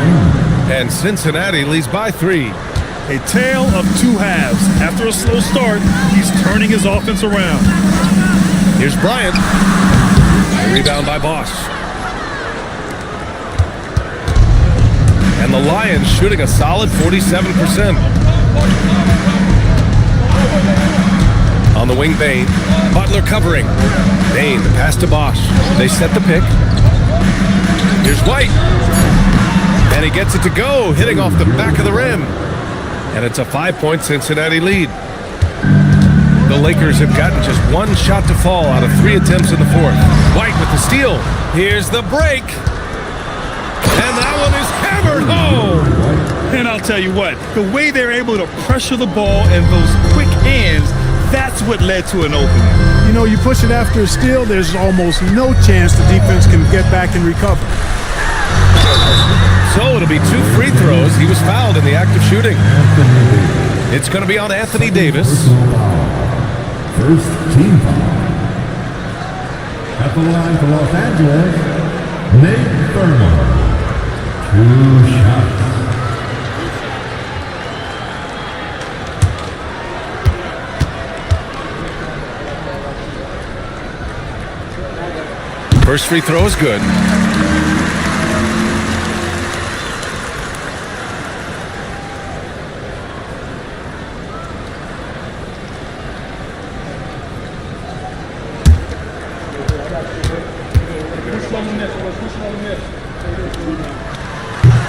And Cincinnati leads by 3. A tale of two halves. After a slow start, he's turning his offense around. Here's Bryant. A rebound by Bosch. And the Lions shooting a solid 47%. On the wing, Bain. Butler covering. Bain, the pass to Bosch. They set the pick. Here's White. And he gets it to go, hitting off the back of the rim. And it's a 5-point Cincinnati lead. The Lakers have gotten just one shot to fall out of 3 attempts in the fourth. White with the steal. Here's the break. And that one is hammered home. And I'll tell you what, the way they're able to pressure the ball and those quick hands, that's what led to an opening. You know, you push it after a steal, there's almost no chance the defense can get back and recover. So it'll be 2 free throws. He was fouled in the act of shooting. It's going to be on Anthony Davis. First team foul. At the line for Los Angeles, Nate Thurman. 2 shots. First free throw is good.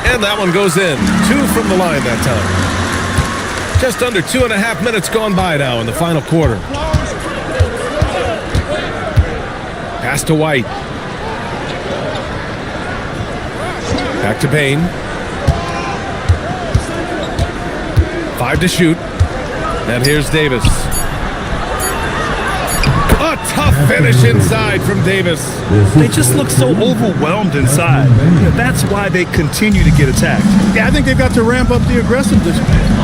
And that one goes in. 2 from the line that time. Just under 2.5 minutes gone by now in the final quarter. Pass to White. Back to Payne. 5 to shoot. And here's Davis. A tough finish inside from Davis. They just look so overwhelmed inside. That's why they continue to get attacked. Yeah, I think they've got to ramp up the aggressiveness.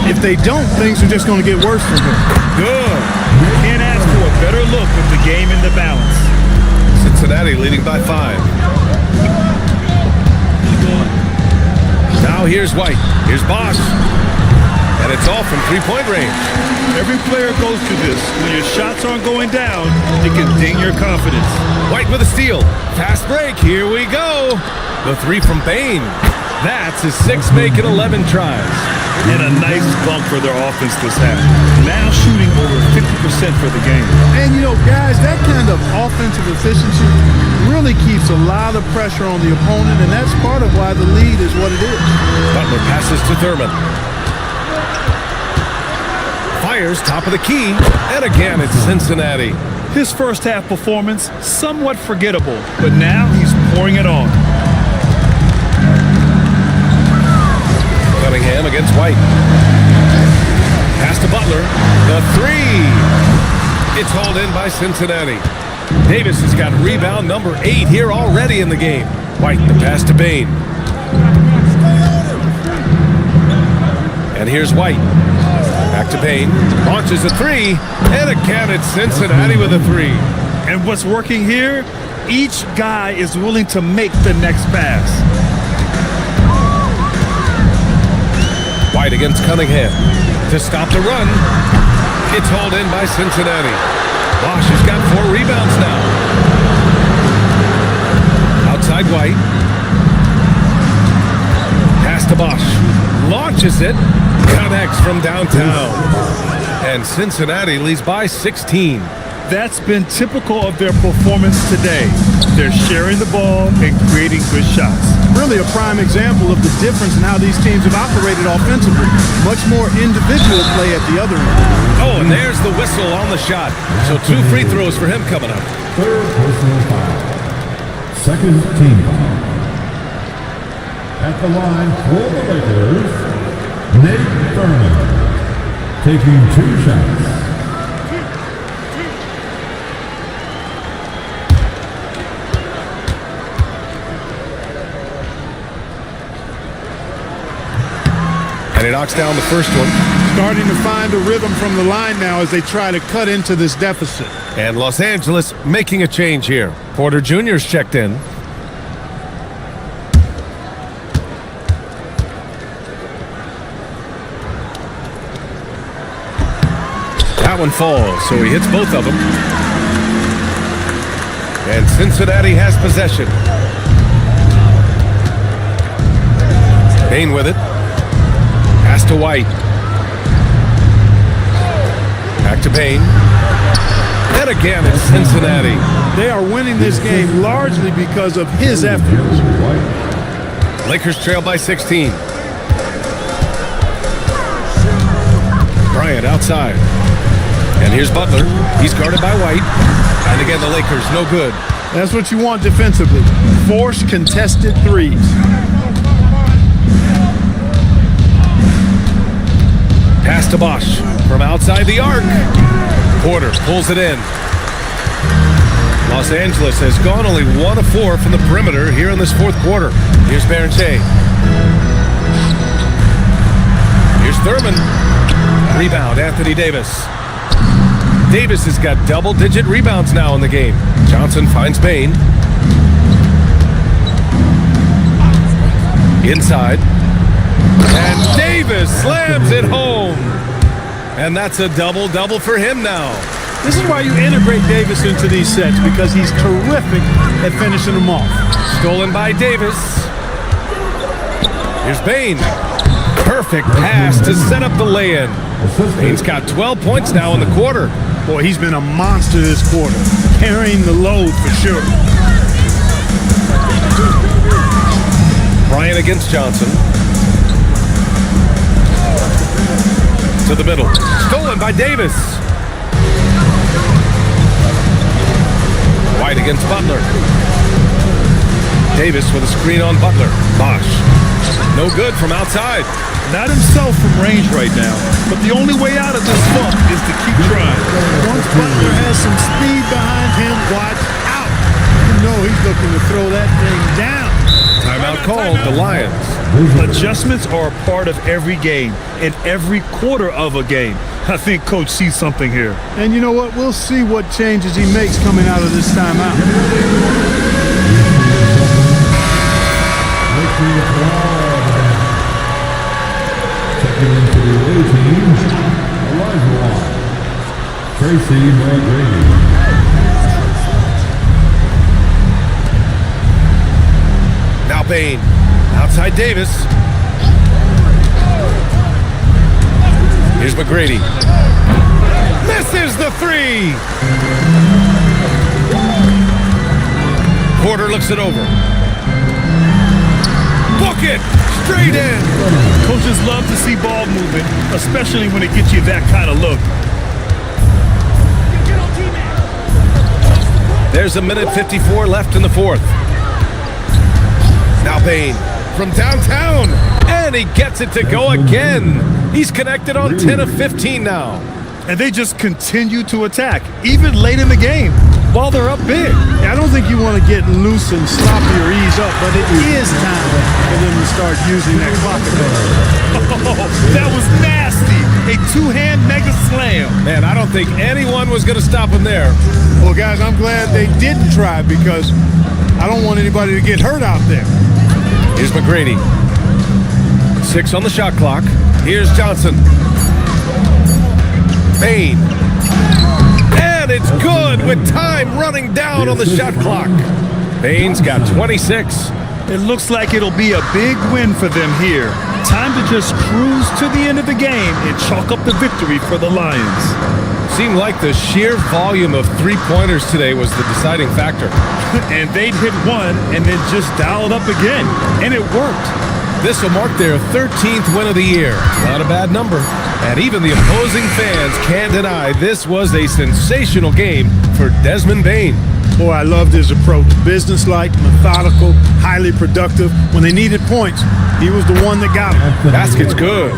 If they don't, things are just going to get worse from here. Good. Can't ask for a better look with the game in the balance. Cincinnati leading by 5. Now here's White. Here's Bosch. And it's all from 3-point range. Every player goes through this. When your shots aren't going down, it can ding your confidence. White with a steal. Fast break. Here we go. The 3 from Bain. That's his 6th make in 11 tries. And a nice bump for their offense this half. Now shooting over 50% for the game. And, you know, guys, that kind of offensive efficiency really keeps a lot of pressure on the opponent, and that's part of why the lead is what it is. Butler passes to Thurman. Fires top of the key, and again it's Cincinnati. His first half performance, somewhat forgettable, but now he's pouring it on. Cunningham against White. Pass to Butler. The 3. It's hauled in by Cincinnati. Davis has got rebound number 8 here already in the game. White, the pass to Bain. And here's White. Back to Bain. Launches a 3. And again, it's Cincinnati with a 3. And what's working here? Each guy is willing to make the next pass. White against Cunningham. To stop the run. It's hauled in by Cincinnati. Bosch has got 4 rebounds now. Outside White. Pass to Bosch. Launches it. Connects from downtown. And Cincinnati leads by 16. That's been typical of their performance today. They're sharing the ball and creating good shots. Really a prime example of the difference in how these teams have operated offensively. Much more individual play at the other end. Oh, and there's the whistle on the shot. So 2 free throws for him coming up. Third personal foul. Second team foul. At the line for the Lakers, Nate Thurman. Taking 2 shots. And he knocks down the first one. Starting to find a rhythm from the line now as they try to cut into this deficit. And Los Angeles making a change here. Porter Jr.'s checked in. that one falls, so he hits both of them. And Cincinnati has possession. Bain with it. Pass to White. Back to Bain. And again, it's Cincinnati. They are winning this game largely because of his efforts. Lakers trail by 16. Bryant outside. And here's Butler. He's guarded by White. And again, the Lakers, no good. That's what you want defensively. Force contested threes. Pass to Bosch from outside the arc. Porter pulls it in. Los Angeles has gone only 1 of 4 from the perimeter here in this fourth quarter. Here's Berenger. Here's Thurman. Rebound, Anthony Davis. Davis has got double-digit rebounds now in the game. Johnson finds Bain. Inside. And Davis slams it home. And that's a double-double for him now. This is why you integrate Davis into these sets, because he's terrific at finishing them off. Stolen by Davis. Here's Bain. Perfect pass to set up the lay-in. Bain's got 12 points now in the quarter. Boy, he's been a monster this quarter, carrying the load for sure. Bryant against Johnson. To the middle. Stolen by Davis. White against Butler. Davis with a screen on Butler. Bosch. No good from outside. Not himself from range right now, but the only way out of this funk is to keep trying. Once Butler has some speed behind him, watch out. You know he's looking to throw that thing down. Timeout called, the Lions. Adjustments are a part of every game and every quarter of a game. I think Coach sees something here. And you know what? We'll see what changes he makes coming out of this timeout. Checking into the away team, Elijah Tracy McGrady. Now Bain. Outside Davis. Here's McGrady. Misses the three. Porter looks it over. Book it. Straight in. Coaches love to see ball movement, especially when it gets you that kind of look. There's a minute 54 left in the fourth. Now Bain from downtown, and he gets it to go again. He's connected on 10 of 15 now. And they just continue to attack, even late in the game, while they're up big. I don't think you want to get loose and sloppy or ease up, but it is time for them to start using that clock ability. Oh, that was nasty. A two-hand mega slam. Man, I don't think anyone was going to stop him there. Well, guys, I'm glad they didn't try, because I don't want anybody to get hurt out there. Here's McGrady. 6 on the shot clock. Here's Johnson. Bain. And it's good with time running down on the shot clock. Bain's got 26. It looks like it'll be a big win for them here. Time to just cruise to the end of the game and chalk up the victory for the Lions. Seemed like the sheer volume of three-pointers today was the deciding factor. And they'd hit one and then just dial it up again. And it worked. This will mark their 13th win of the year. Not a bad number. And even the opposing fans can't deny this was a sensational game for Desmond Bain. Boy, I loved his approach. Businesslike, methodical, highly productive. When they needed points, he was the one that got them. Basket's good.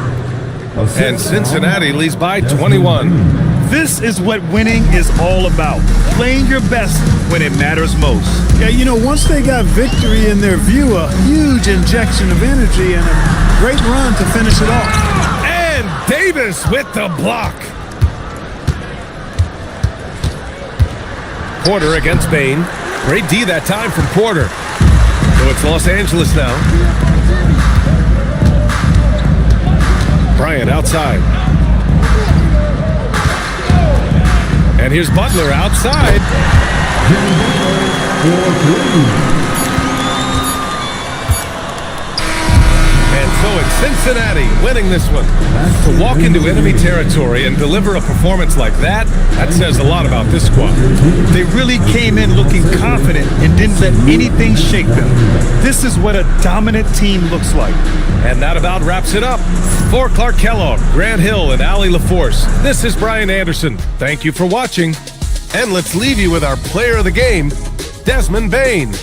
And Cincinnati leads by 21. This is what winning is all about. Playing your best when it matters most. Yeah, you know, once they got victory in their view, a huge injection of energy and a great run to finish it off. And Davis with the block. Porter against Bain. Great D that time from Porter. So it's Los Angeles now. Bryant outside. And here's Butler outside. And so it's Cincinnati winning this one. To walk into enemy territory and deliver a performance like that says a lot about this squad. They really came in looking confident and didn't let anything shake them. This is what a dominant team looks like. And that about wraps it up. For Clark Kellogg, Grant Hill, and Allie LaForce, this is Brian Anderson. Thank you for watching. And let's leave you with our player of the game, Desmond Bain.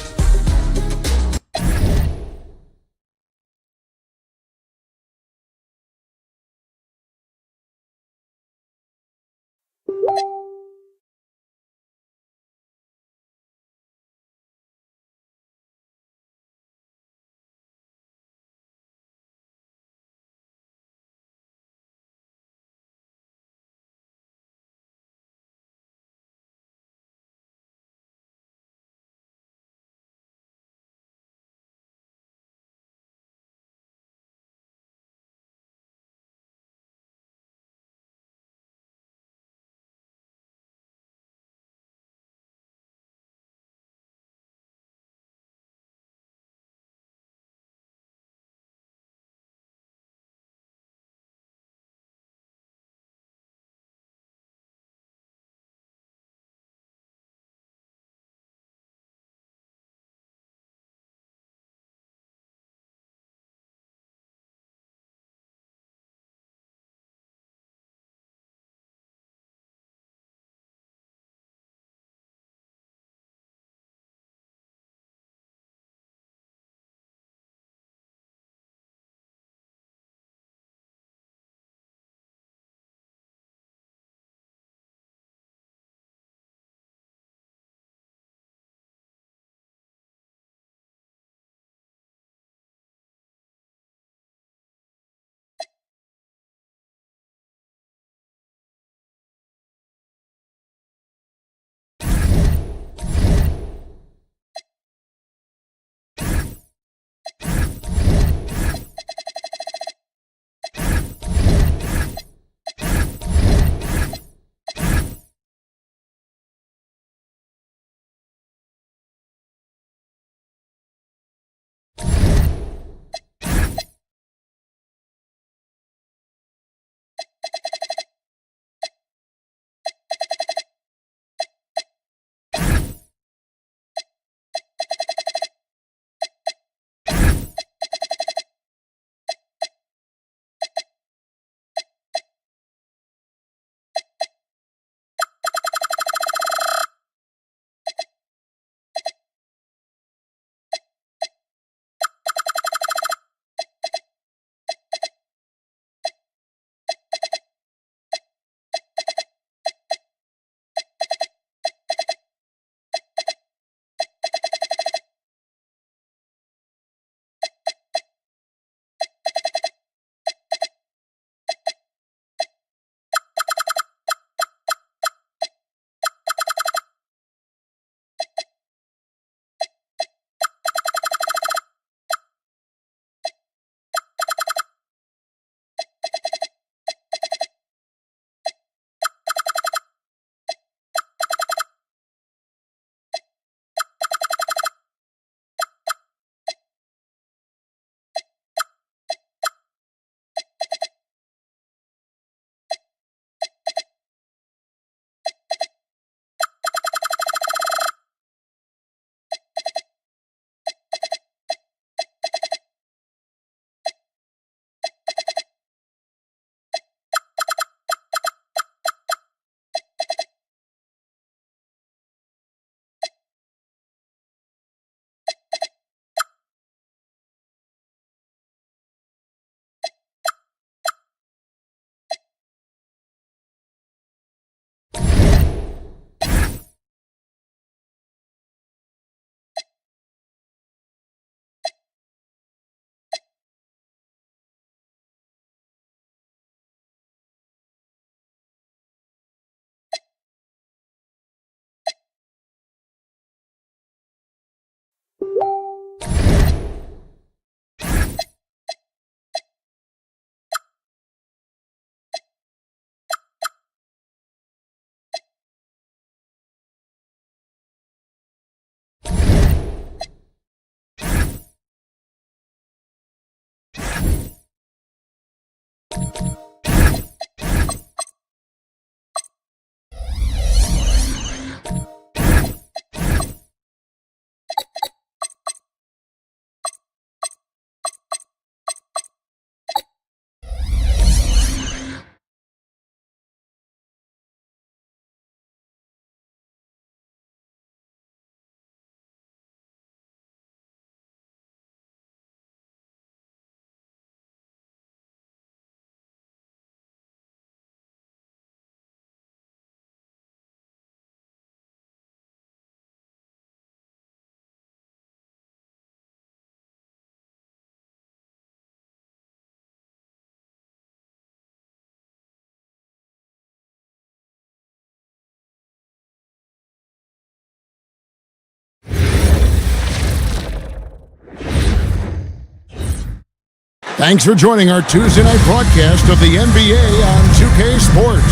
Thanks for joining our Tuesday night broadcast of the NBA on 2K Sports.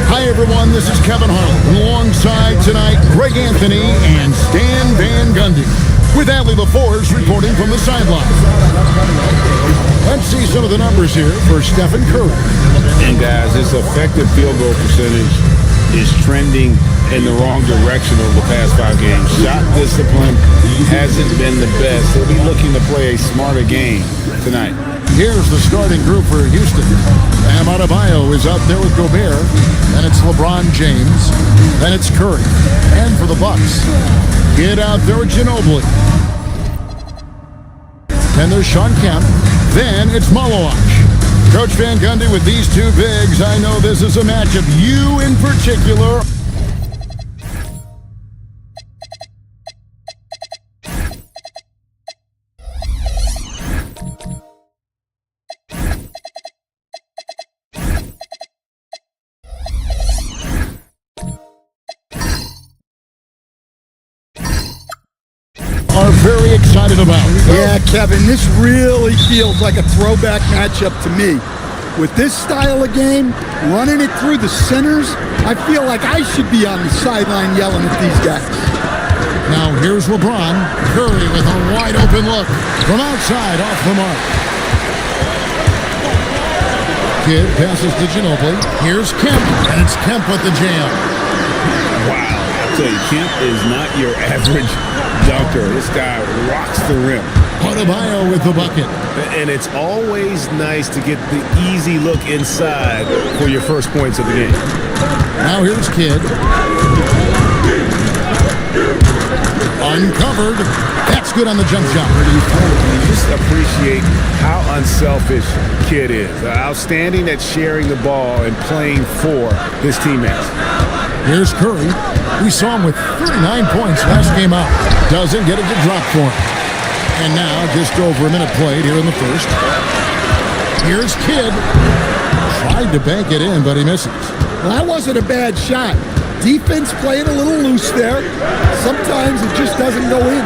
Hi, everyone. This is Kevin Harlan. Alongside tonight, Greg Anthony and Stan Van Gundy, with Adley LaForce reporting from the sideline. Let's see some of the numbers here for Stephen Curry. And guys, his effective field goal percentage is trending in the wrong direction over the past 5 games. Shot discipline hasn't been the best. They'll be looking to play a smarter game tonight. Here's the starting group for Houston. Bam Adebayo is out there with Gobert. Then it's LeBron James. Then it's Curry. And for the Bucks, get out there with Ginobili. Then there's Sean Kemp. Then it's Malawach. Coach Van Gundy with these two bigs. I know this is a matchup you in particular are very excited about. Yeah, Kevin, this really feels like a throwback matchup to me. With this style of game, running it through the centers, I feel like I should be on the sideline yelling at these guys. Now here's LeBron. Curry with a wide open look from outside off the mark. Kidd passes to Ginobili. Here's Kemp, and it's Kemp with the jam. Wow. I tell you, Kemp is not your average dunker. This guy rocks the rim. Adebayo with the bucket. And it's always nice to get the easy look inside for your first points of the game. Now here's Kidd. Uncovered. That's good on the jump shot. You just appreciate how unselfish Kidd is. Outstanding at sharing the ball and playing for his teammates. Here's Curry. We saw him with 39 points last game out. Doesn't get it to drop for him. And now just over a minute played here in the first. Here's Kidd. Tried to bank it in, but he misses. Well, that wasn't a bad shot. Defense playing a little loose there. Sometimes it just doesn't go in.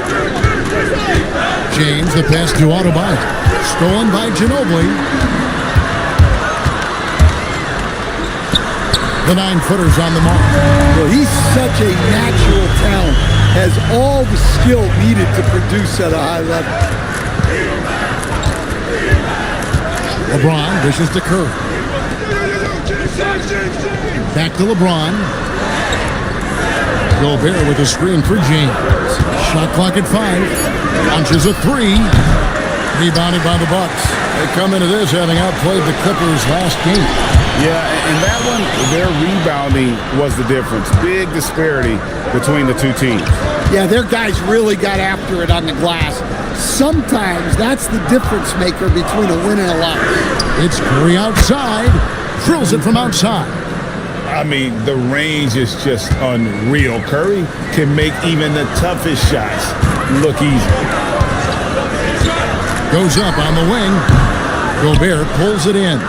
James, the pass to Adebayo. Stolen by Ginobili. The 9-footer's on the mark. Well, he's such a natural talent. Has all the skill needed to produce at a high level. LeBron dishes to Curry. Back to LeBron. Gobert with a screen for James. Shot clock at 5. Launches a 3. Rebounded by the Bucks. They come into this having outplayed the Clippers last game. Yeah, and that one, their rebounding was the difference. Big disparity between the two teams. Yeah, their guys really got after it on the glass. Sometimes that's the difference maker between a win and a loss. It's Curry outside. Drills it from outside. I mean, the range is just unreal. Curry can make even the toughest shots look easy. Goes up on the wing. Gobert pulls it in.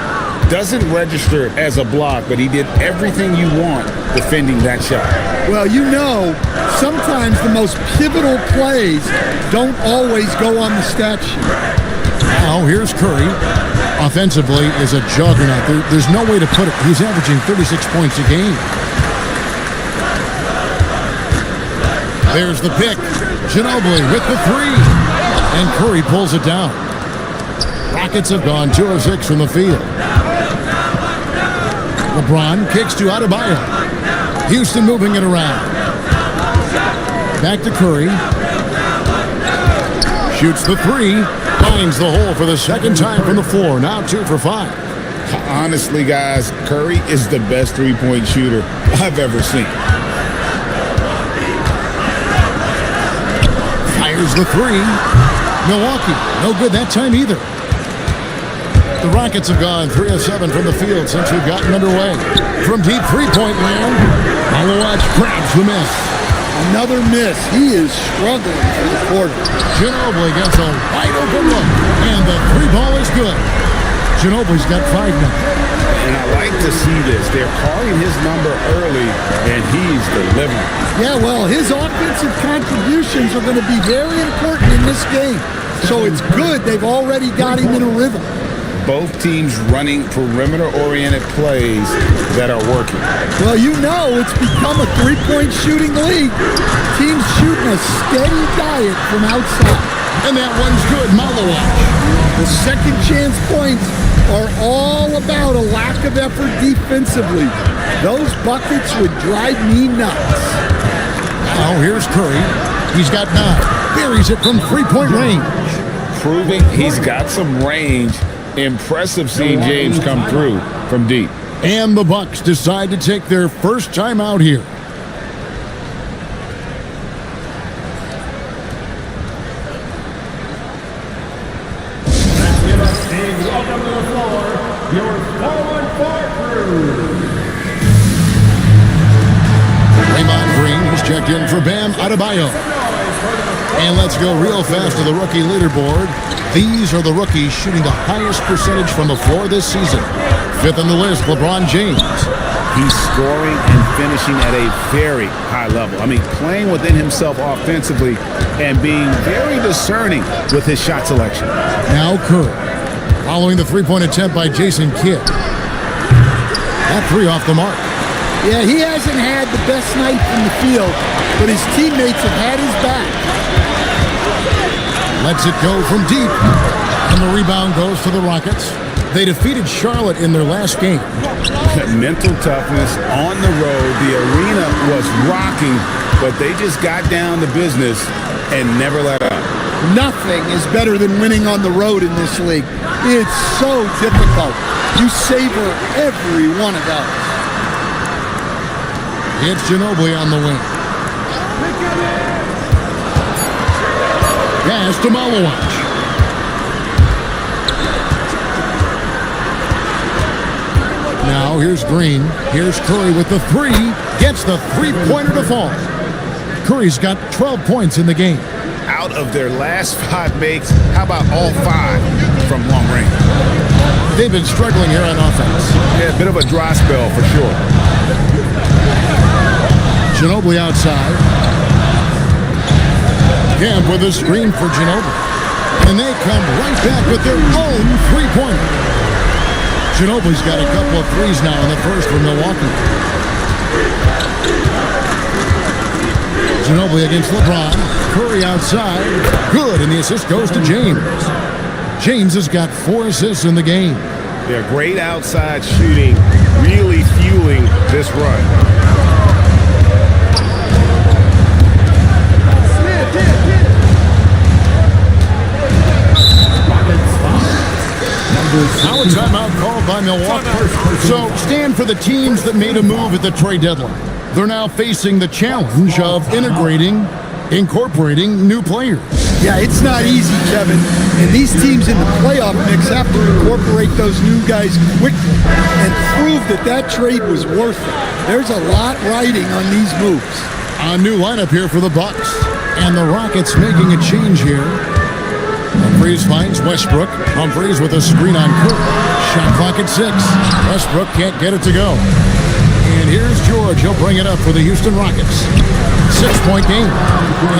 Doesn't register as a block, but he did everything you want defending that shot. Well, you know, sometimes the most pivotal plays don't always go on the stat sheet. Now, here's Curry. Offensively is a juggernaut. There's no way to put it. He's averaging 36 points a game. There's the pick. Ginobili with the 3. And Curry pulls it down. Rockets have gone 2 of 6 from the field. LeBron kicks to Adebayo. Houston moving it around. Back to Curry. Shoots the 3. Finds the hole for the second time from the floor. Now 2 for 5. Honestly, guys, Curry is the best three-point shooter I've ever seen. Fires the 3. Milwaukee, no good that time either. The Rockets have gone 3 of 7 from the field since we've gotten underway. From deep three-point land, Malawach grabs the miss. Another miss. He is struggling for the quarter. Ginobili gets a wide open look, and the 3-ball is good. Ginobili's got 5 now. And I like to see this. They're calling his number early, and he's delivering. Yeah, well, his offensive contributions are going to be very important in this game. So it's good they've already got him in a rhythm. Both teams running perimeter-oriented plays that are working. Well, you know it's become a three-point shooting league. Teams shooting a steady diet from outside. And that one's good, Malawach. The second chance points are all about a lack of effort defensively. Those buckets would drive me nuts. Now here's Curry. He's got 9. Buries it from three-point range. Proving he's got some range. Impressive seeing James come through from deep. And the Bucks decide to take their first time out here. Let's give us a welcome to the floor, your 4-on-4 crew. Draymond Green has checked in for Bam Adebayo. And let's go real fast to the rookie leaderboard. These are the rookies shooting the highest percentage from the floor this season. 5th on the list, LeBron James. He's scoring and finishing at a very high level. I mean, playing within himself offensively and being very discerning with his shot selection. Now Curry, following the three-point attempt by Jason Kidd. That 3 off the mark. Yeah, he hasn't had the best night from the field, but his teammates have had his back. Lets it go from deep. And the rebound goes to the Rockets. They defeated Charlotte in their last game. Mental toughness on the road. The arena was rocking, but they just got down to business and never let up. Nothing is better than winning on the road in this league. It's so difficult. You savor every one of those. It's Ginobili on the wing. Pass to Malawach. Now here's Green. Here's Curry with the 3. Gets the three-pointer to fall. Curry's got 12 points in the game. Out of their last 5 makes, how about all 5 from long range? They've been struggling here on offense. Yeah, a bit of a dry spell for sure. Ginobili outside. Camp with a screen for Ginobili. And they come right back with their own three-pointer. Ginobili's got a couple of threes now in the first for Milwaukee. Ginobili against LeBron. Curry outside. Good, and the assist goes to James. James has got 4 assists in the game. They're great outside shooting, really fueling this run. Now a timeout called by Milwaukee. So stand for the teams that made a move at the trade deadline. They're now facing the challenge of incorporating new players. Yeah, it's not easy, Kevin. And these teams in the playoff mix have to incorporate those new guys quickly and prove that that trade was worth it. There's a lot riding on these moves. A new lineup here for the Bucks. And the Rockets making a change here. Humphries finds Westbrook. Humphries with a screen on Curry. Shot clock at 6. Westbrook can't get it to go. And here's George. He'll bring it up for the Houston Rockets. 6-point game.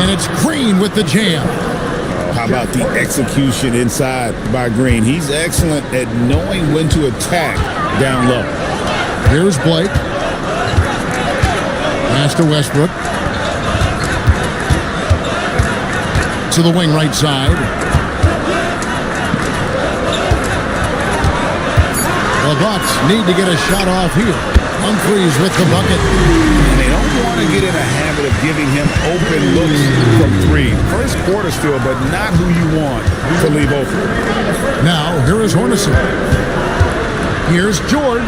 And it's Green with the jam. How about the execution inside by Green? He's excellent at knowing when to attack down low. Here's Blake. Pass to Westbrook. To the wing right side. The Bucks need to get a shot off here. Humphries with the bucket. And they don't want to get in a habit of giving him open looks from 3. First quarter still, but not who you want to leave open. Now, here is Hornacek. Here's George.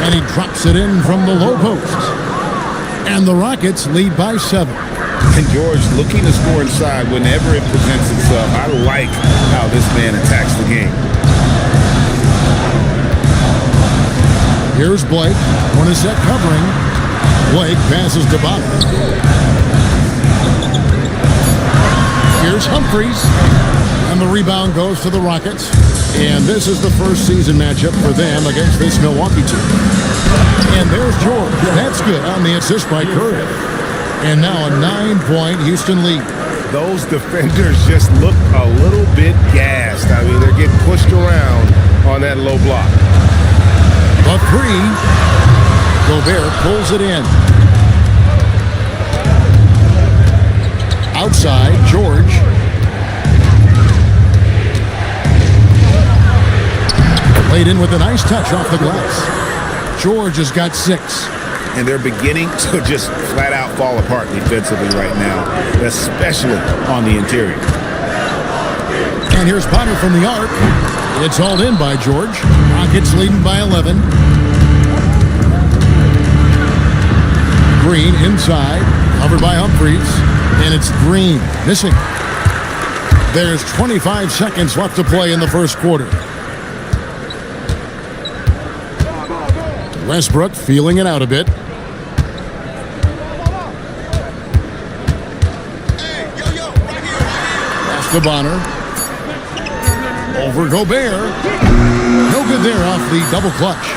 And he drops it in from the low post. And the Rockets lead by 7. And George looking to score inside whenever it presents itself. I like how this man attacks the game. Here's Blake. Hornacek covering. Blake passes to Bobby. Here's Humphries. And the rebound goes to the Rockets. And this is the first season matchup for them against this Milwaukee team. And there's George. That's good on the assist by Curry. And now a 9-point Houston lead. Those defenders just look a little bit on that low block. The three. Gobert pulls it in. Outside, George. Played in with a nice touch off the glass. George has got 6. And they're beginning to just flat out fall apart defensively right now, especially on the interior. And here's Potter from the arc. It's hauled in by George. Rockets leading by 11. Green inside, covered by Humphries. And it's Green missing. There's 25 seconds left to play in the first quarter. Westbrook feeling it out a bit. Pass to Bonner. Over Gobert. No good there off the double clutch.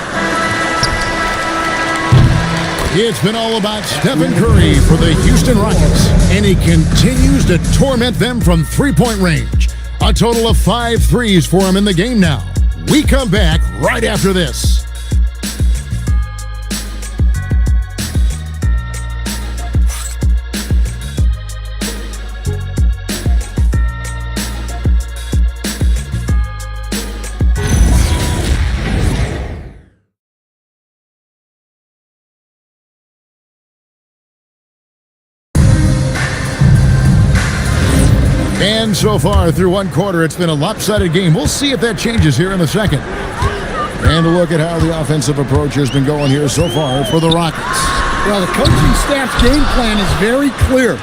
It's been all about Stephen Curry for the Houston Rockets, and he continues to torment them from three-point range. A total of 5 threes for him in the game now. We come back right after this. And so far through one quarter, it's been a lopsided game. We'll see if that changes here in a second. And a look at how the offensive approach has been going here so far for the Rockets. Well, the coaching staff's game plan is very clear.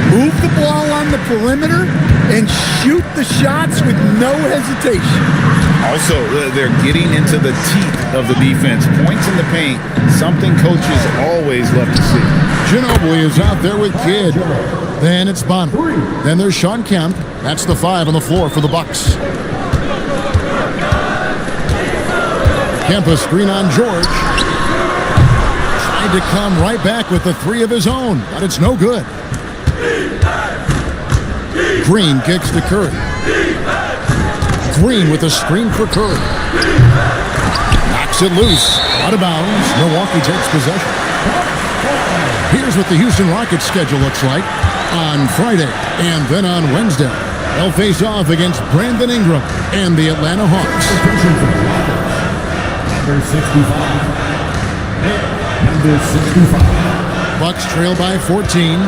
Move the ball on the perimeter and shoot the shots with no hesitation. Also, they're getting into the teeth of the defense. Points in the paint, something coaches always love to see. Ginobili is out there with Kidd. Then it's Bonner. Then there's Sean Kemp. That's the 5 on the floor for the Bucks. Kemp a screen on George. Tried to come right back with the 3 of his own, but it's no good. Green kicks to Curry. Green with a screen for Curry. Knocks it loose. Out of bounds. Milwaukee takes possession. Here's what the Houston Rockets schedule looks like on Friday and then on Wednesday. They'll face off against Brandon Ingram and the Atlanta Hawks. Number 65. Bucks trail by 14.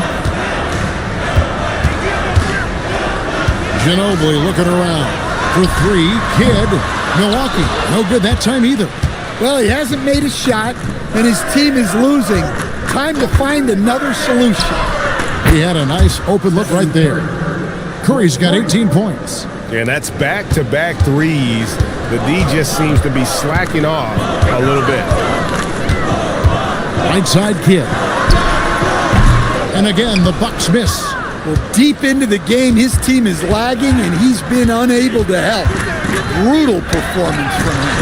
Ginobili looking around for 3. Kidd. Milwaukee. No good that time either. Well, he hasn't made a shot, and his team is losing. Time to find another solution. He had a nice open look right there. Curry's got 18 points. And that's back-to-back threes. The D just seems to be slacking off a little bit. Right side Kidd. And again, the Bucks miss. Well, deep into the game, his team is lagging, and he's been unable to help. Brutal performance from him.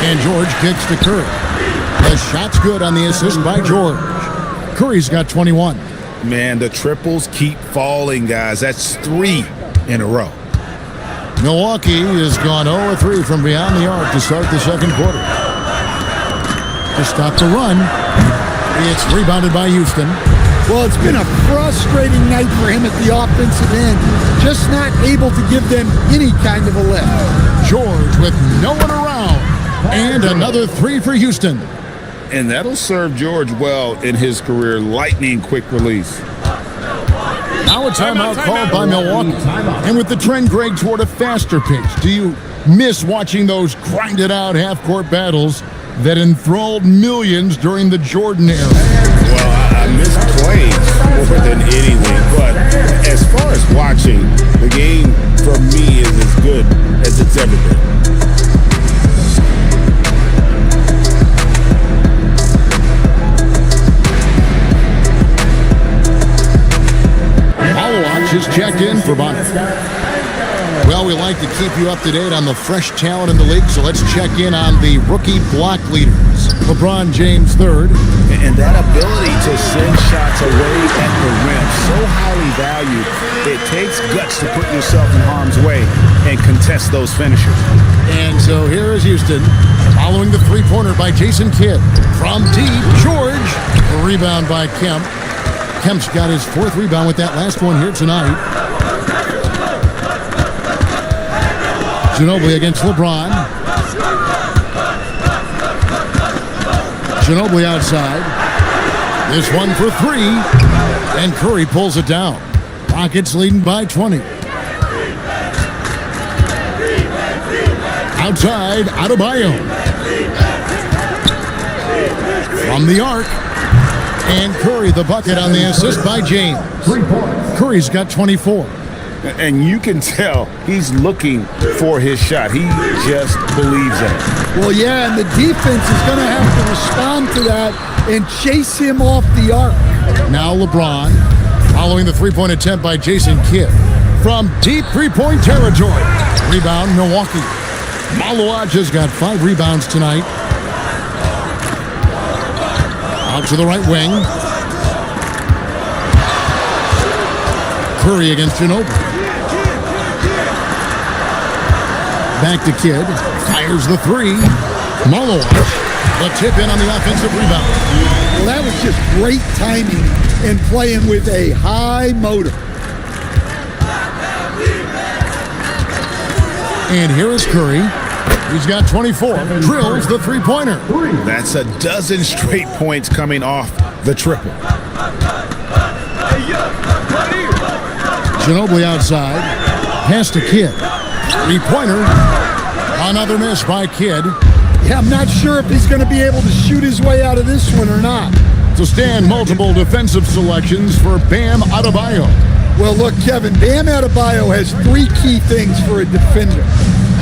And George kicks to Curry. The shot's good on the assist by George. Curry's got 21. Man, the triples keep falling, guys. That's 3 in a row. Milwaukee has gone 0-3 from beyond the arc to start the second quarter. To stop the run, it's rebounded by Houston. Well, it's been a frustrating night for him at the offensive end. Just not able to give them any kind of a lift. George with no one around. And another 3 for Houston. And that'll serve George well in his career. Lightning quick release. Now a timeout called by Milwaukee. And with the trend, Greg, toward a faster pace, do you miss watching those grinded-out half-court battles that enthralled millions during the Jordan era? Well, I miss playing more than anything. But as far as watching, the game for me is as good as it's ever been. Just checked in for Bonner. Well, we like to keep you up to date on the fresh talent in the league, so let's check in on the rookie block leaders. LeBron James 3rd, And that ability to send shots away at the rim, so highly valued, it takes guts to put yourself in harm's way and contest those finishers. And so here is Houston, following the three-pointer by Jason Kidd. From deep, George. A rebound by Kemp. Kemp's got his fourth rebound with that last one here tonight. Ginobili against LeBron. Ginobili outside. This one for three. And Curry pulls it down. Rockets leading by 20. Outside, Adebayo. From the arc. And Curry the bucket on the assist by James. Curry's got 24. And you can tell he's looking for his shot. He just believes in it. Well, yeah, and the defense is going to have to respond to that and chase him off the arc. Now LeBron, following the three-point attempt by Jason Kidd. From deep three-point territory. Rebound, Milwaukee. Malawaja's got 5 rebounds tonight. Out to the right wing. Curry against Ginobili. Back to Kidd. Fires the three. Malawaj. The tip in on the offensive rebound. Well, that was just great timing and playing with a high motor. And here is Curry. He's got 24. Drills the three-pointer. That's a dozen straight points coming off the triple. Ginobili outside. Pass to Kidd. Three-pointer. Another miss by Kidd. Yeah, I'm not sure if he's going to be able to shoot his way out of this one or not. To stand multiple defensive selections for Bam Adebayo. Well, look, Kevin, Bam Adebayo has 3 key things for a defender.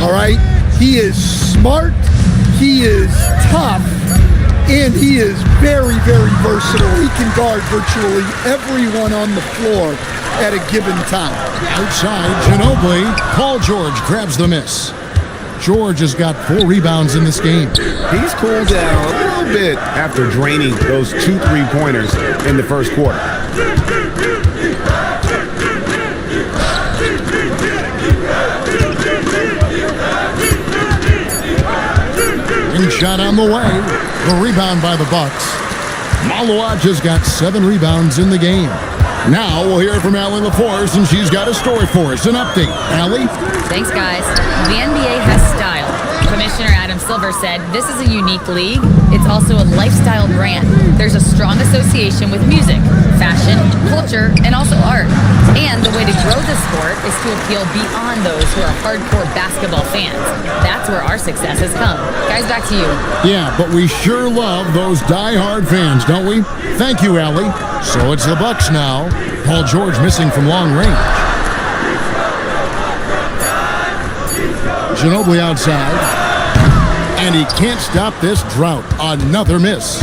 All right? He is smart, he is tough, and he is very, very versatile. He can guard virtually everyone on the floor at a given time. Outside, Ginobili. Paul George grabs the miss. George has got 4 rebounds in this game. He's cooled down a little bit after draining those 2 3-pointers in the first quarter. And shot on the way. The rebound by the Bucks. Malawaj has got 7 rebounds in the game. Now we'll hear from Allie LaForce, and she's got a story for us. An update. Allie? Thanks, guys. The NBA has style. Commissioner Adam Silver said, "This is a unique league. It's also a lifestyle brand. There's a strong association with music, fashion, culture, and also art. And the way to grow the sport is to appeal beyond those who are hardcore basketball fans. That's where our success has come." Guys, back to you. Yeah, but we sure love those die-hard fans, don't we? Thank you, Allie. So it's the Bucks now. Paul George missing from long range. Ginobili outside. And he can't stop this drought. Another miss.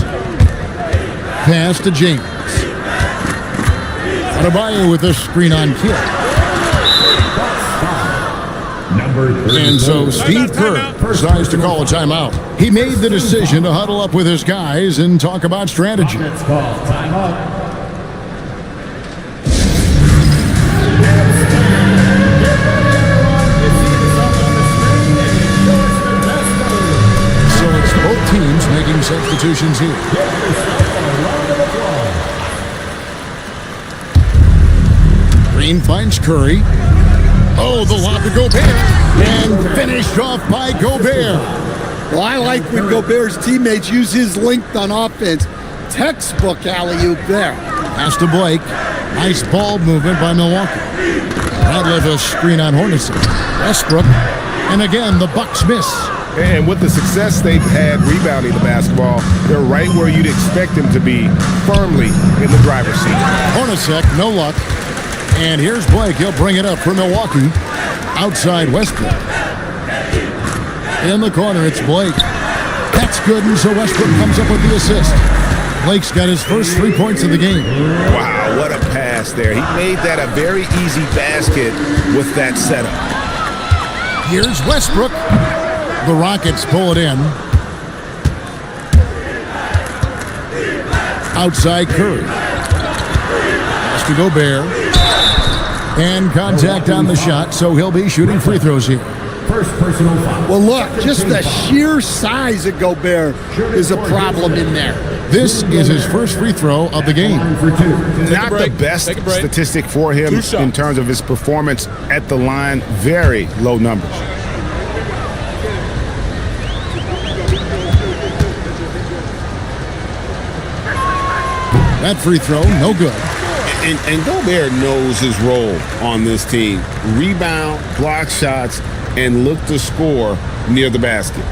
Pass to James. Adebayo with a screen on Kidd. And so Steve Kerr decides to call a timeout. He made the decision to huddle up with his guys and talk about strategy. Let's call timeout. Teams making substitutions here. Green finds Curry. Oh, the lob to Gobert. And finished off by Gobert. Well, I like when Gobert's teammates use his length on offense. Textbook alley-oop there. Pass to Blake. Nice ball movement by Milwaukee. That left a screen on Hornacek. Westbrook. And again, the Bucks miss. And with the success they've had rebounding the basketball, they're right where you'd expect them to be, firmly in the driver's seat. Hornacek, no luck. And here's Blake. He'll bring it up for Milwaukee. Outside Westbrook. In the corner, it's Blake. That's good, and so Westbrook comes up with the assist. Blake's got his first 3 points of the game. Wow, what a pass there. He made that a very easy basket with that setup. Here's Westbrook. The Rockets pull it in. Outside Curry. Pass to Gobert. And contact on the shot, so he'll be shooting free throws here. First personal foul. Well, look, just the sheer size of Gobert is a problem in there. This is his first free throw of the game. Not the best statistic for him in terms of his performance at the line. Very low numbers. That free throw, no good. And Gobert knows his role on this team. Rebound, block shots, and look to score near the basket.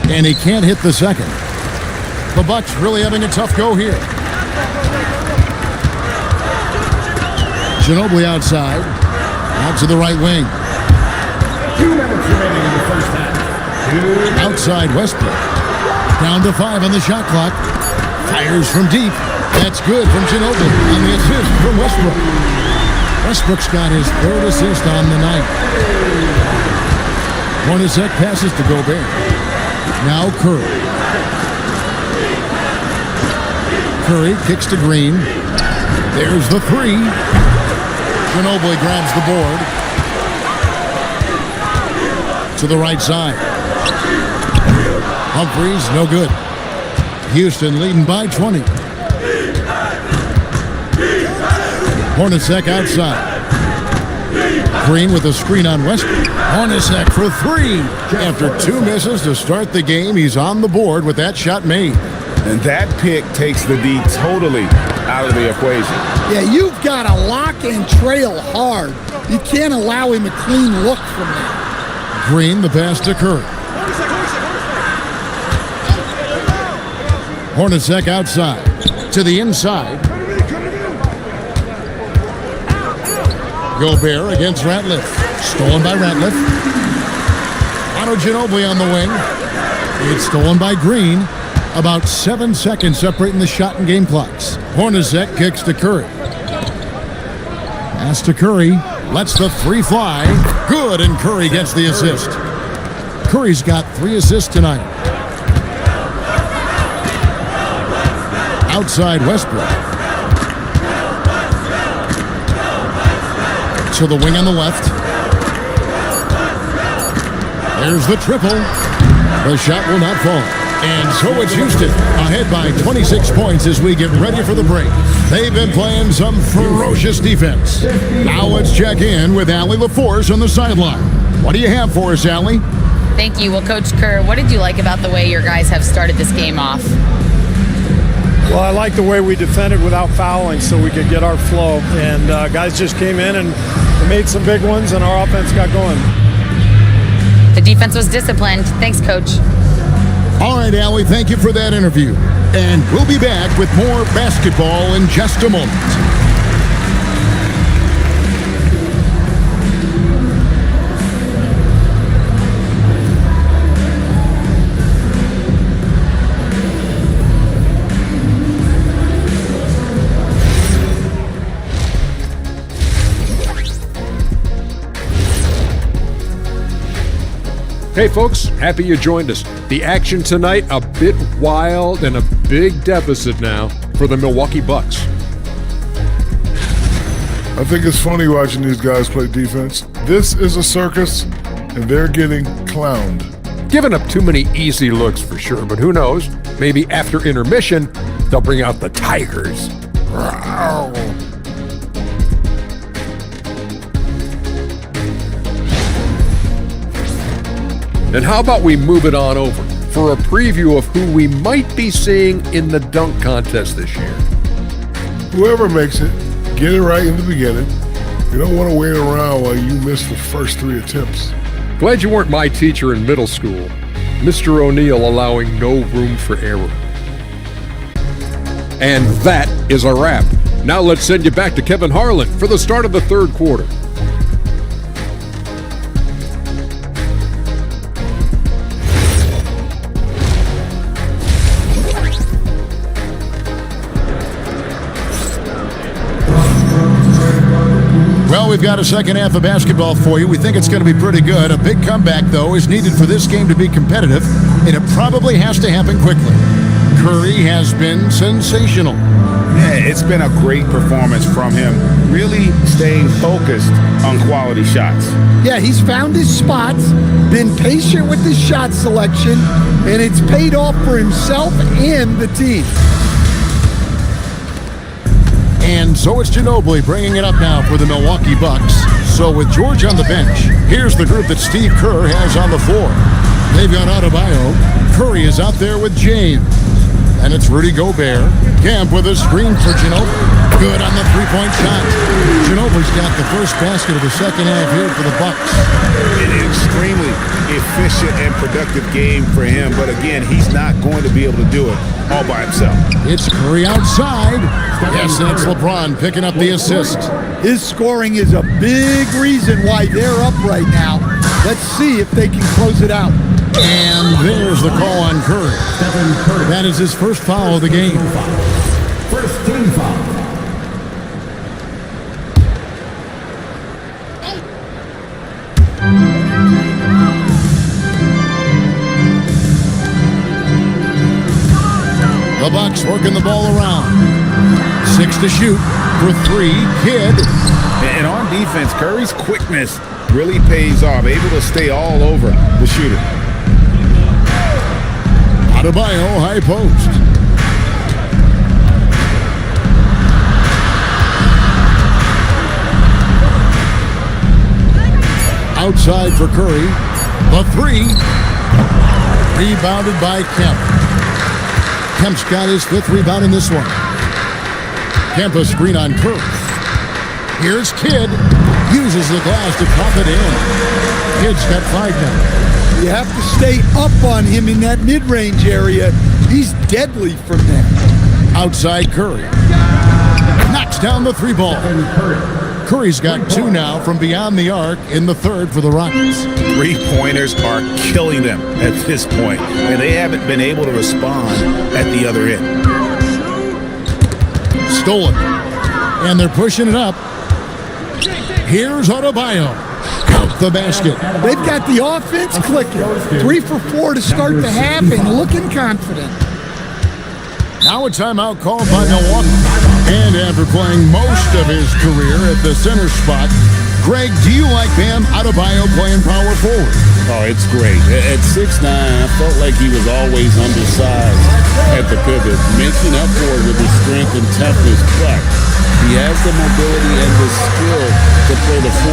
And he can't hit the second. The Bucks really having a tough go here. Ginobili outside. Out to the right wing. 2 minutes remaining in the first half. Outside Westbrook. Down to 5 on the shot clock. Fires from deep. That's good from Ginobili on the assist from Westbrook. Westbrook's got his third assist on the night. Hornacek passes to Gobert. Now Curry. Curry kicks to Green. There's the three. Ginobili grabs the board. To the right side. Humphries, no good. Houston leading by 20. Hornacek outside. Green with a screen on Westbrook. Hornacek for three. After 2 misses to start the game, he's on the board with that shot made. And that pick takes the D totally out of the equation. Yeah, you've got to lock and trail hard. You can't allow him a clean look from that. Green, the pass to Curry. Hornacek outside. To the inside. Gobert against Ratliff. Stolen by Ratliff. Otto Ginobili on the wing. It's stolen by Green. About 7 seconds separating the shot and game clocks. Hornacek kicks to Curry. Pass to Curry. Lets the three fly. Good, and Curry gets the assist. Curry's got 3 assists tonight. Outside Westbrook. To the wing on the left. There's the triple. The shot will not fall. And so it's Houston, ahead by 26 points as we get ready for the break. They've been playing some ferocious defense. Now let's check in with Allie LaForce on the sideline. What do you have for us, Allie? Thank you. Well, Coach Kerr, what did you like about the way your guys have started this game off? Well, I like the way we defended without fouling so we could get our flow. And guys just came in and made some big ones, and our offense got going. The defense was disciplined. Thanks, Coach. All right, Allie, thank you for that interview. And we'll be back with more basketball in just a moment. Hey folks, happy you joined us. The action tonight, a bit wild and a big deficit now for the Milwaukee Bucks. I think it's funny watching these guys play defense. This is a circus, and they're getting clowned. Giving up too many easy looks for sure, but who knows? Maybe after intermission, they'll bring out the Tigers. Rawr. And how about we move it on over for a preview of who we might be seeing in the dunk contest this year. Whoever makes it, get it right in the beginning. You don't want to wait around while you miss the first 3 attempts. Glad you weren't my teacher in middle school. Mr. O'Neill allowing no room for error. And that is a wrap. Now let's send you back to Kevin Harlan for the start of the third quarter. Well, we've got a second half of basketball for you. We think it's going to be pretty good. A big comeback, though, is needed for this game to be competitive, and it probably has to happen quickly. Curry has been sensational. Yeah, it's been a great performance from him, really staying focused on quality shots. Yeah, he's found his spots, been patient with his shot selection, and it's paid off for himself and the team. And so it's Ginobili bringing it up now for the Milwaukee Bucks. So with George on the bench, here's the group that Steve Kerr has on the floor. They've got Adebayo. Curry is out there with James. And it's Rudy Gobert. Camp with a screen for Ginobili. Good on the three-point shot. Ginobili's got the first basket of the second half here for the Bucks. An extremely efficient and productive game for him, but again, he's not going to be able to do it all by himself. It's Curry outside. Yes, and it's LeBron picking up the assist. His scoring is a big reason why they're up right now. Let's see if they can close it out. And there's the call on Curry. That is his first foul of the game. First team foul. The Bucks working the ball around. 6 to shoot for 3. Kidd. And on defense, Curry's quickness really pays off, able to stay all over the shooter. Adebayo, high post. Outside for Curry. The 3. Rebounded by Kemp. Kemp's got his 5th rebound in this one. Kemp a screen on Curry. Here's Kidd. Uses the glass to pop it in. Kidd's got 5 now. You have to stay up on him in that mid-range area. He's deadly from there. Outside Curry. Knocks down the 3 ball. Curry's got 2 now from beyond the arc in the 3rd for the Rockets. 3-pointers are killing them at this point, and they haven't been able to respond at the other end. Stolen. And they're pushing it up. Here's Adebayo. Count the basket. They've got the offense clicking. 3 for 4 to start the half and looking confident. Now a timeout called by Milwaukee. And after playing most of his career at the center spot, Greg, do you like Bam Adebayo playing power forward? Oh, it's great. At 6'9", I felt like he was always undersized at the pivot, making up for it with his strength and toughness. But he has the mobility and the skill to play the 4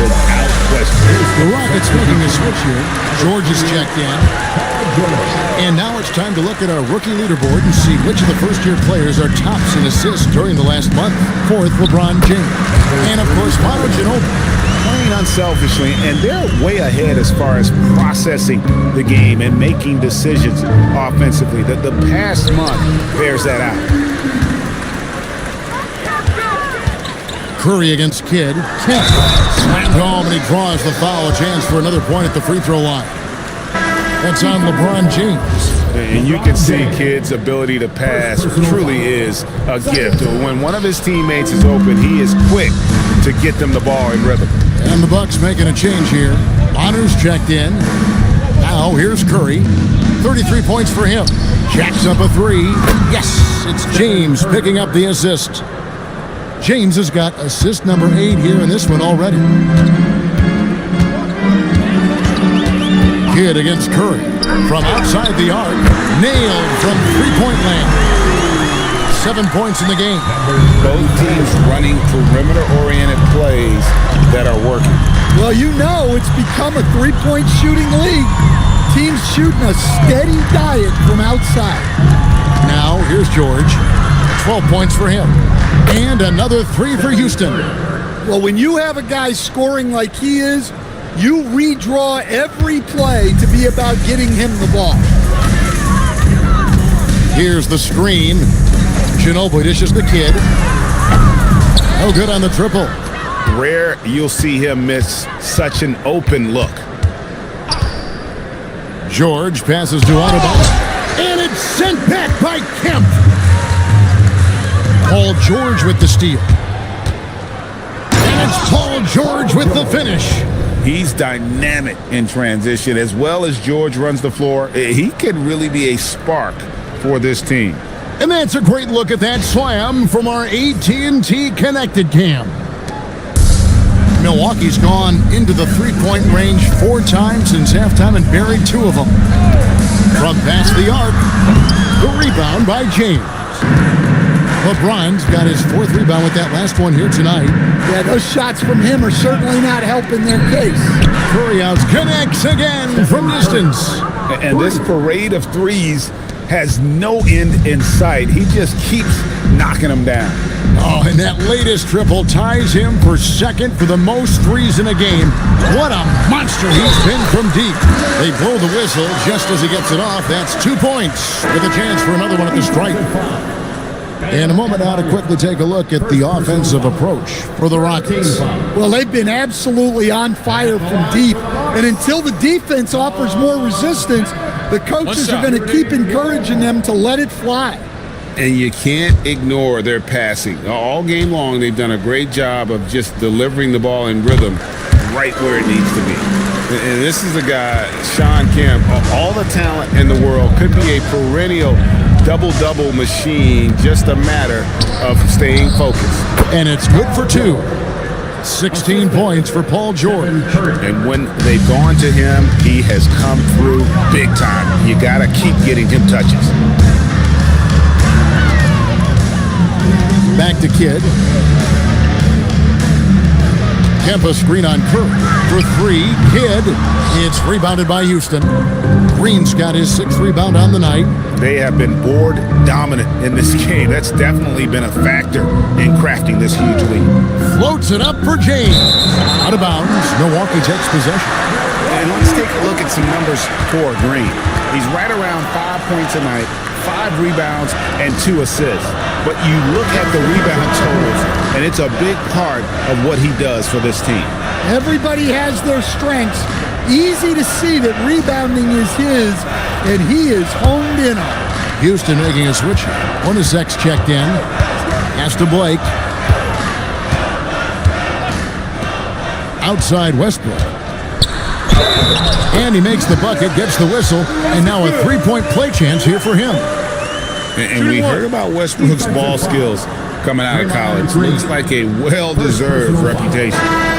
without question. The Rockets making a switch here. George is checked in. And now it's time to look at our rookie leaderboard and see which of the first-year players are tops in assists during the last month. 4th, LeBron James. And, of course, Manu Ginobili. Playing unselfishly, and they're way ahead as far as processing the game and making decisions offensively. The past month bears that out. Curry against Kidd. Kemp slammed home, and he draws the foul. A chance for another point at the free throw line. That's on LeBron James. And you can see Kidd's ability to pass truly is a gift. When one of his teammates is open, he is quick to get them the ball in rhythm. And the Bucks making a change here. Honor's checked in. Now here's Curry. 33 points for him. Jacks up a 3. Yes, it's James picking up the assist. James has got assist number 8 here in this one already. Kidd against Curry. From outside the arc. Nailed from three-point land. 7 points in the game. Both teams running perimeter-oriented plays that are working. Well, you know it's become a three-point shooting league. Teams shooting a steady diet from outside. Now, here's George. 12 points for him. And another 3 for Houston. Well, when you have a guy scoring like he is, you redraw every play to be about getting him the ball. Here's the screen. Ginobili dishes the Kidd. No good on the triple. Rare you'll see him miss such an open look. George passes to Adebayo. And it's sent back by Kemp. Paul George with the steal. And it's Paul Paul George with the finish. He's dynamic in transition. As well as George runs the floor, he can really be a spark for this team. And that's a great look at that slam from our AT&T Connected Cam. Milwaukee's gone into the three-point range 4 times since halftime and buried 2 of them. From past the arc, the rebound by James. LeBron's got his 4th rebound with that last one here tonight. Yeah, those shots from him are certainly not helping their case. Curry out connects again from distance. And this parade of threes has no end in sight. He just keeps knocking them down. Oh, and that latest triple ties him for 2nd for the most threes in a game. What a monster he's been from deep. They blow the whistle just as he gets it off. That's 2 points with a chance for another one at the stripe. In a moment now to quickly take a look at the offensive approach for the Rockets. Well, they've been absolutely on fire from deep. And until the defense offers more resistance, the coaches are going to keep encouraging them to let it fly. And you can't ignore their passing. All game long, they've done a great job of just delivering the ball in rhythm right where it needs to be. And this is a guy, Sean Kemp, all the talent in the world, could be a perennial double-double machine, just a matter of staying focused. And it's good for 2. 16 points for Paul George. And when they've gone to him, he has come through big time. You got to keep getting him touches. Back to Kidd. Kempa screen on Curry for 3. Kidd. It's rebounded by Houston. Green's got his 6th rebound on the night. They have been board dominant in this game. That's definitely been a factor in crafting this huge lead. Floats it up for James. Out of bounds. Milwaukee takes possession. And let's take a look at some numbers for Green. He's right around 5 points a night, 5 rebounds, and 2 assists. But you look at the rebound totals, and it's a big part of what he does for this team. Everybody has their strengths. Easy to see that rebounding is his, and he is honed in on it. Houston making a switch. Hornacek's checked in. Pass to Blake. Outside Westbrook. And he makes the bucket, gets the whistle, and now a 3-point play chance here for him. And we heard about Westbrook's ball skills coming out of college. Looks like a well-deserved reputation.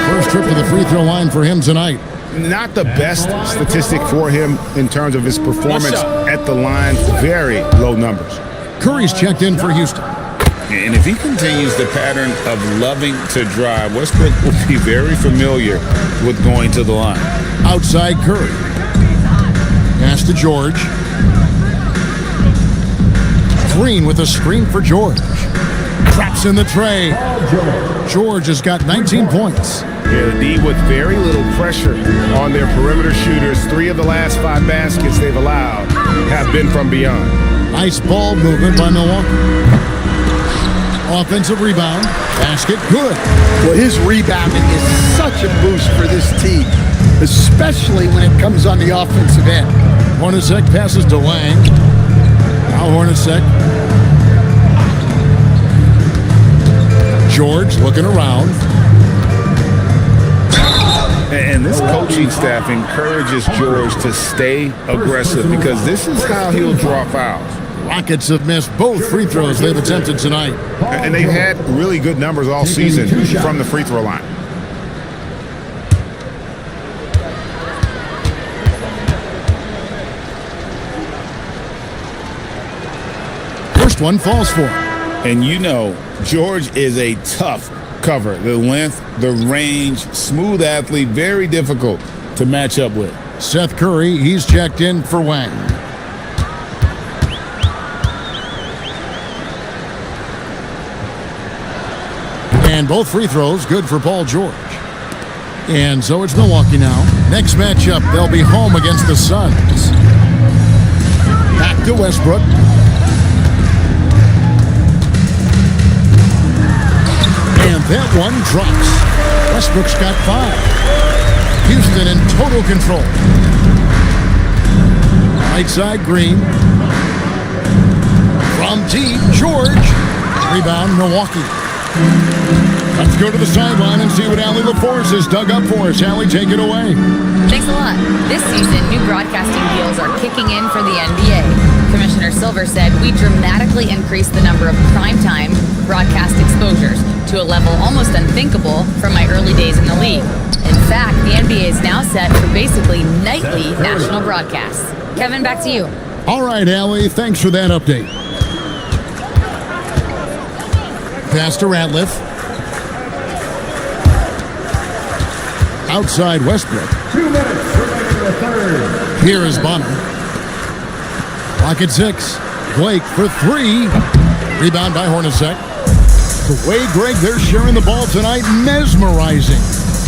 First trip to the free throw line for him tonight. Not the best statistic for him in terms of his performance at the line. Very low numbers. Curry's checked in for Houston. And if he continues the pattern of loving to drive, Westbrook will be very familiar with going to the line. Outside Curry. Pass to George. Green with a screen for George. Traps in the tray. George has got 19 points. Yeah, the D with very little pressure on their perimeter shooters. 3 of the last 5 baskets they've allowed have been from beyond. Nice ball movement by Milwaukee. Offensive rebound. Basket good. Well, his rebounding is such a boost for this team, especially when it comes on the offensive end. Hornacek passes to Lang. Now Hornacek. George looking around. And this coaching staff encourages George to stay aggressive because this is how he'll draw fouls. Rockets have missed both free throws they've attempted tonight. And they've had really good numbers all season from the free throw line. First one falls for him. And you know, George is a tough cover. The length, the range, smooth athlete, very difficult to match up with. Seth Curry, he's checked in for Wang. And both free throws good for Paul George. And so it's Milwaukee now. Next matchup, they'll be home against the Suns. Back to Westbrook. And that one drops. Westbrook's got 5. Houston in total control. Right side, Green. From deep, George. Rebound, Milwaukee. Let's go to the sideline and see what Allie LaForce has dug up for us. Allie, take it away. Thanks a lot. This season, new broadcasting deals are kicking in for the NBA. Commissioner Silver said we dramatically increased the number of primetime broadcast exposures to a level almost unthinkable from my early days in the league. In fact, the NBA is now set for basically nightly national broadcasts. Kevin, back to you. All right, Allie, thanks for that update. Pass to Ratliff. Outside Westbrook. 2 minutes remaining in the third. Here is Bonner. Clock at 6. Blake for 3. Rebound by Hornacek. The way, Greg, they're sharing the ball tonight, mesmerizing.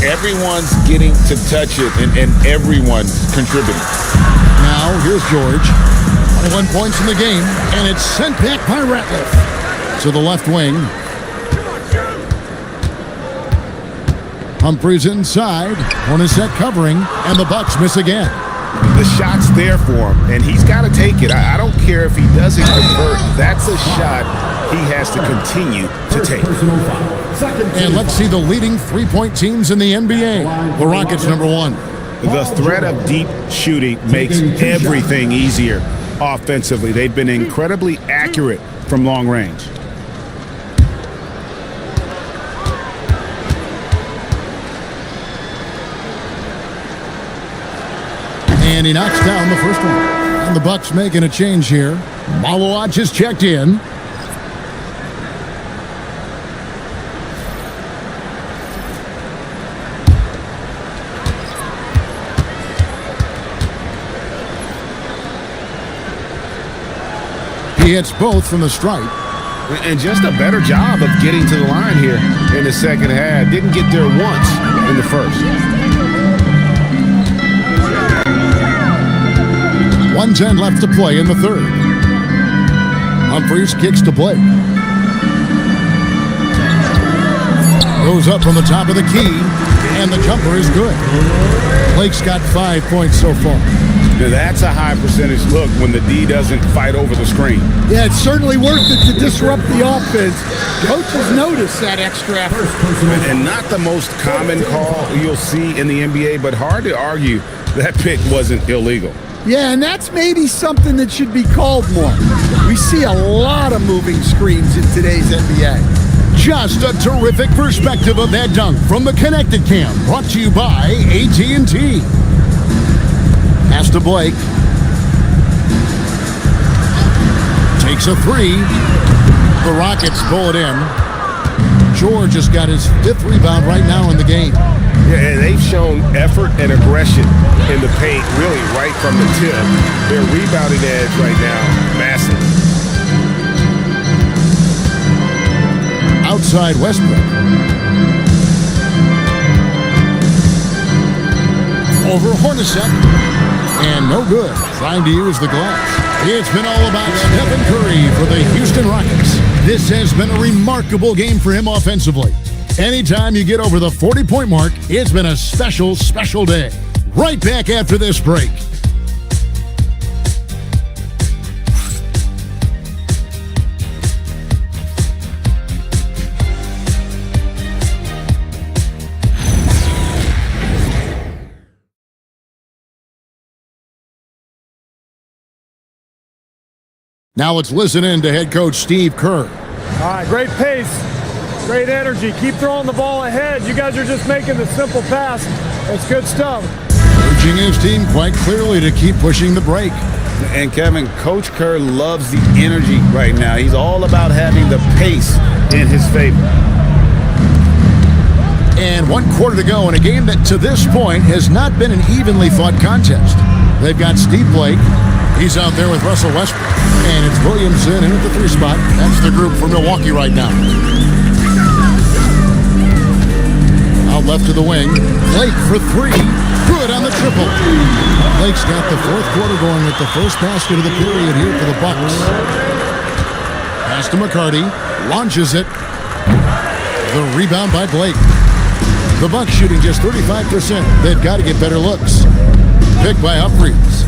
Everyone's getting to touch it, and everyone's contributing. Now, here's George. 21 points in the game, and it's sent back by Ratliff to the left wing. Humphries inside. Hornacek covering, and the Bucks miss again. The shot's there for him, and he's got to take it. I don't care if he doesn't convert. That's a shot he has to continue to take. And let's see the leading three-point teams in the NBA. The Rockets, number 1. The threat of deep shooting makes everything easier offensively. They've been incredibly accurate from long range. And he knocks down the first one. And the Bucks making a change here. Malawach has checked in. He hits both from the stripe. And just a better job of getting to the line here in the second half. Didn't get there once in the first. 1:10 left to play in the third. Humphries kicks to Blake. Goes up from the top of the key, and the jumper is good. Blake's got 5 points so far. Now that's a high percentage look when the D doesn't fight over the screen. Yeah, it's certainly worth it to disrupt the offense. Coaches notice that extra effort. And not the most common call you'll see in the NBA, but hard to argue that pick wasn't illegal. Yeah, and that's maybe something that should be called more. We see a lot of moving screens in today's NBA. Just a terrific perspective of that dunk from the Connected Cam, brought to you by AT&T. Pass to Blake. Takes a 3. The Rockets pull it in. George has got his 5th rebound right now in the game. Yeah, and they've shown effort and aggression in the paint, really right from the tip. Their rebounding edge right now, massive. Outside Westbrook. Over Hornacek. And no good. Trying to use the glass. It's been all about Stephen Curry for the Houston Rockets. This has been a remarkable game for him offensively. Anytime you get over the 40-point mark, it's been a special, special day. Right back after this break. Now let's listen in to head coach Steve Kerr. All right, great pace, great energy. Keep throwing the ball ahead. You guys are just making the simple pass. That's good stuff. Urging his team quite clearly to keep pushing the break. And Kevin, Coach Kerr loves the energy right now. He's all about having the pace in his favor. And 1 quarter to go in a game that to this point has not been an evenly fought contest. They've got Steve Blake. He's out there with Russell Westbrook. And it's Williamson in at the 3 spot. That's the group for Milwaukee right now. Out left to the wing. Blake for 3. Good on the triple. Blake's got the 4th quarter going with the first basket of the period here for the Bucks. Pass to McCarty. Launches it. The rebound by Blake. The Bucks shooting just 35%. They've got to get better looks. Picked by Humphries.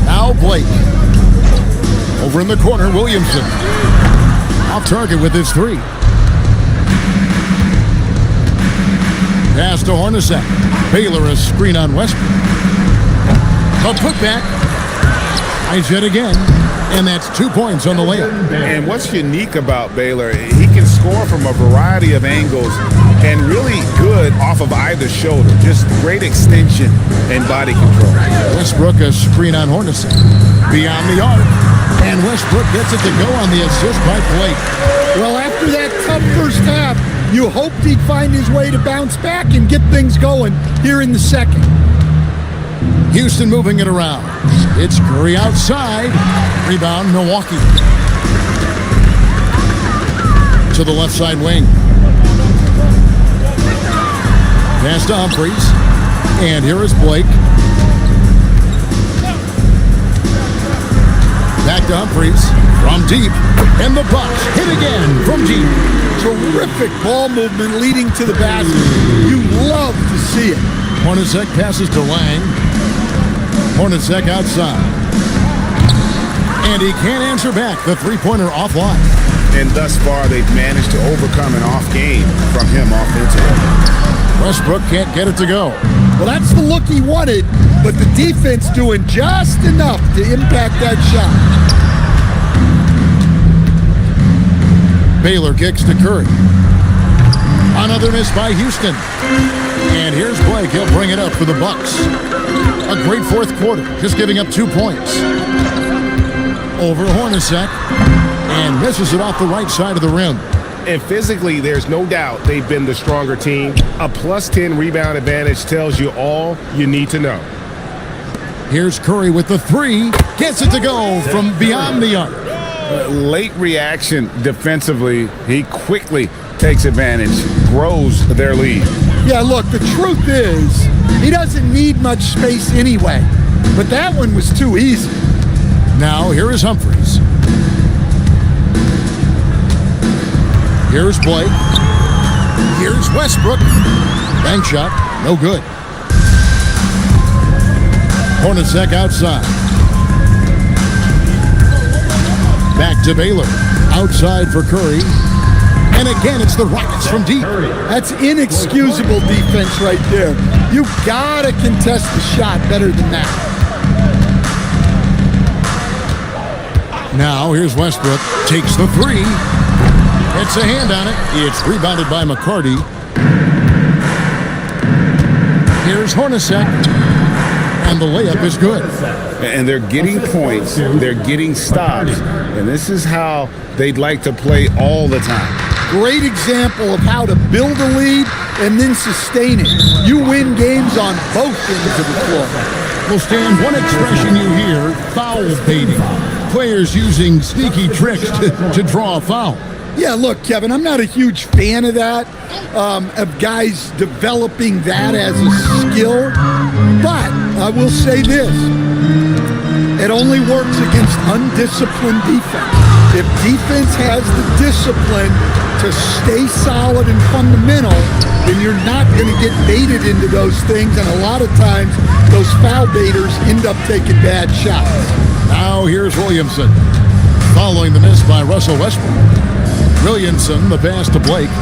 Now Blake. Over in the corner, Williamson. Off target with his 3. Pass to Hornacek. Baylor a screen on Westbrook. A putback. Eyes it again. And that's 2 points on the layup. And what's unique about Baylor, he can score from a variety of angles and really good off of either shoulder. Just great extension and body control. Westbrook a screen on Hornacek. Beyond the arc. And Westbrook gets it to go on the assist by Blake. Well, after that tough first half, you hoped he'd find his way to bounce back and get things going here in the second. Houston moving it around. It's Curry outside. Rebound, Milwaukee. To the left side wing. Pass to Humphries. And here is Blake. Back to Humphries. From deep. And the Bucks hit again from deep. Terrific ball movement leading to the basket. You love to see it. Hornacek passes to Lang. Hornacek outside. And he can't answer back. The three-pointer offline. And thus far, they've managed to overcome an off game from him offensively. Westbrook can't get it to go. Well, that's the look he wanted, but the defense doing just enough to impact that shot. Baylor kicks to Curry. Another miss by Houston. And here's Blake. He'll bring it up for the Bucks. A great fourth quarter, just giving up 2 points. Over Hornacek. And misses it off the right side of the rim. And physically, there's no doubt they've been the stronger team. A +10 rebound advantage tells you all you need to know. Here's Curry with the 3. Gets it to go from beyond the arc. Late reaction defensively. He quickly takes advantage, grows their lead. Yeah, look, the truth is, he doesn't need much space anyway. But that one was too easy. Now, here is Humphries. Here's Blake. Here's Westbrook. Bank shot, no good. Hornacek outside. Back to Baylor. Outside for Curry. And again, it's the Rockets from deep. That's inexcusable defense right there. You gotta contest the shot better than that. Now, here's Westbrook. Takes the 3. It's a hand on it. It's rebounded by McCarty. Here's Hornacek. And the layup is good. And they're getting points. They're getting stops. And this is how they'd like to play all the time. Great example of how to build a lead and then sustain it. You win games on both ends of the floor. Well, Stan, one expression you hear, foul baiting. Players using sneaky tricks to draw a foul. Yeah, look, Kevin, I'm not a huge fan of that, of guys developing that as a skill. But I will say this. It only works against undisciplined defense. If defense has the discipline to stay solid and fundamental, then you're not going to get baited into those things. And a lot of times, those foul baiters end up taking bad shots. Now here's Williamson. Following the miss by Russell Westbrook. Williamson, the pass to Blake.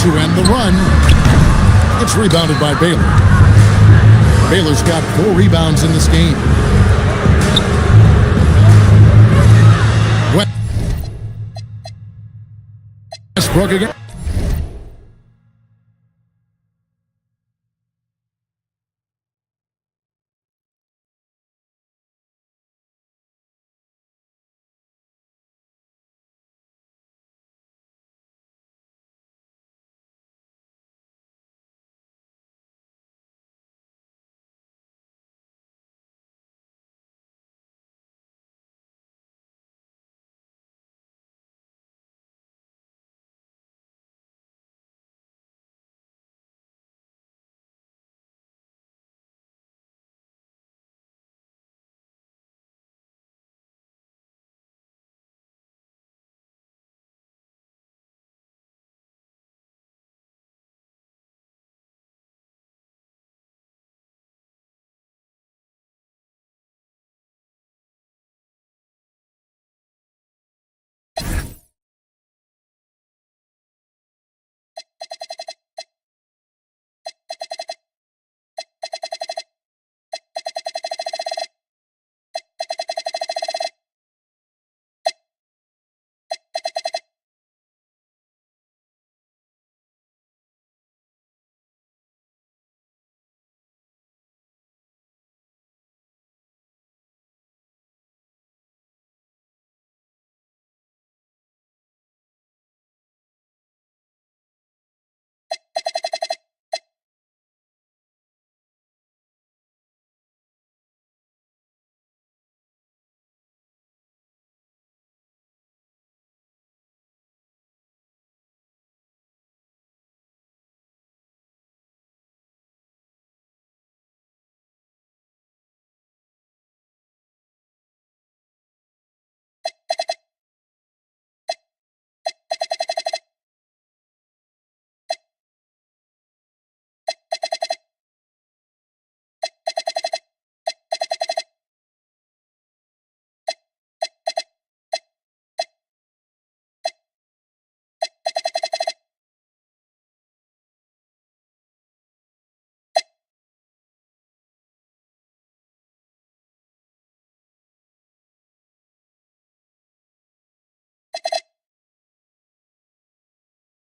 To end the run. It's rebounded by Baylor. Baylor's got 4 rebounds in this game. Westbrook again.